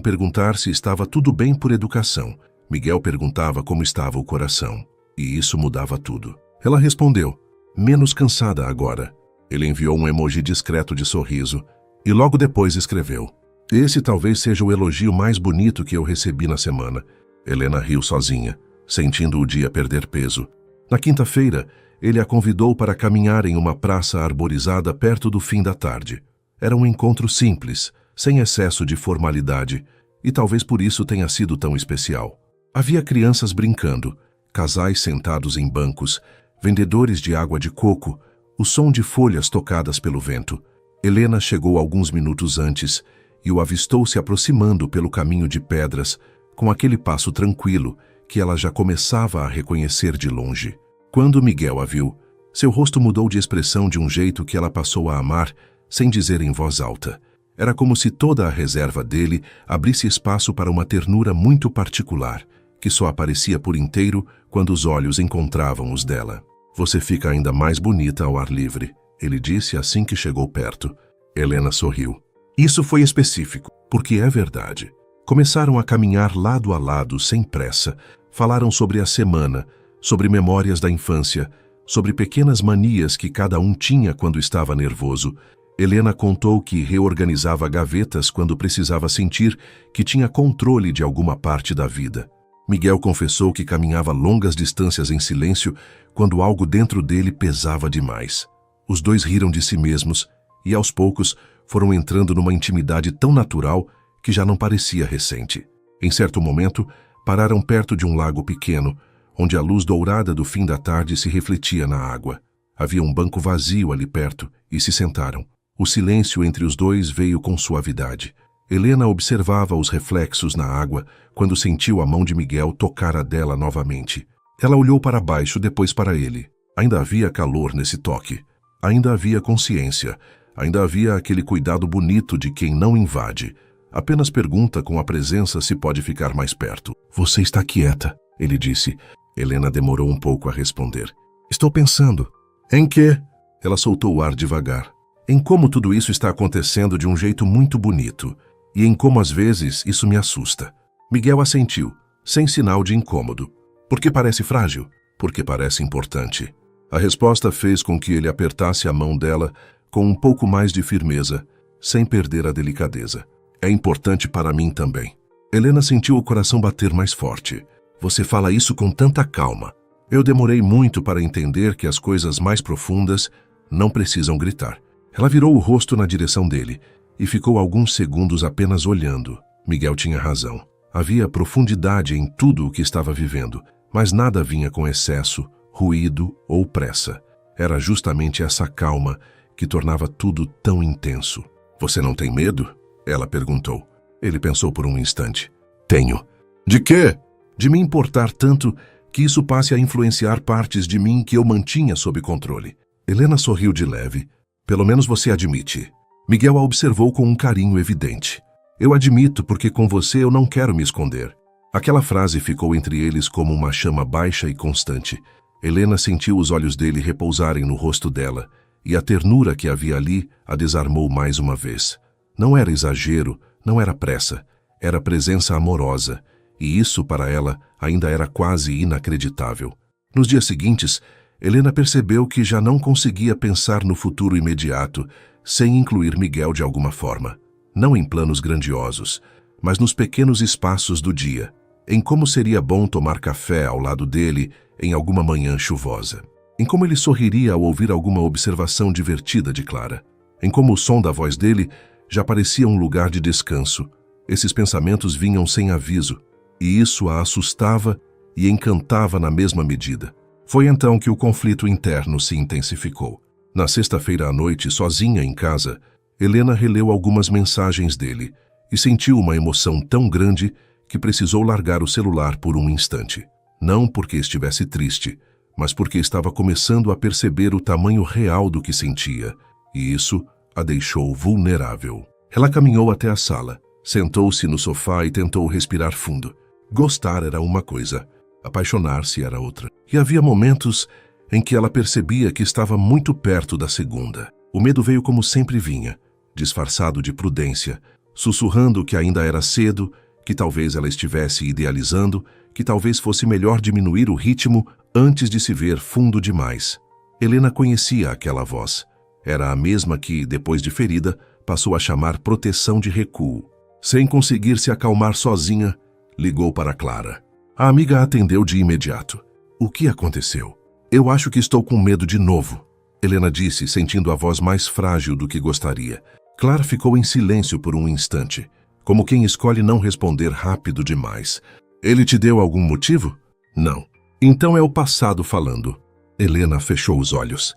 perguntar se estava tudo bem por educação. Miguel perguntava como estava o coração. E isso mudava tudo. Ela respondeu, menos cansada agora. Ele enviou um emoji discreto de sorriso e logo depois escreveu, esse talvez seja o elogio mais bonito que eu recebi na semana. Helena riu sozinha, sentindo o dia perder peso. Na quinta-feira, ele a convidou para caminhar em uma praça arborizada perto do fim da tarde. Era um encontro simples, sem excesso de formalidade, e talvez por isso tenha sido tão especial. Havia crianças brincando, casais sentados em bancos, vendedores de água de coco, o som de folhas tocadas pelo vento. Helena chegou alguns minutos antes e o avistou se aproximando pelo caminho de pedras, com aquele passo tranquilo que ela já começava a reconhecer de longe. Quando Miguel a viu, seu rosto mudou de expressão de um jeito que ela passou a amar, sem dizer em voz alta. Era como se toda a reserva dele abrisse espaço para uma ternura muito particular, que só aparecia por inteiro quando os olhos encontravam os dela. Você fica ainda mais bonita ao ar livre, ele disse assim que chegou perto. Helena sorriu. Isso foi específico, porque é verdade. Começaram a caminhar lado a lado, sem pressa. Falaram sobre a semana, sobre memórias da infância, sobre pequenas manias que cada um tinha quando estava nervoso. Helena contou que reorganizava gavetas quando precisava sentir que tinha controle de alguma parte da vida. Miguel confessou que caminhava longas distâncias em silêncio quando algo dentro dele pesava demais. Os dois riram de si mesmos e, aos poucos, foram entrando numa intimidade tão natural que já não parecia recente. Em certo momento, pararam perto de um lago pequeno, onde a luz dourada do fim da tarde se refletia na água. Havia um banco vazio ali perto e se sentaram. O silêncio entre os dois veio com suavidade. Helena observava os reflexos na água quando sentiu a mão de Miguel tocar a dela novamente. Ela olhou para baixo, depois para ele. Ainda havia calor nesse toque. Ainda havia consciência. Ainda havia aquele cuidado bonito de quem não invade. Apenas pergunta com a presença se pode ficar mais perto. Você está quieta, ele disse. Helena demorou um pouco a responder. Estou pensando. Em quê? Ela soltou o ar devagar. Em como tudo isso está acontecendo de um jeito muito bonito. E em como às vezes isso me assusta. Miguel assentiu, sem sinal de incômodo. Porque parece frágil? Porque parece importante. A resposta fez com que ele apertasse a mão dela com um pouco mais de firmeza, sem perder a delicadeza. É importante para mim também. Helena sentiu o coração bater mais forte. Você fala isso com tanta calma. Eu demorei muito para entender que as coisas mais profundas não precisam gritar. Ela virou o rosto na direção dele e ficou alguns segundos apenas olhando. Miguel tinha razão. Havia profundidade em tudo o que estava vivendo, mas nada vinha com excesso, ruído ou pressa. Era justamente essa calma que tornava tudo tão intenso. Você não tem medo? Ela perguntou. Ele pensou por um instante. Tenho. De quê? De me importar tanto que isso passe a influenciar partes de mim que eu mantinha sob controle. Helena sorriu de leve. Pelo menos você admite. Miguel a observou com um carinho evidente. Eu admito porque com você eu não quero me esconder. Aquela frase ficou entre eles como uma chama baixa e constante. Helena sentiu os olhos dele repousarem no rosto dela, e a ternura que havia ali a desarmou mais uma vez. Não era exagero, não era pressa, era presença amorosa, e isso para ela ainda era quase inacreditável. Nos dias seguintes, Helena percebeu que já não conseguia pensar no futuro imediato sem incluir Miguel de alguma forma. Não em planos grandiosos, mas nos pequenos espaços do dia, em como seria bom tomar café ao lado dele em alguma manhã chuvosa, em como ele sorriria ao ouvir alguma observação divertida de Clara, em como o som da voz dele já parecia um lugar de descanso. Esses pensamentos vinham sem aviso, e isso a assustava e encantava na mesma medida. Foi então que o conflito interno se intensificou. Na sexta-feira à noite, sozinha em casa, Helena releu algumas mensagens dele e sentiu uma emoção tão grande que precisou largar o celular por um instante. Não porque estivesse triste, mas porque estava começando a perceber o tamanho real do que sentia, e isso a deixou vulnerável. Ela caminhou até a sala, sentou-se no sofá e tentou respirar fundo. Gostar era uma coisa, apaixonar-se era outra. E havia momentos em que ela percebia que estava muito perto da segunda. O medo veio como sempre vinha, disfarçado de prudência, sussurrando que ainda era cedo, que talvez ela estivesse idealizando, que talvez fosse melhor diminuir o ritmo antes de se ver fundo demais. Helena conhecia aquela voz. Era a mesma que, depois de ferida, passou a chamar proteção de recuo. Sem conseguir se acalmar sozinha, ligou para Clara. A amiga atendeu de imediato. O que aconteceu? Eu acho que estou com medo de novo, Helena disse, sentindo a voz mais frágil do que gostaria. Clara ficou em silêncio por um instante, como quem escolhe não responder rápido demais. Ele te deu algum motivo? Não. Então é o passado falando. Helena fechou os olhos.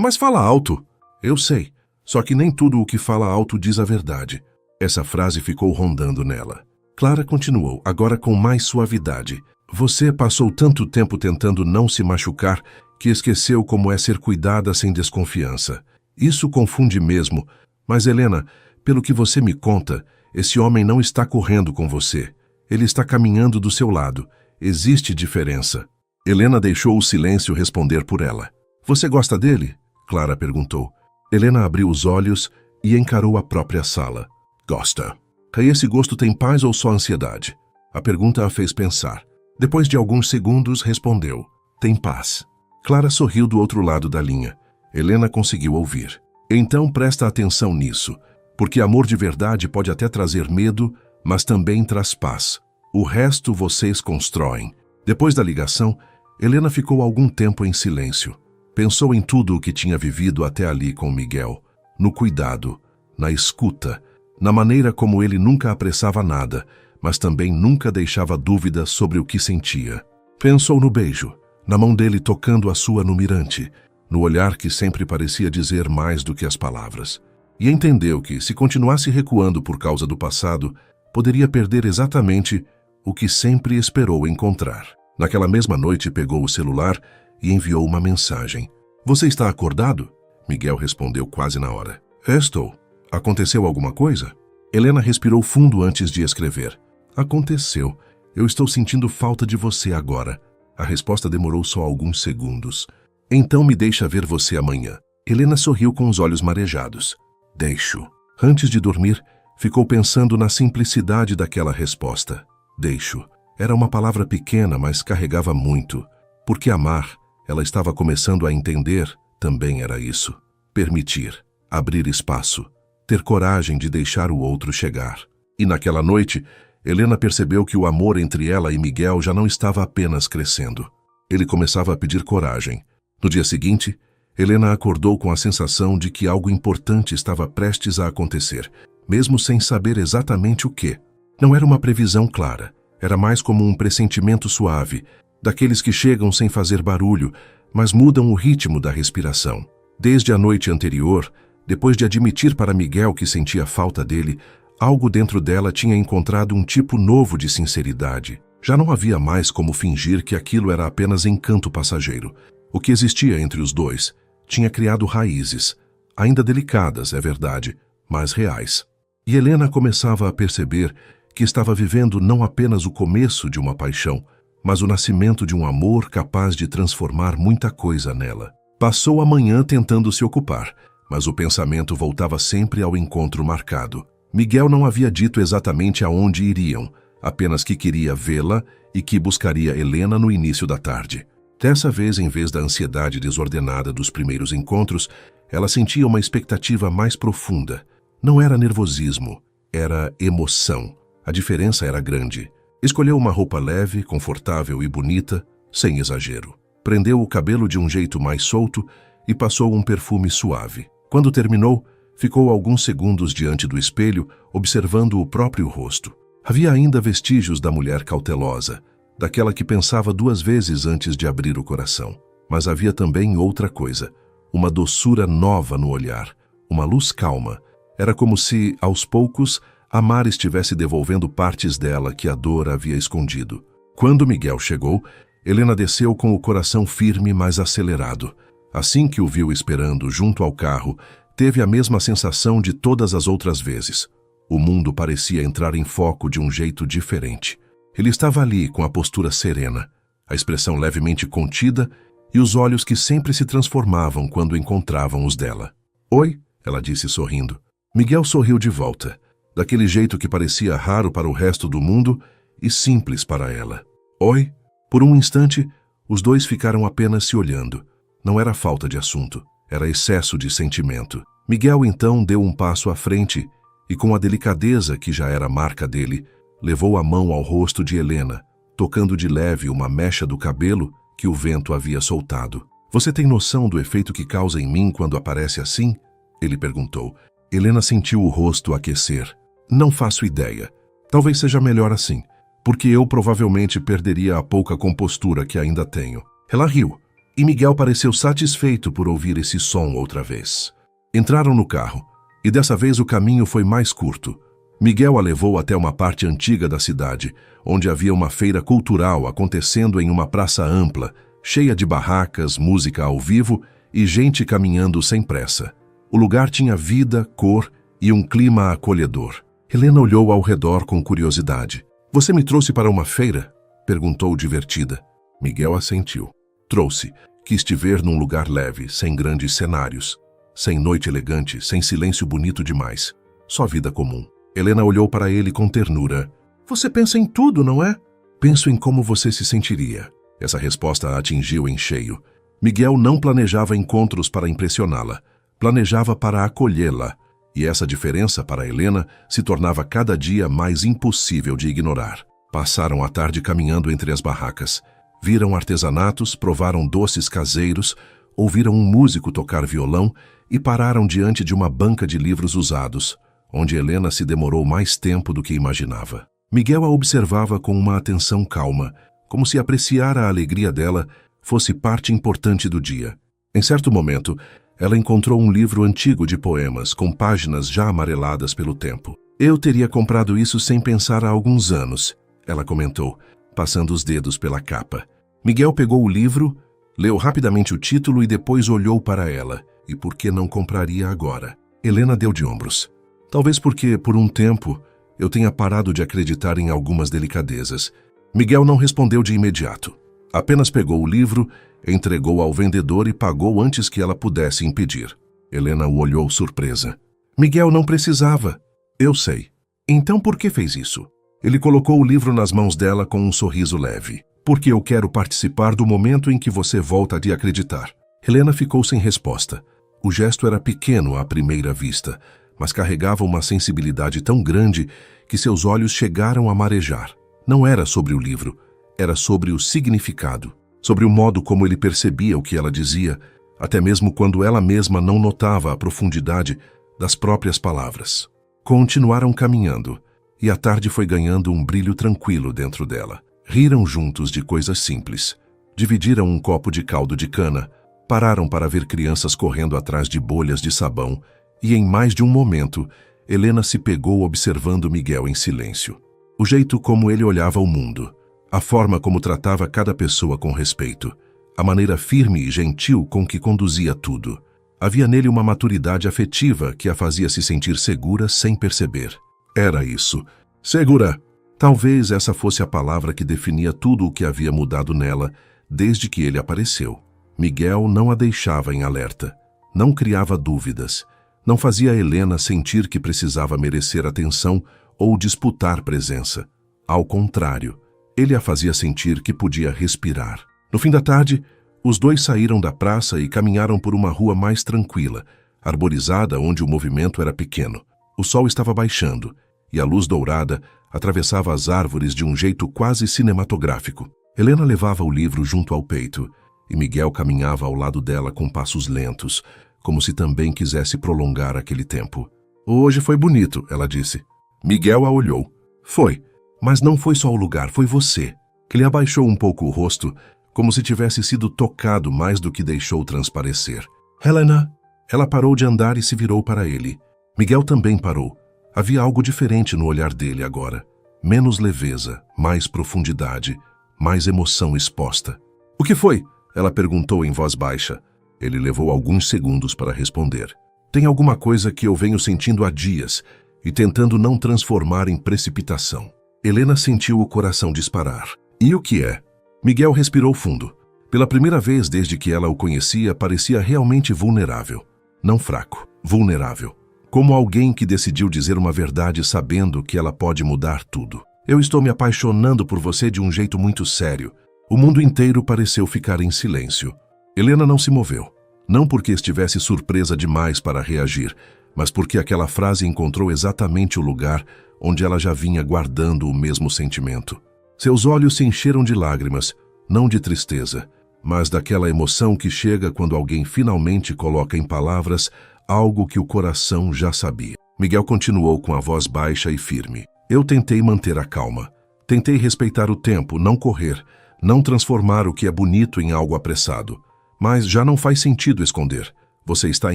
Mas fala alto. Eu sei, só que nem tudo o que fala alto diz a verdade. Essa frase ficou rondando nela. Clara continuou, agora com mais suavidade. Você passou tanto tempo tentando não se machucar que esqueceu como é ser cuidada sem desconfiança. Isso confunde mesmo, mas Helena, pelo que você me conta, esse homem não está correndo com você. Ele está caminhando do seu lado. Existe diferença. Helena deixou o silêncio responder por ela. Você gosta dele? Clara perguntou. Helena abriu os olhos e encarou a própria sala. Gosta. E esse gosto tem paz ou só ansiedade? A pergunta a fez pensar. Depois de alguns segundos, respondeu. Tem paz. Clara sorriu do outro lado da linha. Helena conseguiu ouvir. Então presta atenção nisso, porque amor de verdade pode até trazer medo, mas também traz paz. O resto vocês constroem. Depois da ligação, Helena ficou algum tempo em silêncio. Pensou em tudo o que tinha vivido até ali com Miguel, no cuidado, na escuta, na maneira como ele nunca apressava nada, mas também nunca deixava dúvida sobre o que sentia. Pensou no beijo, na mão dele tocando a sua no mirante, no olhar que sempre parecia dizer mais do que as palavras. E entendeu que, se continuasse recuando por causa do passado, poderia perder exatamente o que sempre esperou encontrar. Naquela mesma noite pegou o celular e enviou uma mensagem. Você está acordado? Miguel respondeu quase na hora. Estou. Aconteceu alguma coisa? Helena respirou fundo antes de escrever. Aconteceu. Eu estou sentindo falta de você agora. A resposta demorou só alguns segundos. Então me deixa ver você amanhã. Helena sorriu com os olhos marejados. Deixo. Antes de dormir, ficou pensando na simplicidade daquela resposta. Deixo. Era uma palavra pequena, mas carregava muito. Porque amar, ela estava começando a entender, também era isso. Permitir. Abrir espaço. Ter coragem de deixar o outro chegar. E naquela noite, Helena percebeu que o amor entre ela e Miguel já não estava apenas crescendo. Ele começava a pedir coragem. No dia seguinte, Helena acordou com a sensação de que algo importante estava prestes a acontecer, mesmo sem saber exatamente o que. Não era uma previsão clara, era mais como um pressentimento suave, daqueles que chegam sem fazer barulho, mas mudam o ritmo da respiração. Desde a noite anterior, depois de admitir para Miguel que sentia falta dele, algo dentro dela tinha encontrado um tipo novo de sinceridade. Já não havia mais como fingir que aquilo era apenas encanto passageiro. O que existia entre os dois tinha criado raízes, ainda delicadas, é verdade, mas reais. E Helena começava a perceber que estava vivendo não apenas o começo de uma paixão, mas o nascimento de um amor capaz de transformar muita coisa nela. Passou a manhã tentando se ocupar, mas o pensamento voltava sempre ao encontro marcado. Miguel não havia dito exatamente aonde iriam, apenas que queria vê-la e que buscaria Helena no início da tarde. Dessa vez, em vez da ansiedade desordenada dos primeiros encontros, ela sentia uma expectativa mais profunda. Não era nervosismo, era emoção. A diferença era grande. Escolheu uma roupa leve, confortável e bonita, sem exagero. Prendeu o cabelo de um jeito mais solto e passou um perfume suave. Quando terminou, ficou alguns segundos diante do espelho, observando o próprio rosto. Havia ainda vestígios da mulher cautelosa, daquela que pensava duas vezes antes de abrir o coração. Mas havia também outra coisa, uma doçura nova no olhar, uma luz calma. Era como se, aos poucos, a mar estivesse devolvendo partes dela que a dor havia escondido. Quando Miguel chegou, Helena desceu com o coração firme, mas acelerado. Assim que o viu esperando junto ao carro, teve a mesma sensação de todas as outras vezes. O mundo parecia entrar em foco de um jeito diferente. Ele estava ali com a postura serena, a expressão levemente contida e os olhos que sempre se transformavam quando encontravam os dela. "Oi", ela disse sorrindo. Miguel sorriu de volta, daquele jeito que parecia raro para o resto do mundo e simples para ela. "Oi?" Por um instante, os dois ficaram apenas se olhando. Não era falta de assunto, era excesso de sentimento. Miguel então deu um passo à frente e, com a delicadeza que já era marca dele, levou a mão ao rosto de Helena, tocando de leve uma mecha do cabelo que o vento havia soltado. "Você tem noção do efeito que causa em mim quando aparece assim?" ele perguntou. Helena sentiu o rosto aquecer. "Não faço ideia. Talvez seja melhor assim, porque eu provavelmente perderia a pouca compostura que ainda tenho." Ela riu, e Miguel pareceu satisfeito por ouvir esse som outra vez. Entraram no carro, e dessa vez o caminho foi mais curto. Miguel a levou até uma parte antiga da cidade, onde havia uma feira cultural acontecendo em uma praça ampla, cheia de barracas, música ao vivo e gente caminhando sem pressa. O lugar tinha vida, cor e um clima acolhedor. Helena olhou ao redor com curiosidade. "Você me trouxe para uma feira?" perguntou divertida. Miguel assentiu. "Trouxe. Quis te ver num lugar leve, sem grandes cenários. Sem noite elegante, sem silêncio bonito demais. Só vida comum." Helena olhou para ele com ternura. "Você pensa em tudo, não é?" "Penso em como você se sentiria." Essa resposta a atingiu em cheio. Miguel não planejava encontros para impressioná-la. Planejava para acolhê-la. E essa diferença para Helena se tornava cada dia mais impossível de ignorar. Passaram a tarde caminhando entre as barracas. Viram artesanatos, provaram doces caseiros, ouviram um músico tocar violão e pararam diante de uma banca de livros usados, onde Helena se demorou mais tempo do que imaginava. Miguel a observava com uma atenção calma, como se apreciar a alegria dela fosse parte importante do dia. Em certo momento, ela encontrou um livro antigo de poemas, com páginas já amareladas pelo tempo. "Eu teria comprado isso sem pensar há alguns anos", ela comentou, passando os dedos pela capa. Miguel pegou o livro, leu rapidamente o título e depois olhou para ela. E por que não compraria agora? Helena deu de ombros. "Talvez porque, por um tempo, eu tenha parado de acreditar em algumas delicadezas." Miguel não respondeu de imediato. Apenas pegou o livro, entregou ao vendedor e pagou antes que ela pudesse impedir. Helena o olhou surpresa. "Miguel não precisava." "Eu sei." "Então por que fez isso?" Ele colocou o livro nas mãos dela com um sorriso leve. "Porque eu quero participar do momento em que você volta a acreditar." Helena ficou sem resposta. O gesto era pequeno à primeira vista, mas carregava uma sensibilidade tão grande que seus olhos chegaram a marejar. Não era sobre o livro, era sobre o significado, sobre o modo como ele percebia o que ela dizia, até mesmo quando ela mesma não notava a profundidade das próprias palavras. Continuaram caminhando, e a tarde foi ganhando um brilho tranquilo dentro dela. Riram juntos de coisas simples. Dividiram um copo de caldo de cana, pararam para ver crianças correndo atrás de bolhas de sabão, e em mais de um momento, Helena se pegou observando Miguel em silêncio. O jeito como ele olhava o mundo, a forma como tratava cada pessoa com respeito, a maneira firme e gentil com que conduzia tudo. Havia nele uma maturidade afetiva que a fazia se sentir segura sem perceber. Era isso. Segura. Talvez essa fosse a palavra que definia tudo o que havia mudado nela desde que ele apareceu. Miguel não a deixava em alerta, não criava dúvidas, não fazia Helena sentir que precisava merecer atenção ou disputar presença. Ao contrário, ele a fazia sentir que podia respirar. No fim da tarde, os dois saíram da praça e caminharam por uma rua mais tranquila, arborizada onde o movimento era pequeno. O sol estava baixando, e a luz dourada atravessava as árvores de um jeito quase cinematográfico. Helena levava o livro junto ao peito, e Miguel caminhava ao lado dela com passos lentos, como se também quisesse prolongar aquele tempo. "Hoje foi bonito", ela disse. Miguel a olhou. "Foi, mas não foi só o lugar, foi você." Ele abaixou um pouco o rosto, como se tivesse sido tocado mais do que deixou transparecer. Helena! Ela parou de andar e se virou para ele. Miguel também parou. Havia algo diferente no olhar dele agora. Menos leveza, mais profundidade, mais emoção exposta. O que foi? Ela perguntou em voz baixa. Ele levou alguns segundos para responder. Tem alguma coisa que eu venho sentindo há dias e tentando não transformar em precipitação. Helena sentiu o coração disparar. E o que é? Miguel respirou fundo. Pela primeira vez desde que ela o conhecia, parecia realmente vulnerável. Não fraco, vulnerável. Como alguém que decidiu dizer uma verdade sabendo que ela pode mudar tudo. Eu estou me apaixonando por você de um jeito muito sério. O mundo inteiro pareceu ficar em silêncio. Helena não se moveu. Não porque estivesse surpresa demais para reagir, mas porque aquela frase encontrou exatamente o lugar onde ela já vinha guardando o mesmo sentimento. Seus olhos se encheram de lágrimas, não de tristeza, mas daquela emoção que chega quando alguém finalmente coloca em palavras algo que o coração já sabia. Miguel continuou com a voz baixa e firme. Eu tentei manter a calma. Tentei respeitar o tempo, não correr, não transformar o que é bonito em algo apressado. Mas já não faz sentido esconder. Você está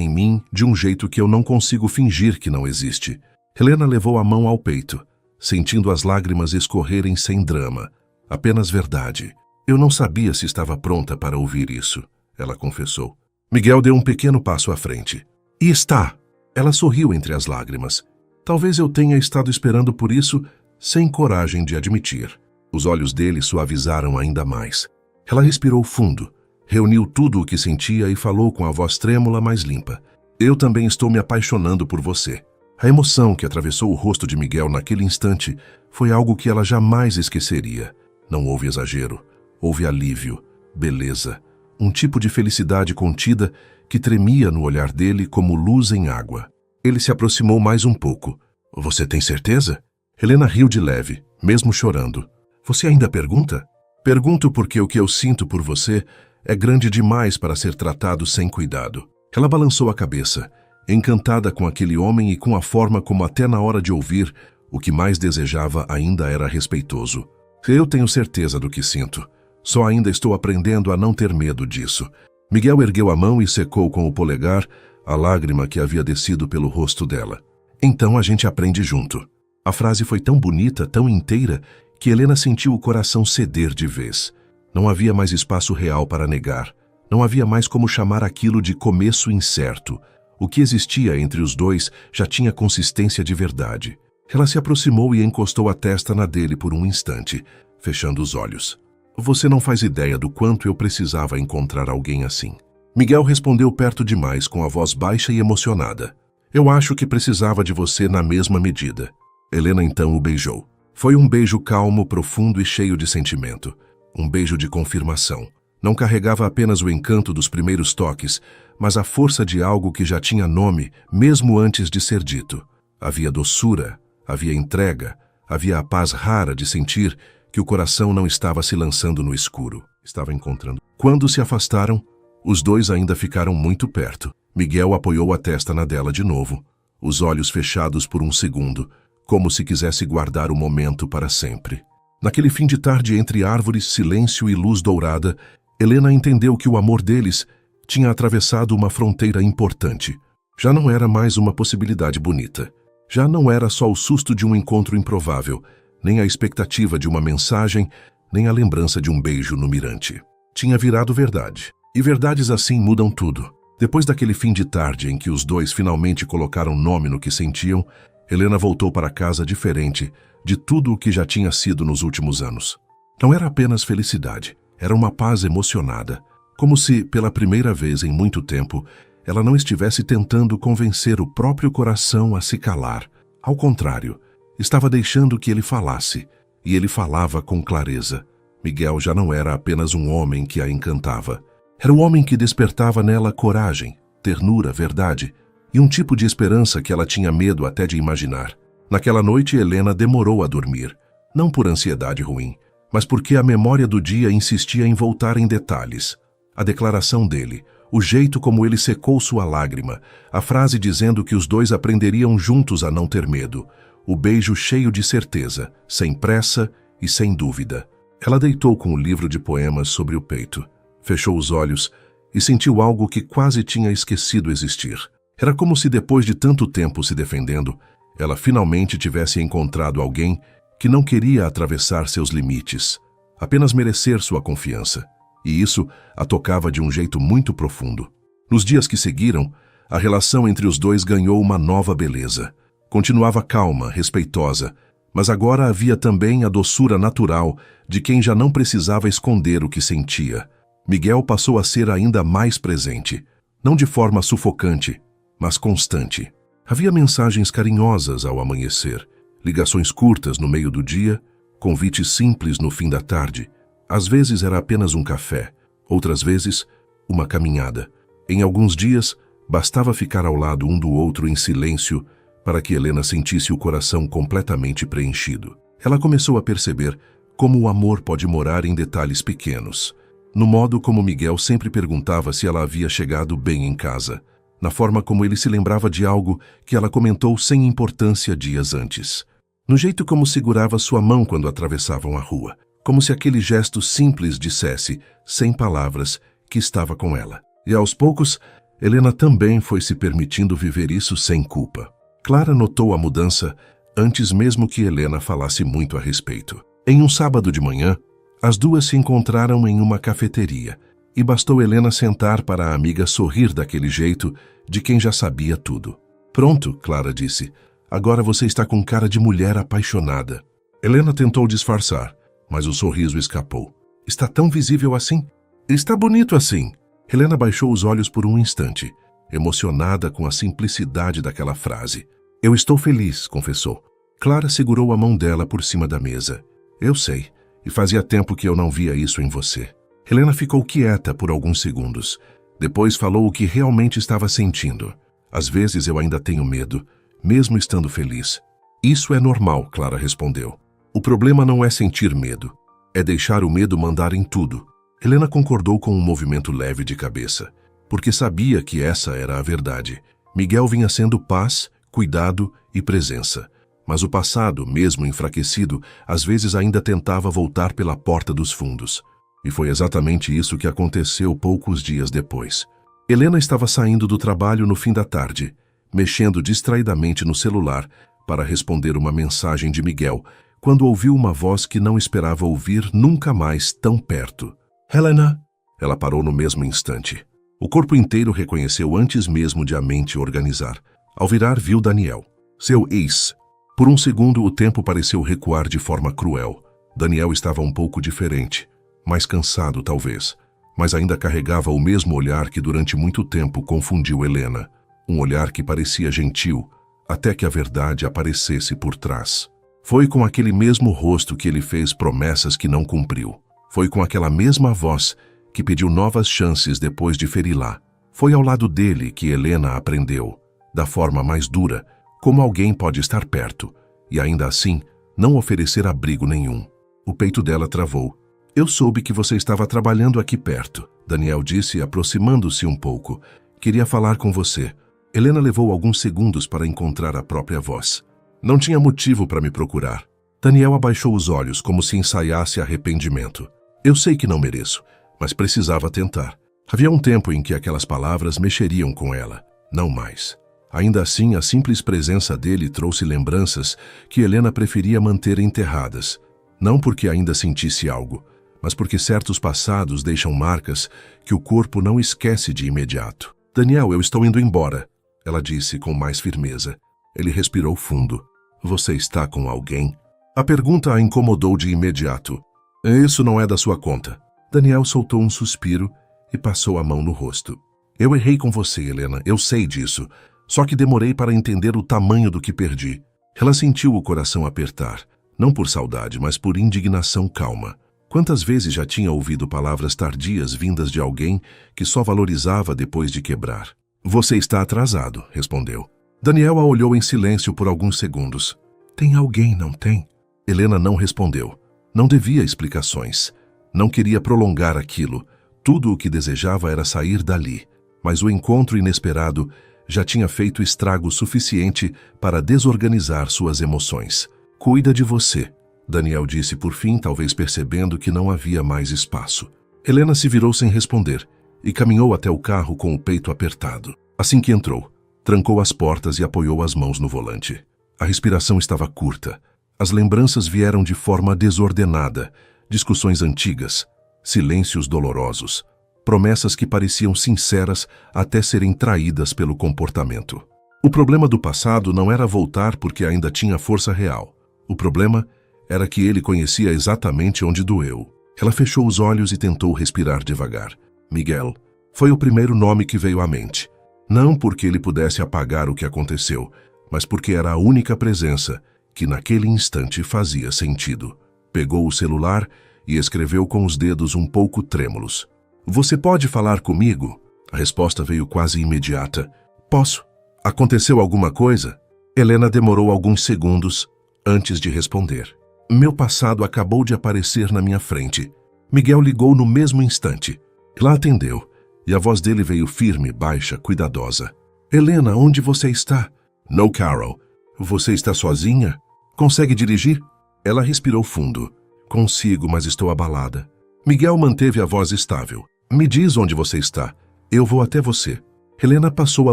em mim de um jeito que eu não consigo fingir que não existe. Helena levou a mão ao peito, sentindo as lágrimas escorrerem sem drama. Apenas verdade. Eu não sabia se estava pronta para ouvir isso, ela confessou. Miguel deu um pequeno passo à frente. E está! Ela sorriu entre as lágrimas. Talvez eu tenha estado esperando por isso, sem coragem de admitir. Os olhos dele suavizaram ainda mais. Ela respirou fundo, reuniu tudo o que sentia e falou com a voz trêmula, mas limpa. Eu também estou me apaixonando por você. A emoção que atravessou o rosto de Miguel naquele instante foi algo que ela jamais esqueceria. Não houve exagero, houve alívio, beleza, um tipo de felicidade contida que tremia no olhar dele como luz em água. Ele se aproximou mais um pouco. Você tem certeza? Helena riu de leve, mesmo chorando. Você ainda pergunta? Pergunto porque o que eu sinto por você é grande demais para ser tratado sem cuidado. Ela balançou a cabeça, encantada com aquele homem e com a forma como até na hora de ouvir, o que mais desejava ainda era respeitoso. Eu tenho certeza do que sinto. Só ainda estou aprendendo a não ter medo disso. Miguel ergueu a mão e secou com o polegar a lágrima que havia descido pelo rosto dela. Então a gente aprende junto. A frase foi tão bonita, tão inteira, que Helena sentiu o coração ceder de vez. Não havia mais espaço real para negar. Não havia mais como chamar aquilo de começo incerto. O que existia entre os dois já tinha consistência de verdade. Ela se aproximou e encostou a testa na dele por um instante, fechando os olhos. Você não faz ideia do quanto eu precisava encontrar alguém assim. Miguel respondeu perto demais, com a voz baixa e emocionada. Eu acho que precisava de você na mesma medida. Helena então o beijou. Foi um beijo calmo, profundo e cheio de sentimento. Um beijo de confirmação. Não carregava apenas o encanto dos primeiros toques, mas a força de algo que já tinha nome, mesmo antes de ser dito. Havia doçura, havia entrega, havia a paz rara de sentir que o coração não estava se lançando no escuro. Estava encontrando. Quando se afastaram, os dois ainda ficaram muito perto. Miguel apoiou a testa na dela de novo, os olhos fechados por um segundo, como se quisesse guardar o momento para sempre. Naquele fim de tarde entre árvores, silêncio e luz dourada, Helena entendeu que o amor deles tinha atravessado uma fronteira importante. Já não era mais uma possibilidade bonita. Já não era só o susto de um encontro improvável, nem a expectativa de uma mensagem, nem a lembrança de um beijo no mirante. Tinha virado verdade. E verdades assim mudam tudo. Depois daquele fim de tarde em que os dois finalmente colocaram nome no que sentiam, Helena voltou para casa diferente de tudo o que já tinha sido nos últimos anos. Não era apenas felicidade, era uma paz emocionada, como se, pela primeira vez em muito tempo, ela não estivesse tentando convencer o próprio coração a se calar. Ao contrário, estava deixando que ele falasse, e ele falava com clareza. Miguel já não era apenas um homem que a encantava. Era o homem que despertava nela coragem, ternura, verdade, e um tipo de esperança que ela tinha medo até de imaginar. Naquela noite, Helena demorou a dormir, não por ansiedade ruim, mas porque a memória do dia insistia em voltar em detalhes. A declaração dele, o jeito como ele secou sua lágrima, a frase dizendo que os dois aprenderiam juntos a não ter medo, o beijo cheio de certeza, sem pressa e sem dúvida. Ela deitou com o livro de poemas sobre o peito, fechou os olhos e sentiu algo que quase tinha esquecido existir. Era como se depois de tanto tempo se defendendo, ela finalmente tivesse encontrado alguém que não queria atravessar seus limites, apenas merecer sua confiança. E isso a tocava de um jeito muito profundo. Nos dias que seguiram, a relação entre os dois ganhou uma nova beleza. Continuava calma, respeitosa, mas agora havia também a doçura natural de quem já não precisava esconder o que sentia. Miguel passou a ser ainda mais presente, não de forma sufocante, mas constante. Havia mensagens carinhosas ao amanhecer, ligações curtas no meio do dia, convites simples no fim da tarde. Às vezes era apenas um café, outras vezes, uma caminhada. Em alguns dias, bastava ficar ao lado um do outro em silêncio para que Helena sentisse o coração completamente preenchido. Ela começou a perceber como o amor pode morar em detalhes pequenos, no modo como Miguel sempre perguntava se ela havia chegado bem em casa, na forma como ele se lembrava de algo que ela comentou sem importância dias antes, no jeito como segurava sua mão quando atravessavam a rua, como se aquele gesto simples dissesse, sem palavras, que estava com ela. E aos poucos, Helena também foi se permitindo viver isso sem culpa. Clara notou a mudança antes mesmo que Helena falasse muito a respeito. Em um sábado de manhã, as duas se encontraram em uma cafeteria e bastou Helena sentar para a amiga sorrir daquele jeito de quem já sabia tudo. Pronto, Clara disse. Agora você está com cara de mulher apaixonada. Helena tentou disfarçar, mas o sorriso escapou. Está tão visível assim? Está bonito assim. Helena baixou os olhos por um instante, emocionada com a simplicidade daquela frase. Eu estou feliz, confessou. Clara segurou a mão dela por cima da mesa. Eu sei, e fazia tempo que eu não via isso em você. Helena ficou quieta por alguns segundos. Depois falou o que realmente estava sentindo. Às vezes eu ainda tenho medo, mesmo estando feliz. Isso é normal, Clara respondeu. O problema não é sentir medo, é deixar o medo mandar em tudo. Helena concordou com um movimento leve de cabeça, porque sabia que essa era a verdade. Miguel vinha sendo paz, cuidado e presença. Mas o passado, mesmo enfraquecido, às vezes ainda tentava voltar pela porta dos fundos. E foi exatamente isso que aconteceu poucos dias depois. Helena estava saindo do trabalho no fim da tarde, mexendo distraidamente no celular para responder uma mensagem de Miguel, quando ouviu uma voz que não esperava ouvir nunca mais tão perto. Helena! Ela parou no mesmo instante. O corpo inteiro reconheceu antes mesmo de a mente organizar. Ao virar, viu Daniel, seu ex. Por um segundo, o tempo pareceu recuar de forma cruel. Daniel estava um pouco diferente, mais cansado talvez, mas ainda carregava o mesmo olhar que durante muito tempo confundiu Helena. Um olhar que parecia gentil, até que a verdade aparecesse por trás. Foi com aquele mesmo rosto que ele fez promessas que não cumpriu. Foi com aquela mesma voz que pediu novas chances depois de feri-la. Foi ao lado dele que Helena aprendeu, da forma mais dura, como alguém pode estar perto, e ainda assim não oferecer abrigo nenhum. O peito dela travou. Eu soube que você estava trabalhando aqui perto, Daniel disse, aproximando-se um pouco. Queria falar com você. Helena levou alguns segundos para encontrar a própria voz. Não tinha motivo para me procurar. Daniel abaixou os olhos como se ensaiasse arrependimento. Eu sei que não mereço, mas precisava tentar. Havia um tempo em que aquelas palavras mexeriam com ela, não mais. Ainda assim, a simples presença dele trouxe lembranças que Helena preferia manter enterradas. Não porque ainda sentisse algo, mas porque certos passados deixam marcas que o corpo não esquece de imediato. Daniel, eu estou indo embora, ela disse com mais firmeza. Ele respirou fundo. Você está com alguém? A pergunta a incomodou de imediato. Isso não é da sua conta. Daniel soltou um suspiro e passou a mão no rosto. Eu errei com você, Helena, eu sei disso. Só que demorei para entender o tamanho do que perdi. Ela sentiu o coração apertar, não por saudade, mas por indignação calma. Quantas vezes já tinha ouvido palavras tardias vindas de alguém que só valorizava depois de quebrar? Você está atrasado, respondeu. Daniel a olhou em silêncio por alguns segundos. Tem alguém, não tem? Helena não respondeu. Não devia explicações. Não queria prolongar aquilo. Tudo o que desejava era sair dali. Mas o encontro inesperado já tinha feito estrago suficiente para desorganizar suas emoções. Cuida de você, Daniel disse por fim, talvez percebendo que não havia mais espaço. Helena se virou sem responder. e caminhou até o carro com o peito apertado. Assim que entrou, trancou as portas e apoiou as mãos no volante. A respiração estava curta. As lembranças vieram de forma desordenada, discussões antigas, silêncios dolorosos, promessas que pareciam sinceras até serem traídas pelo comportamento. O problema do passado não era voltar porque ainda tinha força real. O problema era que ele conhecia exatamente onde doeu. Ela fechou os olhos e tentou respirar devagar. Miguel foi o primeiro nome que veio à mente. Não porque ele pudesse apagar o que aconteceu, mas porque era a única presença que naquele instante fazia sentido. Pegou o celular e escreveu com os dedos um pouco trêmulos. Você pode falar comigo? A resposta veio quase imediata. Posso. Aconteceu alguma coisa? Helena demorou alguns segundos antes de responder. Meu passado acabou de aparecer na minha frente. Miguel ligou no mesmo instante. Ela atendeu, e a voz dele veio firme, baixa, cuidadosa. Helena, onde você está? No, Carol. Você está sozinha? Consegue dirigir? Ela respirou fundo. Consigo, mas estou abalada. Miguel manteve a voz estável. Me diz onde você está. Eu vou até você. Helena passou a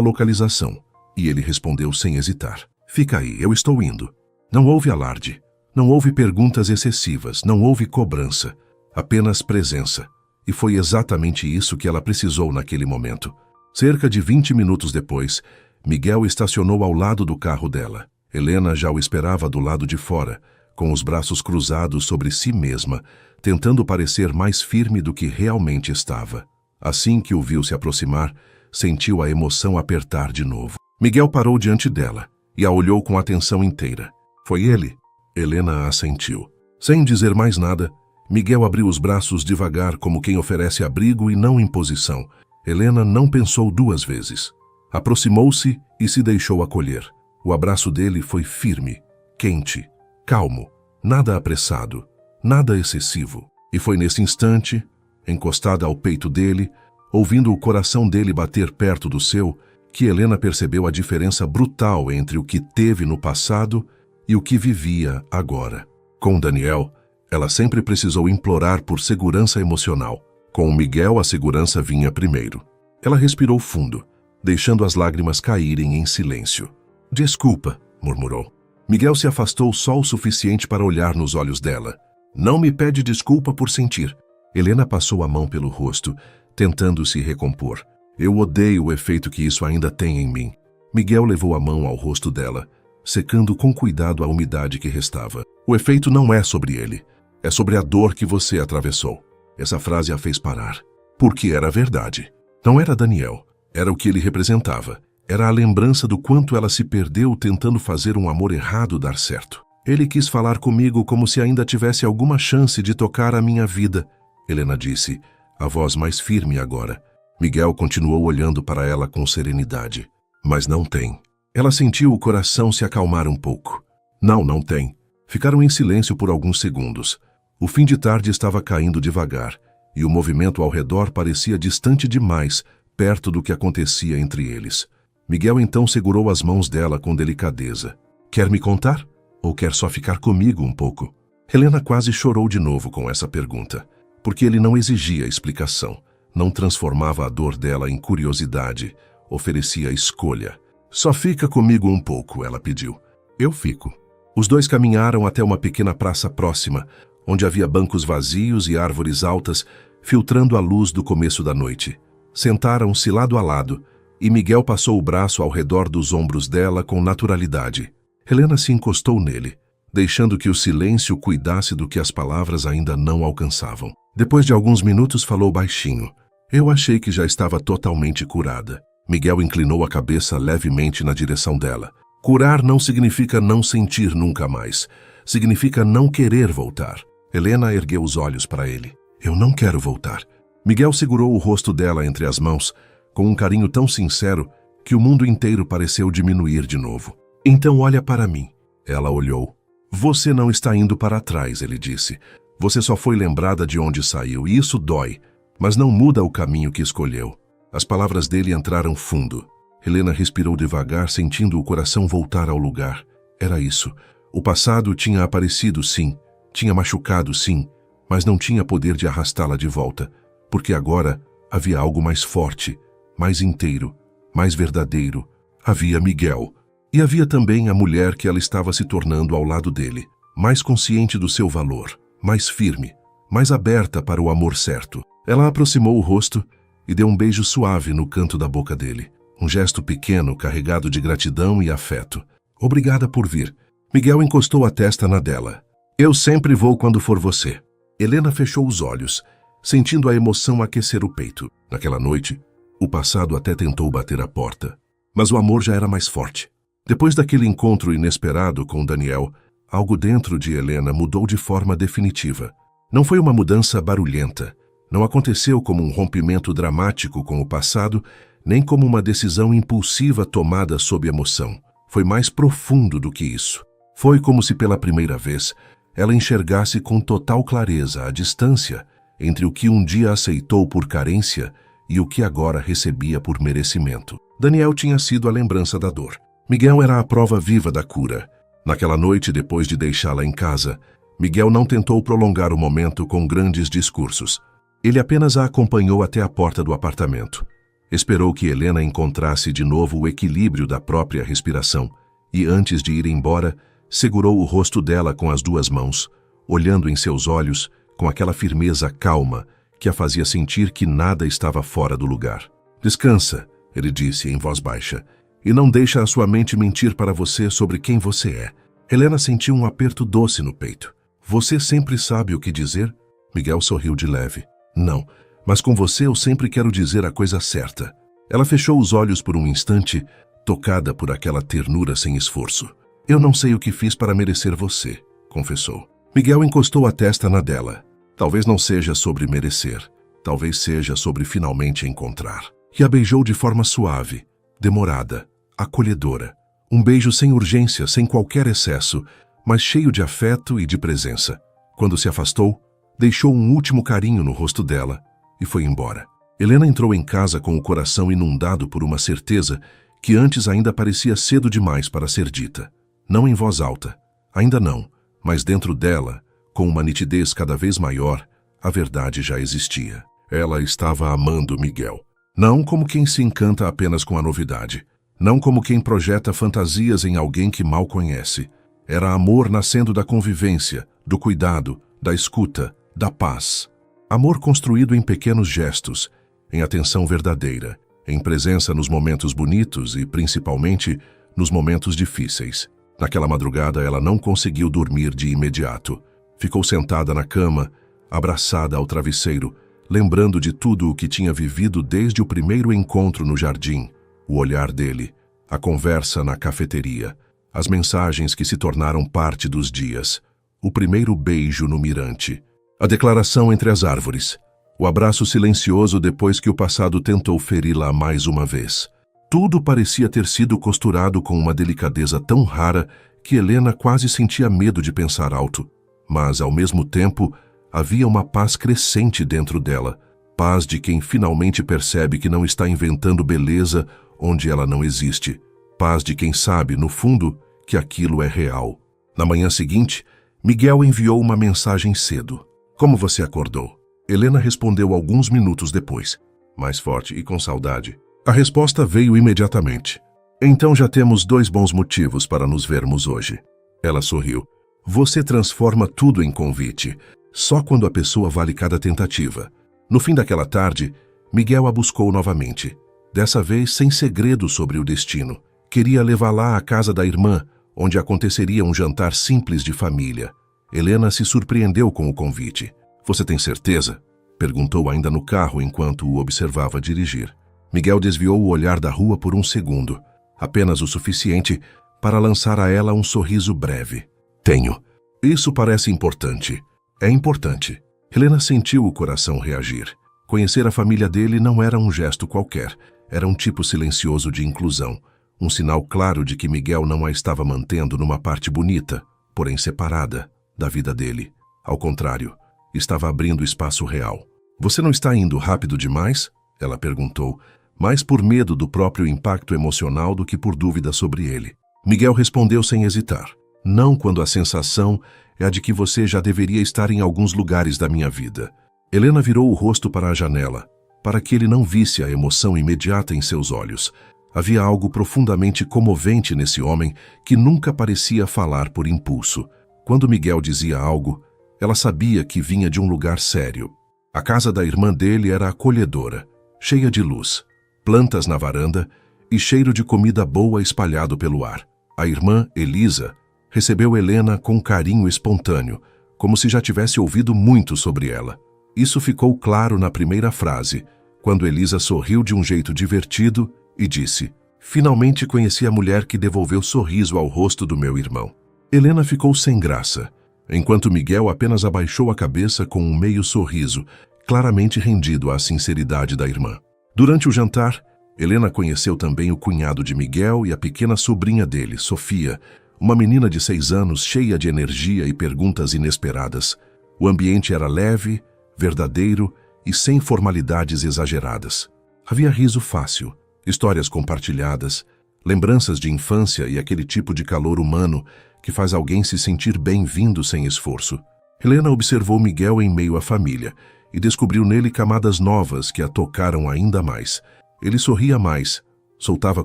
localização, e ele respondeu sem hesitar. Fica aí, eu estou indo. Não houve alarde. Não houve perguntas excessivas. Não houve cobrança. Apenas presença. E foi exatamente isso que ela precisou naquele momento. Cerca de 20 minutos depois, Miguel estacionou ao lado do carro dela. Helena já o esperava do lado de fora, com os braços cruzados sobre si mesma, tentando parecer mais firme do que realmente estava. Assim que o viu se aproximar, sentiu a emoção apertar de novo. Miguel parou diante dela e a olhou com atenção inteira. Foi ele? Helena assentiu. Sem dizer mais nada, Miguel abriu os braços devagar como quem oferece abrigo e não imposição. Helena não pensou duas vezes. Aproximou-se e se deixou acolher. O abraço dele foi firme, quente, calmo, nada apressado, nada excessivo. E foi nesse instante, encostada ao peito dele, ouvindo o coração dele bater perto do seu, que Helena percebeu a diferença brutal entre o que teve no passado e o que vivia agora. Com Daniel, ela sempre precisou implorar por segurança emocional. Com Miguel, a segurança vinha primeiro. Ela respirou fundo, deixando as lágrimas caírem em silêncio. Desculpa, murmurou. Miguel se afastou só o suficiente para olhar nos olhos dela. Não me pede desculpa por sentir. Helena passou a mão pelo rosto, tentando se recompor. Eu odeio o efeito que isso ainda tem em mim. Miguel levou a mão ao rosto dela, secando com cuidado a umidade que restava. O efeito não é sobre ele. É sobre a dor que você atravessou. Essa frase a fez parar. Porque era verdade. Não era Daniel. Era o que ele representava. Era a lembrança do quanto ela se perdeu tentando fazer um amor errado dar certo. Ele quis falar comigo como se ainda tivesse alguma chance de tocar a minha vida, Helena disse, a voz mais firme agora. Miguel continuou olhando para ela com serenidade. Mas não tem. Ela sentiu o coração se acalmar um pouco. Não tem. Ficaram em silêncio por alguns segundos. O fim de tarde estava caindo devagar, e o movimento ao redor parecia distante demais, perto do que acontecia entre eles. Miguel então segurou as mãos dela com delicadeza. Quer me contar? Ou quer só ficar comigo um pouco? Helena quase chorou de novo com essa pergunta, porque ele não exigia explicação, não transformava a dor dela em curiosidade, oferecia escolha. Só fica comigo um pouco, ela pediu. Eu fico. Os dois caminharam até uma pequena praça próxima, onde havia bancos vazios e árvores altas, filtrando a luz do começo da noite. Sentaram-se lado a lado, e Miguel passou o braço ao redor dos ombros dela com naturalidade. Helena se encostou nele, deixando que o silêncio cuidasse do que as palavras ainda não alcançavam. Depois de alguns minutos falou baixinho. Eu achei que já estava totalmente curada. Miguel inclinou a cabeça levemente na direção dela. Curar não significa não sentir nunca mais. Significa não querer voltar. Helena ergueu os olhos para ele. Eu não quero voltar. Miguel segurou o rosto dela entre as mãos, com um carinho tão sincero que o mundo inteiro pareceu diminuir de novo. Então olha para mim. Ela olhou. Você não está indo para trás, ele disse. Você só foi lembrada de onde saiu, e isso dói, mas não muda o caminho que escolheu. As palavras dele entraram fundo. Helena respirou devagar, sentindo o coração voltar ao lugar. Era isso. O passado tinha aparecido, sim. Tinha machucado, sim. Mas não tinha poder de arrastá-la de volta. Porque agora, Havia algo mais forte, mais inteiro, mais verdadeiro. Havia Miguel. E havia também a mulher que ela estava se tornando ao lado dele, mais consciente do seu valor, mais firme, mais aberta para o amor certo. Ela aproximou o rosto e deu um beijo suave no canto da boca dele. Um gesto pequeno, carregado de gratidão e afeto. Obrigada por vir. Miguel encostou a testa na dela. Eu sempre vou quando for você. Helena fechou os olhos, sentindo a emoção aquecer o peito. Naquela noite, o passado até tentou bater a porta, mas o amor já era mais forte. Depois daquele encontro inesperado com Daniel, algo dentro de Helena mudou de forma definitiva. Não foi uma mudança barulhenta. Não aconteceu como um rompimento dramático com o passado, nem como uma decisão impulsiva tomada sob emoção. Foi mais profundo do que isso. Foi como se pela primeira vez ela enxergasse com total clareza a distância entre o que um dia aceitou por carência e o que agora recebia por merecimento. Daniel tinha sido a lembrança da dor. Miguel era a prova viva da cura. Naquela noite, depois de deixá-la em casa, Miguel não tentou prolongar o momento com grandes discursos. Ele apenas a acompanhou até a porta do apartamento. Esperou que Helena encontrasse de novo o equilíbrio da própria respiração e, antes de ir embora, segurou o rosto dela com as duas mãos, olhando em seus olhos com aquela firmeza calma que a fazia sentir que nada estava fora do lugar. Descansa, ele disse em voz baixa, e não deixa a sua mente mentir para você sobre quem você é. Helena sentiu um aperto doce no peito. Você sempre sabe o que dizer? Miguel sorriu de leve. Não, mas com você eu sempre quero dizer a coisa certa. Ela fechou os olhos por um instante, tocada por aquela ternura sem esforço. Eu não sei o que fiz para merecer você, confessou. Miguel encostou a testa na dela. Talvez não seja sobre merecer. Talvez seja sobre finalmente encontrar. E a beijou de forma suave, demorada, acolhedora. Um beijo sem urgência, sem qualquer excesso, mas cheio de afeto e de presença. Quando se afastou, deixou um último carinho no rosto dela e foi embora. Helena entrou em casa com o coração inundado por uma certeza que antes ainda parecia cedo demais para ser dita. Não em voz alta, ainda não, mas dentro dela, com uma nitidez cada vez maior, a verdade já existia. Ela estava amando Miguel. Não como quem se encanta apenas com a novidade. Não como quem projeta fantasias em alguém que mal conhece. Era amor nascendo da convivência, do cuidado, da escuta, da paz. Amor construído em pequenos gestos, em atenção verdadeira, em presença nos momentos bonitos e, principalmente, nos momentos difíceis. Naquela madrugada, ela não conseguiu dormir de imediato. Ficou sentada na cama, abraçada ao travesseiro, lembrando de tudo o que tinha vivido desde o primeiro encontro no jardim, o olhar dele, a conversa na cafeteria, as mensagens que se tornaram parte dos dias, o primeiro beijo no mirante, a declaração entre as árvores, o abraço silencioso depois que o passado tentou feri-la mais uma vez. Tudo parecia ter sido costurado com uma delicadeza tão rara que Helena quase sentia medo de pensar alto. Mas, ao mesmo tempo, havia uma paz crescente dentro dela, paz de quem finalmente percebe que não está inventando beleza onde ela não existe, paz de quem sabe, no fundo, que aquilo é real. Na manhã seguinte, Miguel enviou uma mensagem cedo. Como você acordou? Helena respondeu alguns minutos depois, mais forte e com saudade. A resposta veio imediatamente. Então já temos 2 bons motivos para nos vermos hoje. Ela sorriu. Você transforma tudo em convite, só quando a pessoa vale cada tentativa. No fim daquela tarde, Miguel a buscou novamente. Dessa vez sem segredo sobre o destino. Queria levá-la à casa da irmã, onde aconteceria um jantar simples de família. Helena se surpreendeu com o convite. Você tem certeza? Perguntou ainda no carro enquanto o observava dirigir. Miguel desviou o olhar da rua por um segundo, apenas o suficiente para lançar a ela um sorriso breve. Tenho. Isso parece importante. É importante. Helena sentiu o coração reagir. Conhecer a família dele não era um gesto qualquer. Era um tipo silencioso de inclusão. Um sinal claro de que Miguel não a estava mantendo numa parte bonita, porém separada, da vida dele. Ao contrário, estava abrindo espaço real. Você não está indo rápido demais? Ela perguntou, mais por medo do próprio impacto emocional do que por dúvida sobre ele. Miguel respondeu sem hesitar. Não quando a sensação é a de que você já deveria estar em alguns lugares da minha vida. Helena virou o rosto para a janela, para que ele não visse a emoção imediata em seus olhos. Havia algo profundamente comovente nesse homem que nunca parecia falar por impulso. Quando Miguel dizia algo, ela sabia que vinha de um lugar sério. A casa da irmã dele era acolhedora, cheia de luz, plantas na varanda e cheiro de comida boa espalhado pelo ar. A irmã, Elisa, recebeu Helena com carinho espontâneo, como se já tivesse ouvido muito sobre ela. Isso ficou claro na primeira frase, quando Elisa sorriu de um jeito divertido e disse: "Finalmente conheci a mulher que devolveu sorriso ao rosto do meu irmão." Helena ficou sem graça, enquanto Miguel apenas abaixou a cabeça com um meio sorriso, claramente rendido à sinceridade da irmã. Durante o jantar, Helena conheceu também o cunhado de Miguel e a pequena sobrinha dele, Sofia, uma menina de 6 anos cheia de energia e perguntas inesperadas. O ambiente era leve, verdadeiro e sem formalidades exageradas. Havia riso fácil, histórias compartilhadas, lembranças de infância e aquele tipo de calor humano que faz alguém se sentir bem-vindo sem esforço. Helena observou Miguel em meio à família e descobriu nele camadas novas que a tocaram ainda mais. Ele sorria mais, soltava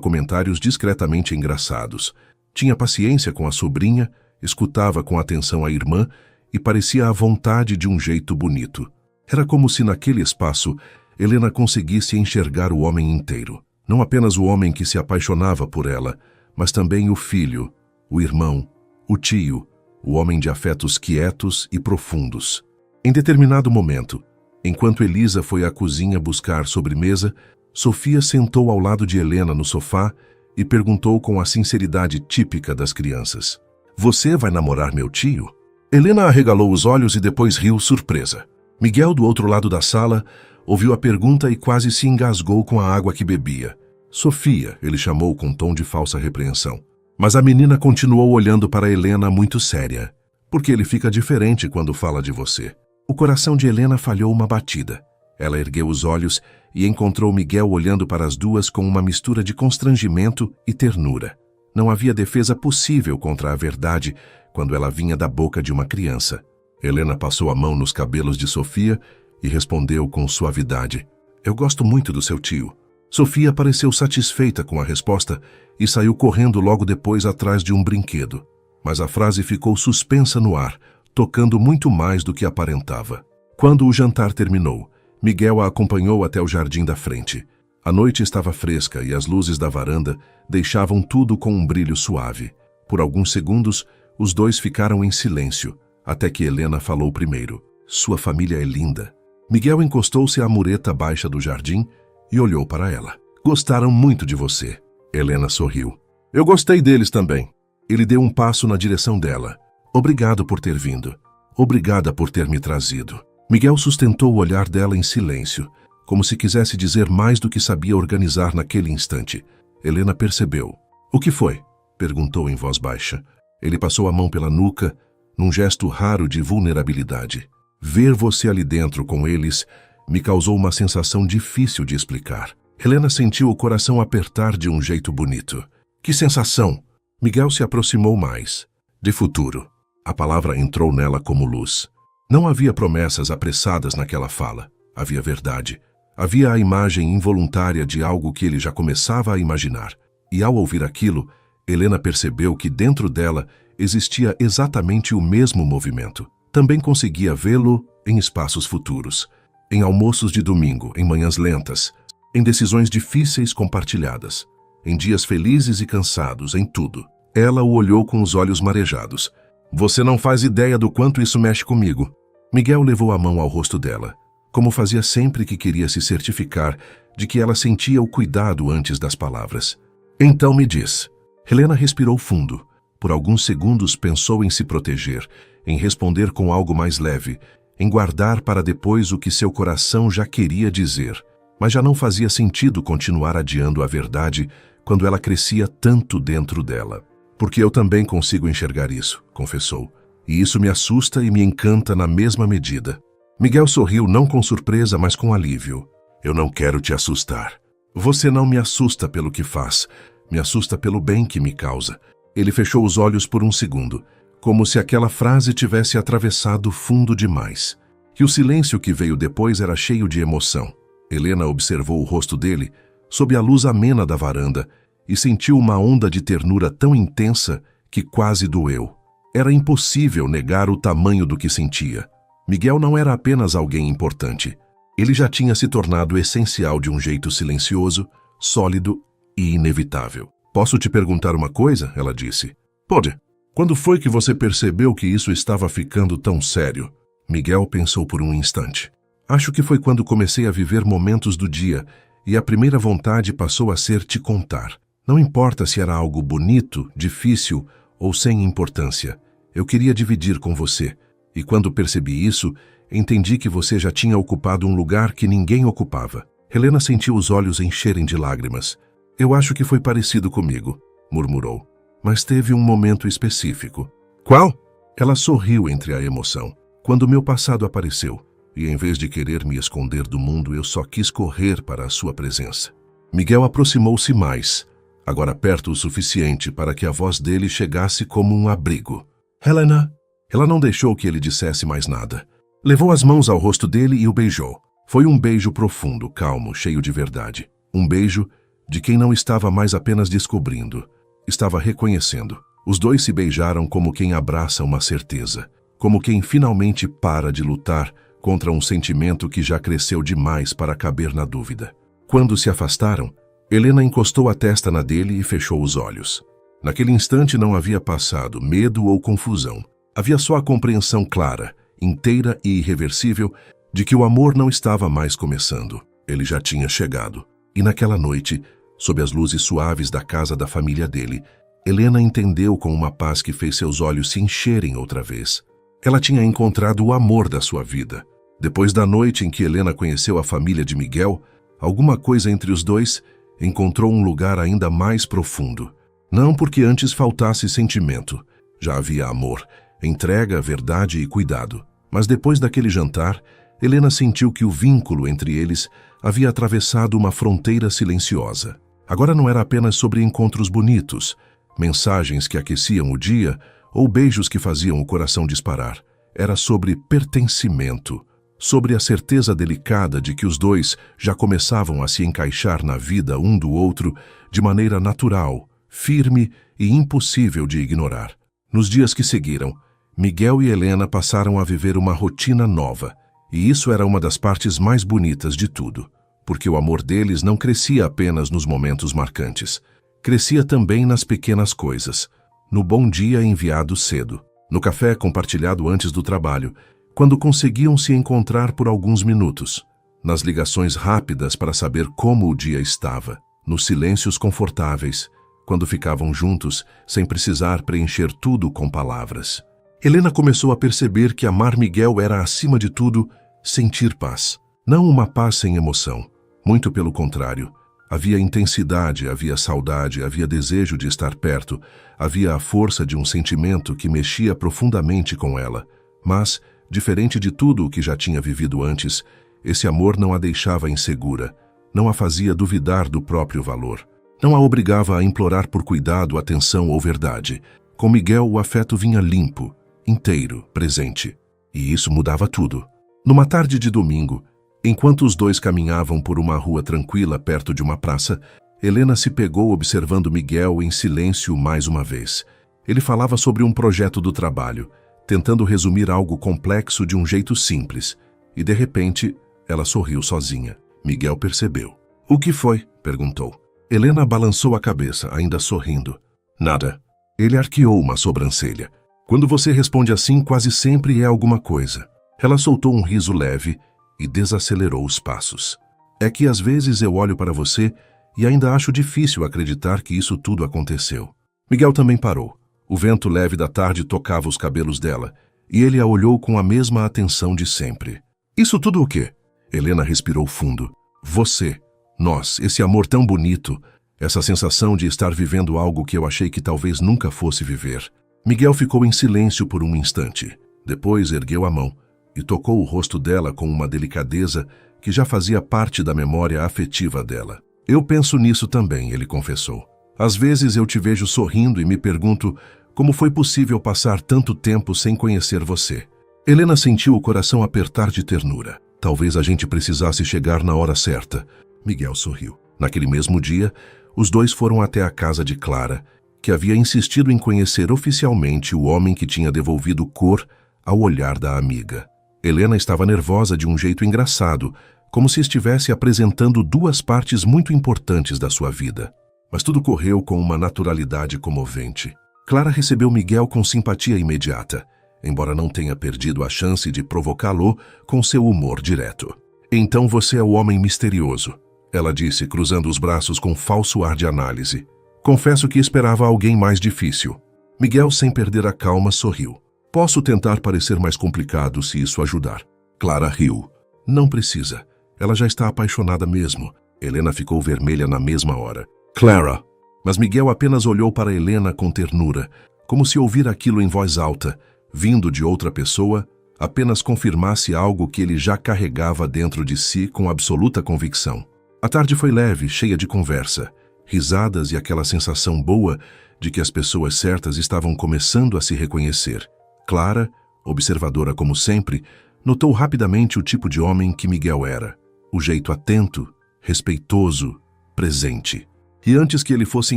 comentários discretamente engraçados, tinha paciência com a sobrinha, escutava com atenção a irmã e parecia à vontade de um jeito bonito. Era como se naquele espaço Helena conseguisse enxergar o homem inteiro. Não apenas o homem que se apaixonava por ela, mas também o filho, o irmão, o tio, o homem de afetos quietos e profundos. Em determinado momento, enquanto Elisa foi à cozinha buscar sobremesa, Sofia sentou ao lado de Helena no sofá e perguntou com a sinceridade típica das crianças: "Você vai namorar meu tio?" Helena arregalou os olhos e depois riu surpresa. Miguel, do outro lado da sala, ouviu a pergunta e quase se engasgou com a água que bebia. "Sofia", ele chamou com tom de falsa repreensão. Mas a menina continuou olhando para Helena muito séria. "Porque ele fica diferente quando fala de você." O coração de Helena falhou uma batida. Ela ergueu os olhos e encontrou Miguel olhando para as duas com uma mistura de constrangimento e ternura. Não havia defesa possível contra a verdade quando ela vinha da boca de uma criança. Helena passou a mão nos cabelos de Sofia e respondeu com suavidade: "Eu gosto muito do seu tio." Sofia pareceu satisfeita com a resposta e saiu correndo logo depois atrás de um brinquedo. Mas a frase ficou suspensa no ar, tocando muito mais do que aparentava. Quando o jantar terminou, Miguel a acompanhou até o jardim da frente. A noite estava fresca e as luzes da varanda deixavam tudo com um brilho suave. Por alguns segundos, os dois ficaram em silêncio, até que Helena falou primeiro: "Sua família é linda." Miguel encostou-se à mureta baixa do jardim e olhou para ela. "Gostaram muito de você." Helena sorriu. "Eu gostei deles também." Ele deu um passo na direção dela. "Obrigado por ter vindo. Obrigada por ter me trazido." Miguel sustentou o olhar dela em silêncio, como se quisesse dizer mais do que sabia organizar naquele instante. Helena percebeu. "O que foi?" perguntou em voz baixa. Ele passou a mão pela nuca, num gesto raro de vulnerabilidade. "Ver você ali dentro com eles me causou uma sensação difícil de explicar." Helena sentiu o coração apertar de um jeito bonito. "Que sensação?" Miguel se aproximou mais. "De futuro." A palavra entrou nela como luz. Não havia promessas apressadas naquela fala. Havia verdade. Havia a imagem involuntária de algo que ele já começava a imaginar. E ao ouvir aquilo, Helena percebeu que dentro dela existia exatamente o mesmo movimento. Também conseguia vê-lo em espaços futuros. Em almoços de domingo, em manhãs lentas, em decisões difíceis compartilhadas, em dias felizes e cansados, em tudo. Ela o olhou com os olhos marejados. "Você não faz ideia do quanto isso mexe comigo." Miguel levou a mão ao rosto dela, como fazia sempre que queria se certificar de que ela sentia o cuidado antes das palavras. "Então me diz." Helena respirou fundo. Por alguns segundos pensou em se proteger, em responder com algo mais leve, em guardar para depois o que seu coração já queria dizer. Mas já não fazia sentido continuar adiando a verdade quando ela crescia tanto dentro dela. "Porque eu também consigo enxergar isso", confessou. "E isso me assusta e me encanta na mesma medida." Miguel sorriu não com surpresa, mas com alívio. "Eu não quero te assustar. Você não me assusta pelo que faz. Me assusta pelo bem que me causa." Ele fechou os olhos por um segundo, como se aquela frase tivesse atravessado fundo demais. E o silêncio que veio depois era cheio de emoção. Helena observou o rosto dele, sob a luz amena da varanda, e sentiu uma onda de ternura tão intensa que quase doeu. Era impossível negar o tamanho do que sentia. Miguel não era apenas alguém importante. Ele já tinha se tornado essencial de um jeito silencioso, sólido e inevitável. "Posso te perguntar uma coisa?" ela disse. "Pode." "Quando foi que você percebeu que isso estava ficando tão sério?" Miguel pensou por um instante. "Acho que foi quando comecei a viver momentos do dia e a primeira vontade passou a ser te contar. Não importa se era algo bonito, difícil ou sem importância. Eu queria dividir com você. E quando percebi isso, entendi que você já tinha ocupado um lugar que ninguém ocupava." Helena sentiu os olhos encherem de lágrimas. "Eu acho que foi parecido comigo", murmurou. "Mas teve um momento específico." "Qual?" Ela sorriu entre a emoção. "Quando meu passado apareceu, e em vez de querer me esconder do mundo, eu só quis correr para a sua presença." Miguel aproximou-se mais, agora perto o suficiente para que a voz dele chegasse como um abrigo. "Helena." Ela não deixou que ele dissesse mais nada. Levou as mãos ao rosto dele e o beijou. Foi um beijo profundo, calmo, cheio de verdade. Um beijo de quem não estava mais apenas descobrindo, estava reconhecendo. Os dois se beijaram como quem abraça uma certeza, como quem finalmente para de lutar contra um sentimento que já cresceu demais para caber na dúvida. Quando se afastaram, Helena encostou a testa na dele e fechou os olhos. Naquele instante não havia passado medo ou confusão. Havia só a compreensão clara, inteira e irreversível de que o amor não estava mais começando. Ele já tinha chegado. E naquela noite, sob as luzes suaves da casa da família dele, Helena entendeu com uma paz que fez seus olhos se encherem outra vez. Ela tinha encontrado o amor da sua vida. Depois da noite em que Helena conheceu a família de Miguel, alguma coisa entre os dois encontrou um lugar ainda mais profundo. Não porque antes faltasse sentimento. Já havia amor, entrega, verdade e cuidado. Mas depois daquele jantar, Helena sentiu que o vínculo entre eles havia atravessado uma fronteira silenciosa. Agora não era apenas sobre encontros bonitos, mensagens que aqueciam o dia ou beijos que faziam o coração disparar. Era sobre pertencimento, sobre a certeza delicada de que os dois já começavam a se encaixar na vida um do outro de maneira natural, firme e impossível de ignorar. Nos dias que seguiram, Miguel e Helena passaram a viver uma rotina nova, e isso era uma das partes mais bonitas de tudo, porque o amor deles não crescia apenas nos momentos marcantes. Crescia também nas pequenas coisas, no bom dia enviado cedo, no café compartilhado antes do trabalho, quando conseguiam se encontrar por alguns minutos, nas ligações rápidas para saber como o dia estava, nos silêncios confortáveis, quando ficavam juntos sem precisar preencher tudo com palavras. Helena começou a perceber que amar Miguel era, acima de tudo, sentir paz. Não uma paz sem emoção, muito pelo contrário. Havia intensidade, havia saudade, havia desejo de estar perto, havia a força de um sentimento que mexia profundamente com ela. Mas, diferente de tudo o que já tinha vivido antes, esse amor não a deixava insegura, não a fazia duvidar do próprio valor. Não a obrigava a implorar por cuidado, atenção ou verdade. Com Miguel, o afeto vinha limpo, inteiro, presente. E isso mudava tudo. Numa tarde de domingo, enquanto os dois caminhavam por uma rua tranquila perto de uma praça, Helena se pegou observando Miguel em silêncio mais uma vez. Ele falava sobre um projeto do trabalho, tentando resumir algo complexo de um jeito simples. E, de repente, ela sorriu sozinha. Miguel percebeu. "O que foi?" perguntou. Helena balançou a cabeça, ainda sorrindo. "Nada." Ele arqueou uma sobrancelha. "Quando você responde assim, quase sempre é alguma coisa." Ela soltou um riso leve e desacelerou os passos. "É que às vezes eu olho para você e ainda acho difícil acreditar que isso tudo aconteceu." Miguel também parou. O vento leve da tarde tocava os cabelos dela, e ele a olhou com a mesma atenção de sempre. "Isso tudo o quê?" Helena respirou fundo. "Você, nós, esse amor tão bonito, essa sensação de estar vivendo algo que eu achei que talvez nunca fosse viver." Miguel ficou em silêncio por um instante. Depois ergueu a mão e tocou o rosto dela com uma delicadeza que já fazia parte da memória afetiva dela. "Eu penso nisso também", ele confessou. "Às vezes eu te vejo sorrindo e me pergunto como foi possível passar tanto tempo sem conhecer você." Helena sentiu o coração apertar de ternura. Talvez a gente precisasse chegar na hora certa. Miguel sorriu. Naquele mesmo dia, os dois foram até a casa de Clara, que havia insistido em conhecer oficialmente o homem que tinha devolvido cor ao olhar da amiga. Helena estava nervosa de um jeito engraçado, como se estivesse apresentando duas partes muito importantes da sua vida. Mas tudo correu com uma naturalidade comovente. Clara recebeu Miguel com simpatia imediata, embora não tenha perdido a chance de provocá-lo com seu humor direto. "Então você é o homem misterioso", ela disse, cruzando os braços com falso ar de análise. "Confesso que esperava alguém mais difícil." Miguel, sem perder a calma, sorriu. "Posso tentar parecer mais complicado se isso ajudar." Clara riu. "Não precisa. Ela já está apaixonada mesmo." Helena ficou vermelha na mesma hora. "Clara!" Mas Miguel apenas olhou para Helena com ternura, como se ouvir aquilo em voz alta, vindo de outra pessoa, apenas confirmasse algo que ele já carregava dentro de si com absoluta convicção. A tarde foi leve, cheia de conversa, risadas e aquela sensação boa de que as pessoas certas estavam começando a se reconhecer. Clara, observadora como sempre, notou rapidamente o tipo de homem que Miguel era. O jeito atento, respeitoso, presente. E antes que ele fosse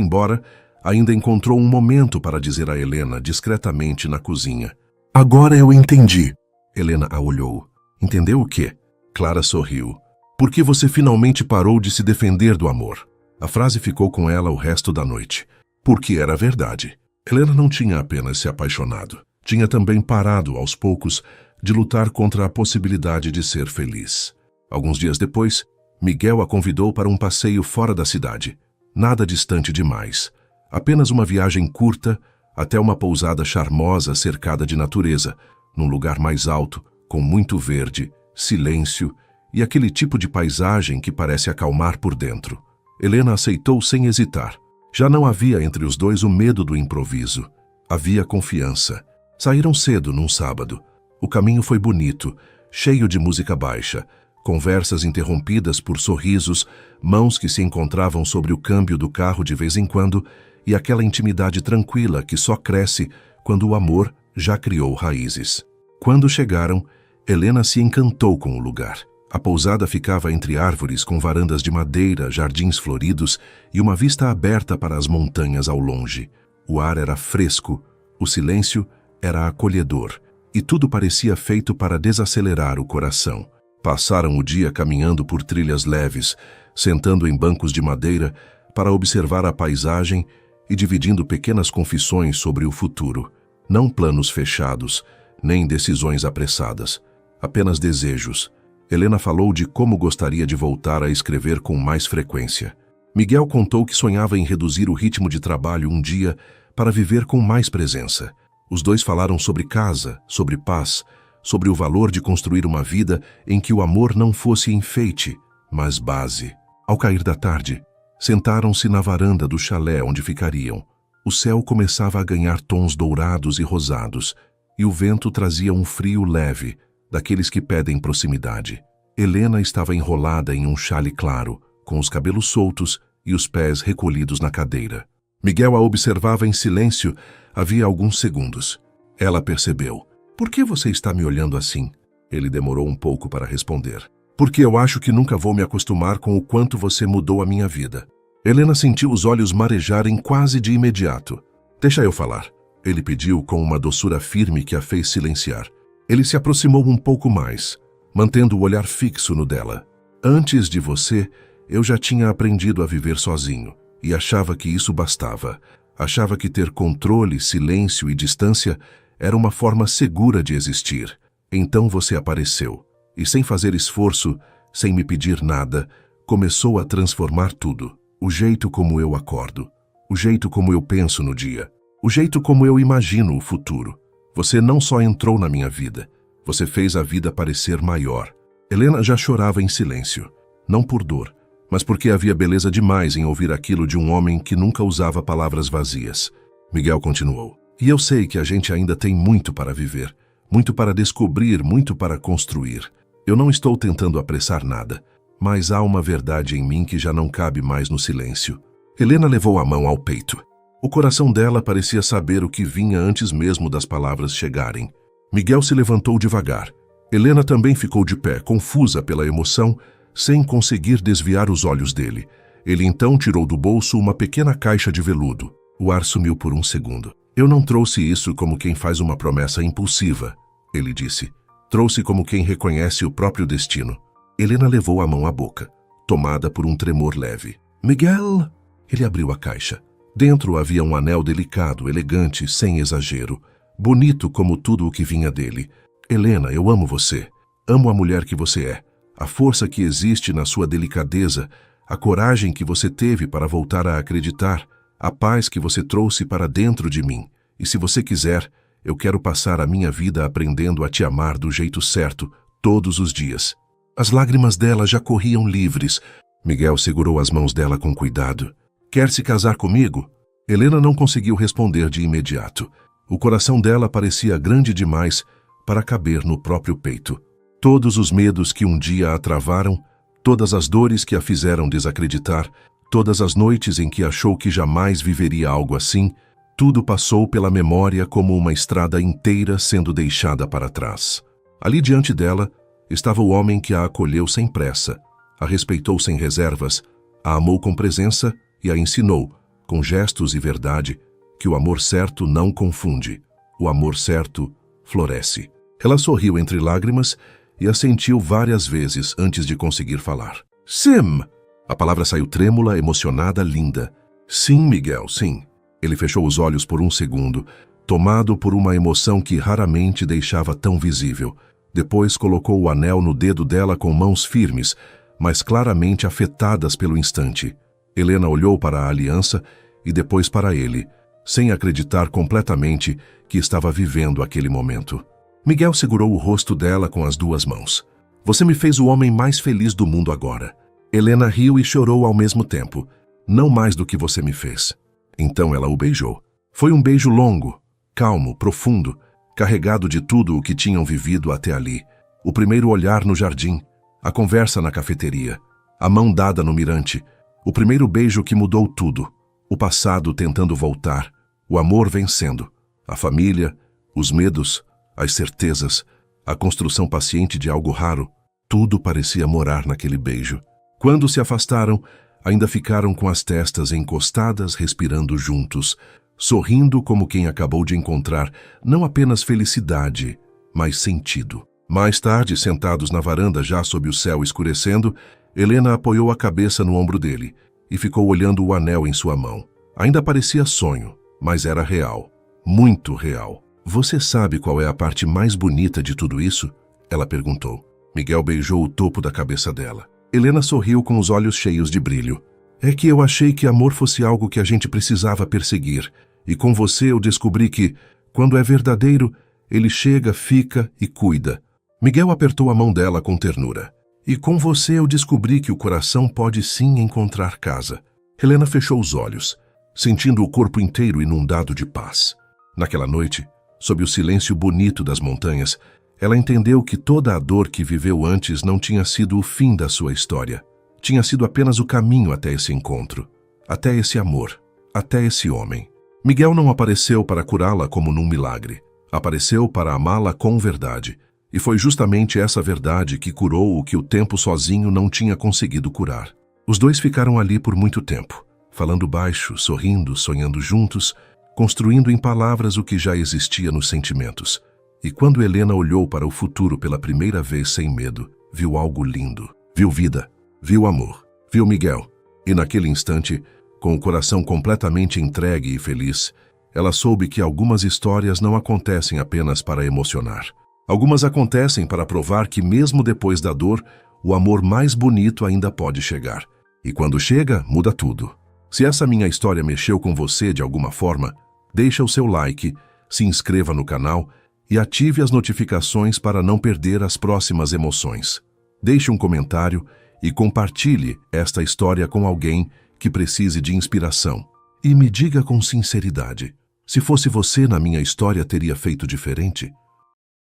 embora, ainda encontrou um momento para dizer a Helena discretamente na cozinha. "Agora eu entendi." Helena a olhou. "Entendeu o quê?" Clara sorriu. "Por que você finalmente parou de se defender do amor?" A frase ficou com ela o resto da noite. Porque era verdade. Helena não tinha apenas se apaixonado. Tinha também parado, aos poucos, de lutar contra a possibilidade de ser feliz. Alguns dias depois, Miguel a convidou para um passeio fora da cidade. Nada distante demais. Apenas uma viagem curta até uma pousada charmosa cercada de natureza, num lugar mais alto, com muito verde, silêncio e aquele tipo de paisagem que parece acalmar por dentro. Helena aceitou sem hesitar. Já não havia entre os dois o medo do improviso. Havia confiança. Saíram cedo num sábado. O caminho foi bonito, cheio de música baixa, conversas interrompidas por sorrisos, mãos que se encontravam sobre o câmbio do carro de vez em quando e aquela intimidade tranquila que só cresce quando o amor já criou raízes. Quando chegaram, Helena se encantou com o lugar. A pousada ficava entre árvores com varandas de madeira, jardins floridos e uma vista aberta para as montanhas ao longe. O ar era fresco, o silêncio era acolhedor e tudo parecia feito para desacelerar o coração. Passaram o dia caminhando por trilhas leves, sentando em bancos de madeira para observar a paisagem e dividindo pequenas confissões sobre o futuro. Não planos fechados, nem decisões apressadas, apenas desejos. Helena falou de como gostaria de voltar a escrever com mais frequência. Miguel contou que sonhava em reduzir o ritmo de trabalho um dia para viver com mais presença. Os dois falaram sobre casa, sobre paz, sobre o valor de construir uma vida em que o amor não fosse enfeite, mas base. Ao cair da tarde, sentaram-se na varanda do chalé onde ficariam. O céu começava a ganhar tons dourados e rosados, e o vento trazia um frio leve, daqueles que pedem proximidade. Helena estava enrolada em um xale claro, com os cabelos soltos e os pés recolhidos na cadeira. Miguel a observava em silêncio havia alguns segundos. Ela percebeu. "Por que você está me olhando assim?" Ele demorou um pouco para responder. "Porque eu acho que nunca vou me acostumar com o quanto você mudou a minha vida." Helena sentiu os olhos marejarem quase de imediato. "Deixa eu falar," ele pediu com uma doçura firme que a fez silenciar. Ele se aproximou um pouco mais, mantendo o olhar fixo no dela. "Antes de você, eu já tinha aprendido a viver sozinho, e achava que isso bastava. Achava que ter controle, silêncio e distância era uma forma segura de existir. Então você apareceu, e sem fazer esforço, sem me pedir nada, começou a transformar tudo. O jeito como eu acordo, o jeito como eu penso no dia, o jeito como eu imagino o futuro. Você não só entrou na minha vida, você fez a vida parecer maior." Helena já chorava em silêncio, não por dor, mas porque havia beleza demais em ouvir aquilo de um homem que nunca usava palavras vazias. Miguel continuou. "E eu sei que a gente ainda tem muito para viver, muito para descobrir, muito para construir. Eu não estou tentando apressar nada, mas há uma verdade em mim que já não cabe mais no silêncio." Helena levou a mão ao peito. O coração dela parecia saber o que vinha antes mesmo das palavras chegarem. Miguel se levantou devagar, Helena também ficou de pé, confusa pela emoção, sem conseguir desviar os olhos dele. Ele então tirou do bolso uma pequena caixa de veludo. O ar sumiu por um segundo. Eu não trouxe isso como quem faz uma promessa impulsiva, ele disse. Trouxe como quem reconhece o próprio destino. Helena levou a mão à boca, tomada por um tremor leve. Miguel! Ele abriu a caixa. Dentro havia um anel delicado, elegante, sem exagero. Bonito como tudo o que vinha dele. Helena, eu amo você. Amo a mulher que você é. A força que existe na sua delicadeza, a coragem que você teve para voltar a acreditar, a paz que você trouxe para dentro de mim. E se você quiser, eu quero passar a minha vida aprendendo a te amar do jeito certo, todos os dias. As lágrimas dela já corriam livres. Miguel segurou as mãos dela com cuidado. Quer se casar comigo? Helena não conseguiu responder de imediato. O coração dela parecia grande demais para caber no próprio peito. Todos os medos que um dia a travaram, todas as dores que a fizeram desacreditar, todas as noites em que achou que jamais viveria algo assim, tudo passou pela memória como uma estrada inteira sendo deixada para trás. Ali diante dela estava o homem que a acolheu sem pressa, a respeitou sem reservas, a amou com presença e a ensinou, com gestos e verdade, que o amor certo não confunde, o amor certo floresce. Ela sorriu entre lágrimas e assentiu várias vezes antes de conseguir falar. Sim! A palavra saiu trêmula, emocionada, linda. Sim, Miguel, sim. Ele fechou os olhos por um segundo, tomado por uma emoção que raramente deixava tão visível. Depois colocou o anel no dedo dela com mãos firmes, mas claramente afetadas pelo instante. Helena olhou para a aliança e depois para ele, sem acreditar completamente que estava vivendo aquele momento. Miguel segurou o rosto dela com as duas mãos. Você me fez o homem mais feliz do mundo agora. Helena riu e chorou ao mesmo tempo. Não mais do que você me fez. Então ela o beijou. Foi um beijo longo, calmo, profundo, carregado de tudo o que tinham vivido até ali. O primeiro olhar no jardim, a conversa na cafeteria, a mão dada no mirante, o primeiro beijo que mudou tudo, o passado tentando voltar, o amor vencendo, a família, os medos, as certezas, a construção paciente de algo raro, tudo parecia morar naquele beijo. Quando se afastaram, ainda ficaram com as testas encostadas, respirando juntos, sorrindo como quem acabou de encontrar não apenas felicidade, mas sentido. Mais tarde, sentados na varanda já sob o céu escurecendo, Helena apoiou a cabeça no ombro dele e ficou olhando o anel em sua mão. Ainda parecia sonho, mas era real, muito real. Você sabe qual é a parte mais bonita de tudo isso? Ela perguntou. Miguel beijou o topo da cabeça dela. Helena sorriu com os olhos cheios de brilho. É que eu achei que amor fosse algo que a gente precisava perseguir. E com você eu descobri que, quando é verdadeiro, ele chega, fica e cuida. Miguel apertou a mão dela com ternura. E com você eu descobri que o coração pode sim encontrar casa. Helena fechou os olhos, sentindo o corpo inteiro inundado de paz. Naquela noite, sob o silêncio bonito das montanhas, ela entendeu que toda a dor que viveu antes não tinha sido o fim da sua história. Tinha sido apenas o caminho até esse encontro, até esse amor, até esse homem. Miguel não apareceu para curá-la como num milagre. Apareceu para amá-la com verdade. E foi justamente essa verdade que curou o que o tempo sozinho não tinha conseguido curar. Os dois ficaram ali por muito tempo, falando baixo, sorrindo, sonhando juntos, construindo em palavras o que já existia nos sentimentos. E quando Helena olhou para o futuro pela primeira vez sem medo, viu algo lindo. Viu vida, viu amor, viu Miguel. E naquele instante, com o coração completamente entregue e feliz, ela soube que algumas histórias não acontecem apenas para emocionar. Algumas acontecem para provar que mesmo depois da dor, o amor mais bonito ainda pode chegar. E quando chega, muda tudo. Se essa minha história mexeu com você de alguma forma, deixa o seu like, se inscreva no canal e ative as notificações para não perder as próximas emoções. Deixe um comentário e compartilhe esta história com alguém que precise de inspiração. E me diga com sinceridade, se fosse você na minha história teria feito diferente?